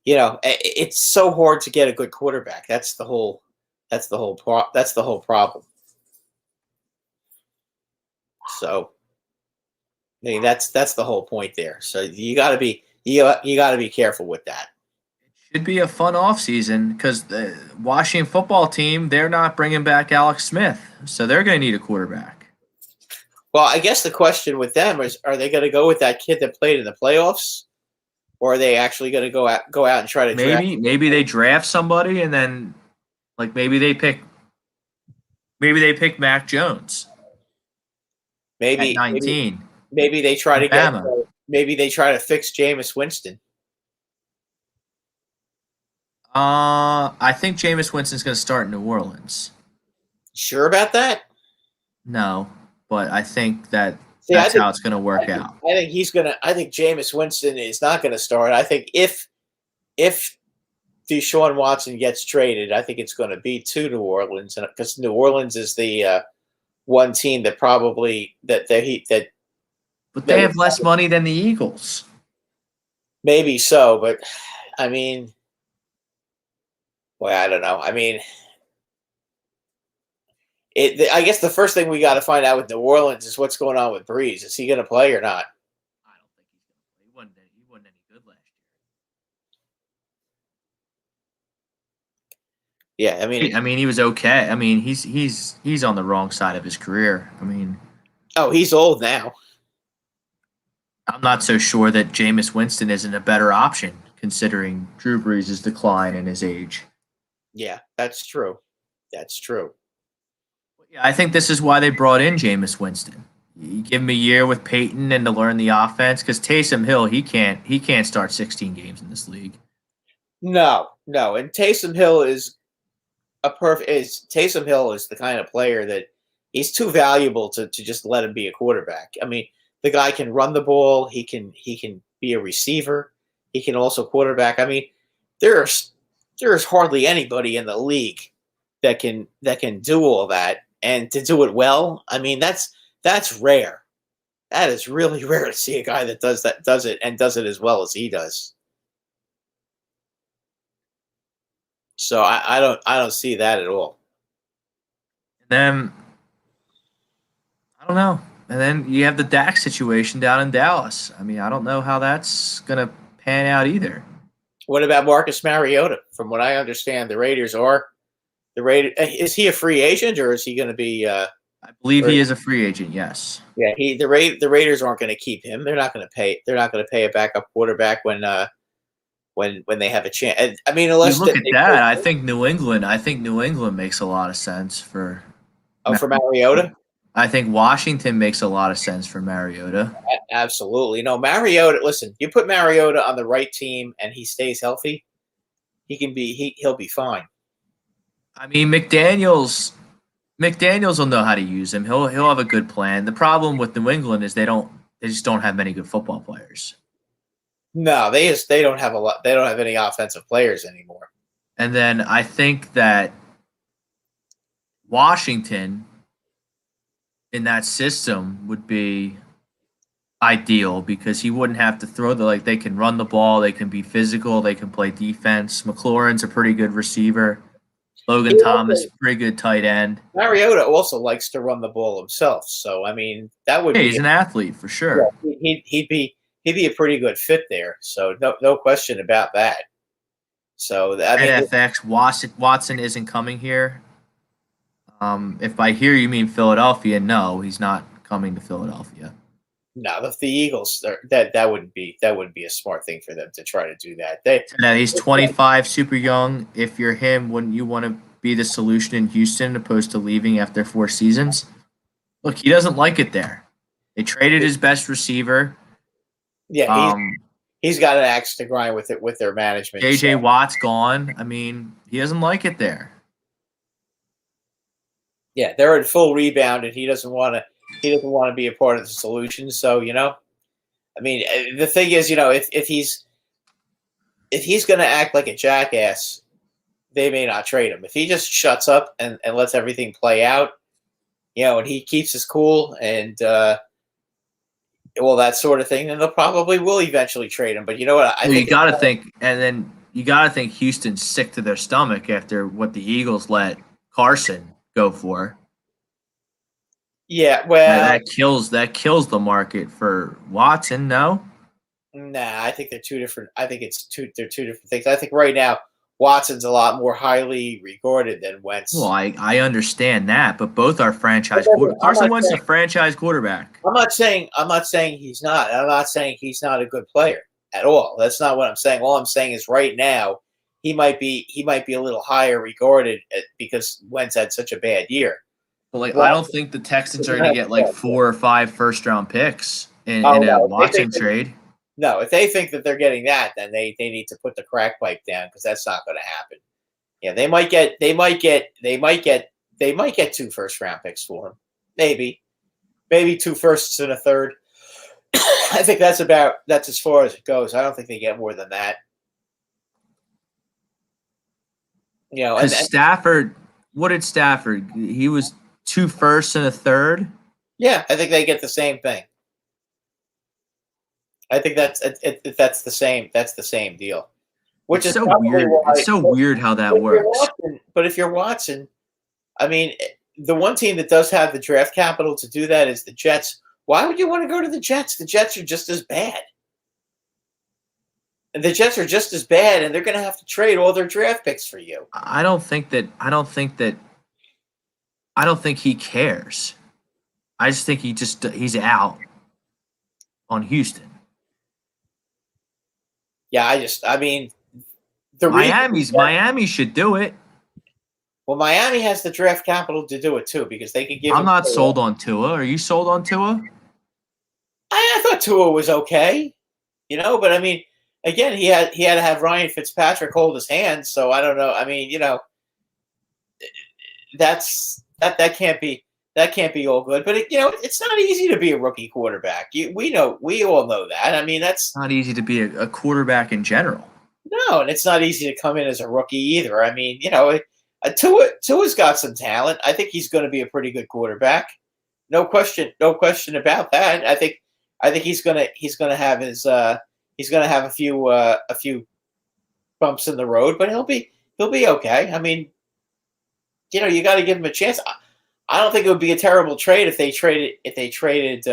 it's so hard to get a good quarterback. That's the whole problem. So, I mean, that's the whole point there. So you got to be careful with that. It should be a fun offseason because the Washington football team, they're not bringing back Alex Smith, so they're going to need a quarterback. Well, I guess the question with them is: are they going to go with that kid that played in the playoffs, or are they actually going to go out and try to maybe they draft somebody and then maybe they pick Mac Jones. Maybe at 19. Maybe they try to fix Jameis Winston. I think Jameis Winston's going to start in New Orleans. Sure about that? No, but I think that See, that's how it's going to work out. I think he's gonna. I think Jameis Winston is not going to start. I think if Deshaun Watson gets traded, I think it's going to be to New Orleans, and because New Orleans is the one team that probably that. But they have less money than the Eagles. Maybe so, but I mean, well, I don't know. I mean, I guess the first thing we got to find out with New Orleans is what's going on with Breeze. Is he going to play or not? I don't think he's going to play. He wasn't any good last Yeah, year. I mean, he was okay. I mean, he's on the wrong side of his career. I mean, he's old now. I'm not so sure that Jameis Winston isn't a better option considering Drew Brees' decline in his age. Yeah, that's true. That's true. Yeah, I think this is why they brought in Jameis Winston. You give him a year with Peyton and to learn the offense, because Taysom Hill he can't start 16 games in this league. No, and Taysom Hill is Taysom Hill is the kind of player that he's too valuable to just let him be a quarterback. I mean, the guy can run the ball. He can be a receiver. He can also quarterback. I mean, there's hardly anybody in the league that can do all that and to do it well. I mean, that's rare. That is really rare to see a guy that does it as well as he does. So I don't see that at all. And then I don't know. And then you have the Dak situation down in Dallas. I mean, I don't know how that's going to pan out either. What about Marcus Mariota? From what I understand, the Raiders. Is he a free agent or is he going to be? I believe he is a free agent. Yes. Yeah, the Raiders aren't going to keep him. They're not going to pay. They're not going to pay a backup quarterback when they have a chance. I mean, unless you look at that, I think New England makes a lot of sense for. For Mariota. I think Washington makes a lot of sense for Mariota. Absolutely. No, Mariota, listen, you put Mariota on the right team and he stays healthy, he'll be fine. I mean, McDaniels will know how to use him. He'll have a good plan. The problem with New England is they just don't have many good football players. No, they don't have a lot. They don't have any offensive players anymore. And then I think that Washington in that system would be ideal because he wouldn't have to throw they can run the ball, they can be physical, they can play defense. McLaurin's a pretty good receiver. Logan Thomas, pretty good tight end. Mariota also likes to run the ball himself, so I mean that would. He's an athlete for sure. Yeah, he'd be a pretty good fit there. So no question about that. So I mean, NFX Watson isn't coming here. If by here you mean Philadelphia, no, he's not coming to Philadelphia. No, if the Eagles that wouldn't be a smart thing for them to try to do that. Now he's 25, super young. If you're him, wouldn't you want to be the solution in Houston opposed to leaving after 4 seasons? Look, he doesn't like it there. They traded his best receiver. Yeah, he's got an axe to grind with their management. JJ Watt's gone. I mean, he doesn't like it there. Yeah, they're in full rebound, and he doesn't want to be a part of the solution. So I mean, the thing is, if he's going to act like a jackass, they may not trade him. If he just shuts up and lets everything play out, and he keeps his cool and all that sort of thing, then they'll probably will eventually trade him. But you know what? You got to think, and then you got to think Houston's sick to their stomach after what the Eagles let Carson go for. Yeah, well, that kills the market for Watson. No, nah, I think they're two different. I think they're two different things. I think right now Watson's a lot more highly regarded than Wentz. Well, I understand that, but both are franchise quarterbacks. Carson Wentz is a franchise quarterback. I'm not saying he's not. I'm not saying he's not a good player at all. That's not what I'm saying. All I'm saying is right now he might be a little higher regarded because Wentz had such a bad year. Well, I don't think the Texans are going to get 4 or 5 first-round picks in a Watson trade. No, if they think that they're getting that, then they need to put the crack pipe down because that's not going to happen. Yeah, they might get 2 first-round picks for him. Maybe 2 firsts and a third. I think that's as far as it goes. I don't think they get more than that. You know, Because Stafford, what did Stafford? He was 2 firsts and a third. Yeah, I think they get the same thing. I think that's the same. That's the same deal. Which It's is so weird. It's so weird how that works. But if you're Watson, I mean, the one team that does have the draft capital to do that is the Jets. Why would you want to go to the Jets? The Jets are just as bad. And the Jets are just as bad, and they're going to have to trade all their draft picks for you. I don't think he cares. I just think he's out on Houston. Yeah, Miami should do it. Well, Miami has the draft capital to do it too because they could give. I'm not sold on Tua. Are you sold on Tua? I thought Tua was okay, but I mean, again, he had to have Ryan Fitzpatrick hold his hand, so I don't know. I mean, that can't be all good. But it's not easy to be a rookie quarterback. We all know that. I mean, that's not easy to be a quarterback in general. No, and it's not easy to come in as a rookie either. I mean, Tua's got some talent. I think he's going to be a pretty good quarterback. No question about that. I think he's going to have a few bumps in the road, but he'll be okay. I mean, you got to give him a chance. I don't think it would be a terrible trade if they traded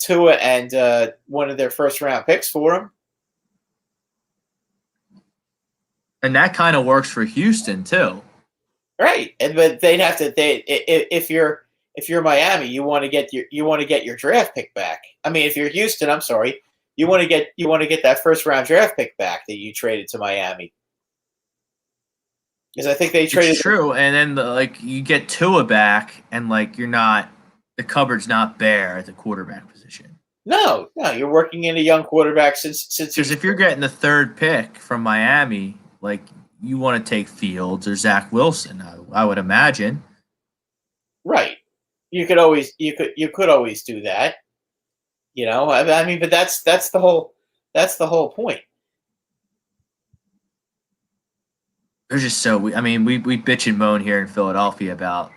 Tua and one of their first round picks for him. And that kind of works for Houston too. Right. But they'd have to if you're Miami, you want to get your draft pick back. I mean, if you're Houston, I'm sorry, you want to get that first round draft pick back that you traded to Miami. Because I think they traded. It's true, and then you get Tua back, and the cupboard's not bare at the quarterback position. No, you're working in a young quarterback since. Because if you're getting the third pick from Miami, you want to take Fields or Zach Wilson, I would imagine. Right. You could always do that. I mean, but that's the whole point. They're just so. We bitch and moan here in Philadelphia about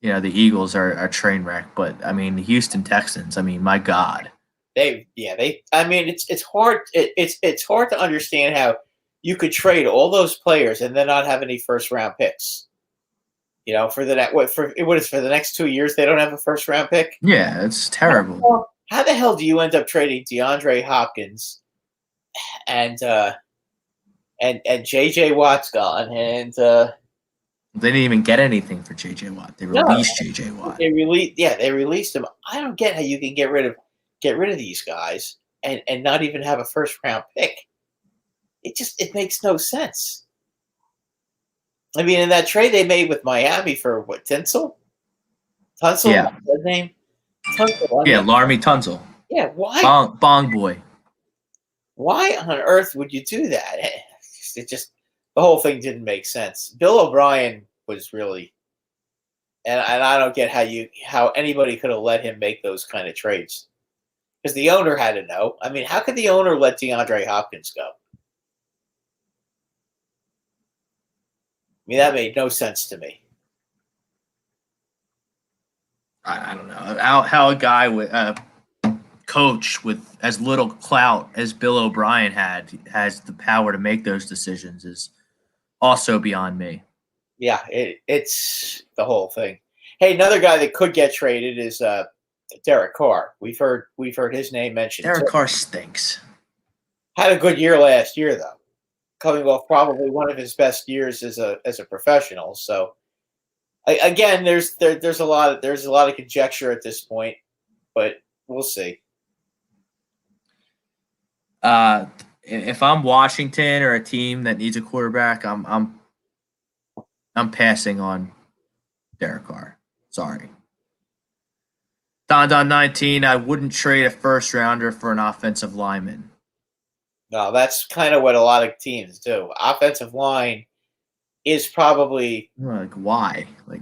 the Eagles are a train wreck, but I mean the Houston Texans. I mean, my God. I mean, it's hard. It's hard to understand how you could trade all those players and then not have any first round picks. For the next 2 years they don't have a first round pick. Yeah, it's terrible. How the hell do you end up trading DeAndre Hopkins and J.J. Watt's gone and they didn't even get anything for J.J. Watt. They released J.J. Watt. They released him. I don't get how you can get rid of these guys and not even have a first round pick. It makes no sense. I mean, in that trade they made with Miami for what, Tunsil? Yeah. What's his name? Tunsil. Yeah, Laremy Tunsil. Yeah, why? Bong boy. Why on earth would you do that? The whole thing didn't make sense. Bill O'Brien was really, and I don't get how anybody could have let him make those kind of trades. Because the owner had to know. I mean, how could the owner let DeAndre Hopkins go? I mean, that made no sense to me. I don't know how a guy with coach with as little clout as Bill O'Brien has the power to make those decisions is also beyond me. Yeah, it's the whole thing. Hey, another guy that could get traded is Derek Carr. We've heard his name mentioned. Derek Carr stinks. Had a good year last year though, coming off probably one of his best years as a professional. So again, there's a lot of conjecture at this point, but we'll see. If I'm Washington or a team that needs a quarterback, I'm passing on Derek Carr. Sorry. Don 19, I wouldn't trade a first rounder for an offensive lineman. No, that's kind of what a lot of teams do. Offensive line is probably Like, why? Like,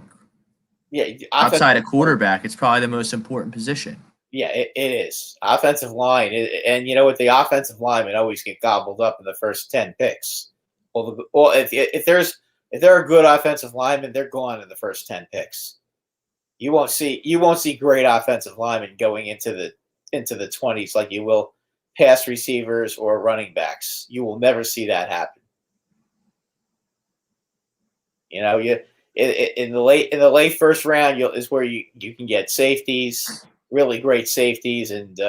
offensive, outside of quarterback, it's probably the most important position. yeah, it is offensive line, and you know what? The offensive linemen always get gobbled up in the first 10 picks. Well, if there are good offensive linemen, they're gone in the first 10 picks. You won't see great offensive linemen going into the 20s like you will pass receivers or running backs. You will never see that happen. You know, in the late first round is where you can get safeties, really great safeties, and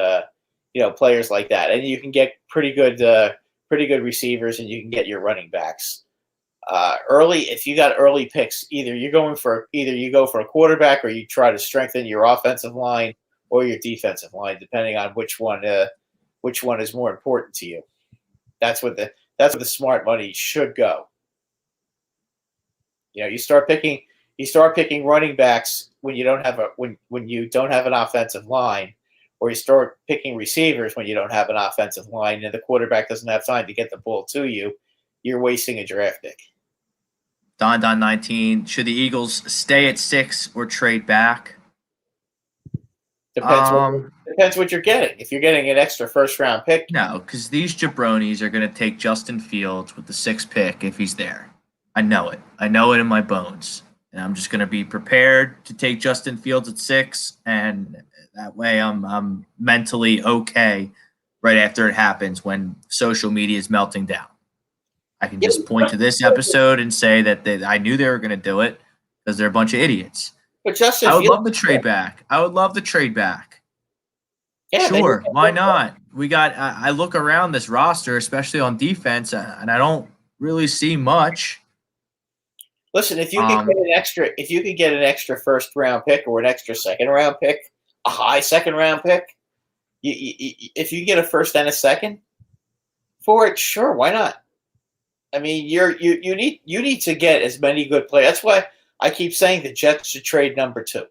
players like that, and you can get pretty good receivers, and you can get your running backs. Early, if you got early picks, either you go for a quarterback, or you try to strengthen your offensive line or your defensive line, depending on which one is more important to you. That's what the smart money should go. You know, you start picking running backs when you don't have when you don't have an offensive line, or you start picking receivers when you don't have an offensive line, and the quarterback doesn't have time to get the ball to you. You're wasting a draft pick. Don 19. Should the Eagles stay at 6 or trade back? Depends what you're getting. If you're getting an extra first-round pick. No, because these jabronis are going to take Justin Fields with the 6th pick if he's there. I know it. I know it in my bones. And I'm just going to be prepared to take Justin Fields at 6, and that way I'm mentally okay right after it happens when social media is melting down. I can just point to this episode and say that I knew they were going to do it because they're a bunch of idiots. But Justin, I would love the trade back. Yeah, sure, why not? We got. I look around this roster, especially on defense, and I don't really see much. Listen, if you could get an extra first-round pick or an extra second-round pick, a high second-round pick, if you get a first and a second for it, sure, why not? I mean, you need to get as many good players. That's why I keep saying the Jets should trade number 2.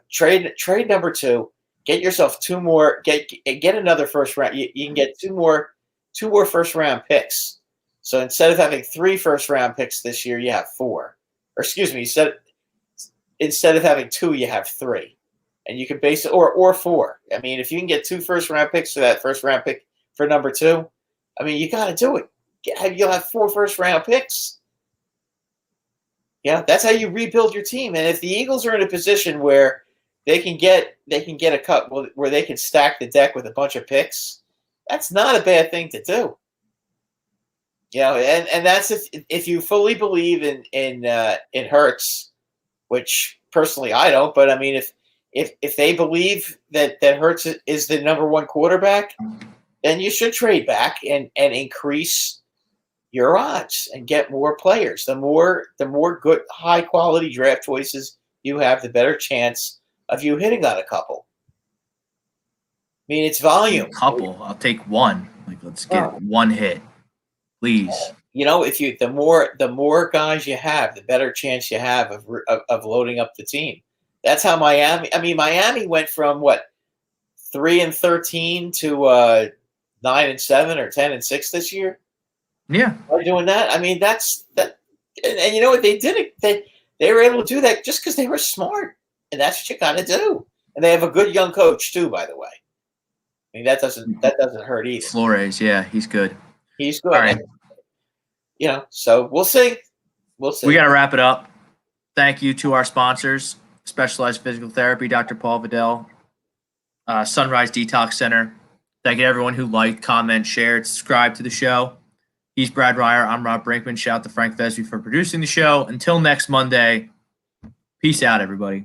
Trade number 2. Get yourself 2 more. Get another first round. You can get 2 more first round picks. So instead of having 3 first round picks this year, you have 4. Or excuse me, instead of having 2, you have 3, and you can base it or 4. I mean, if you can get 2 first round picks for that first round pick for number 2, I mean, you got to do it. You'll have 4 first round picks. Yeah, that's how you rebuild your team. And if the Eagles are in a position where they can get a cut where they can stack the deck with a bunch of picks, that's not a bad thing to do. You know, and that's if you fully believe in Hurts, which personally I don't. But I mean, if they believe that Hurts is the number 1 quarterback, then you should trade back and increase your odds and get more players. The more good, high quality draft choices you have, the better chance of you hitting on a couple. I mean, it's volume. A couple. I'll take 1. Like, let's get 1 hit, please. You know, the more guys you have, the better chance you have of loading up the team. That's how Miami went from 3-13 to 9-7 or 10-6 this year. Yeah, by doing that. I mean, that's that, and you know what they did? They were able to do that just because they were smart, and that's what you got to do. And they have a good young coach too, by the way. I mean, that doesn't hurt either. Flores, yeah, he's good. He's good. All right. And, so we'll see. We got to wrap it up. Thank you to our sponsors: Specialized Physical Therapy, Dr. Paul Vidal, Sunrise Detox Center. Thank you to everyone who liked, comment, shared, subscribed to the show. He's Brad Ryer. I'm Rob Brinkman. Shout out to Frank Vesby for producing the show. Until next Monday, peace out, everybody.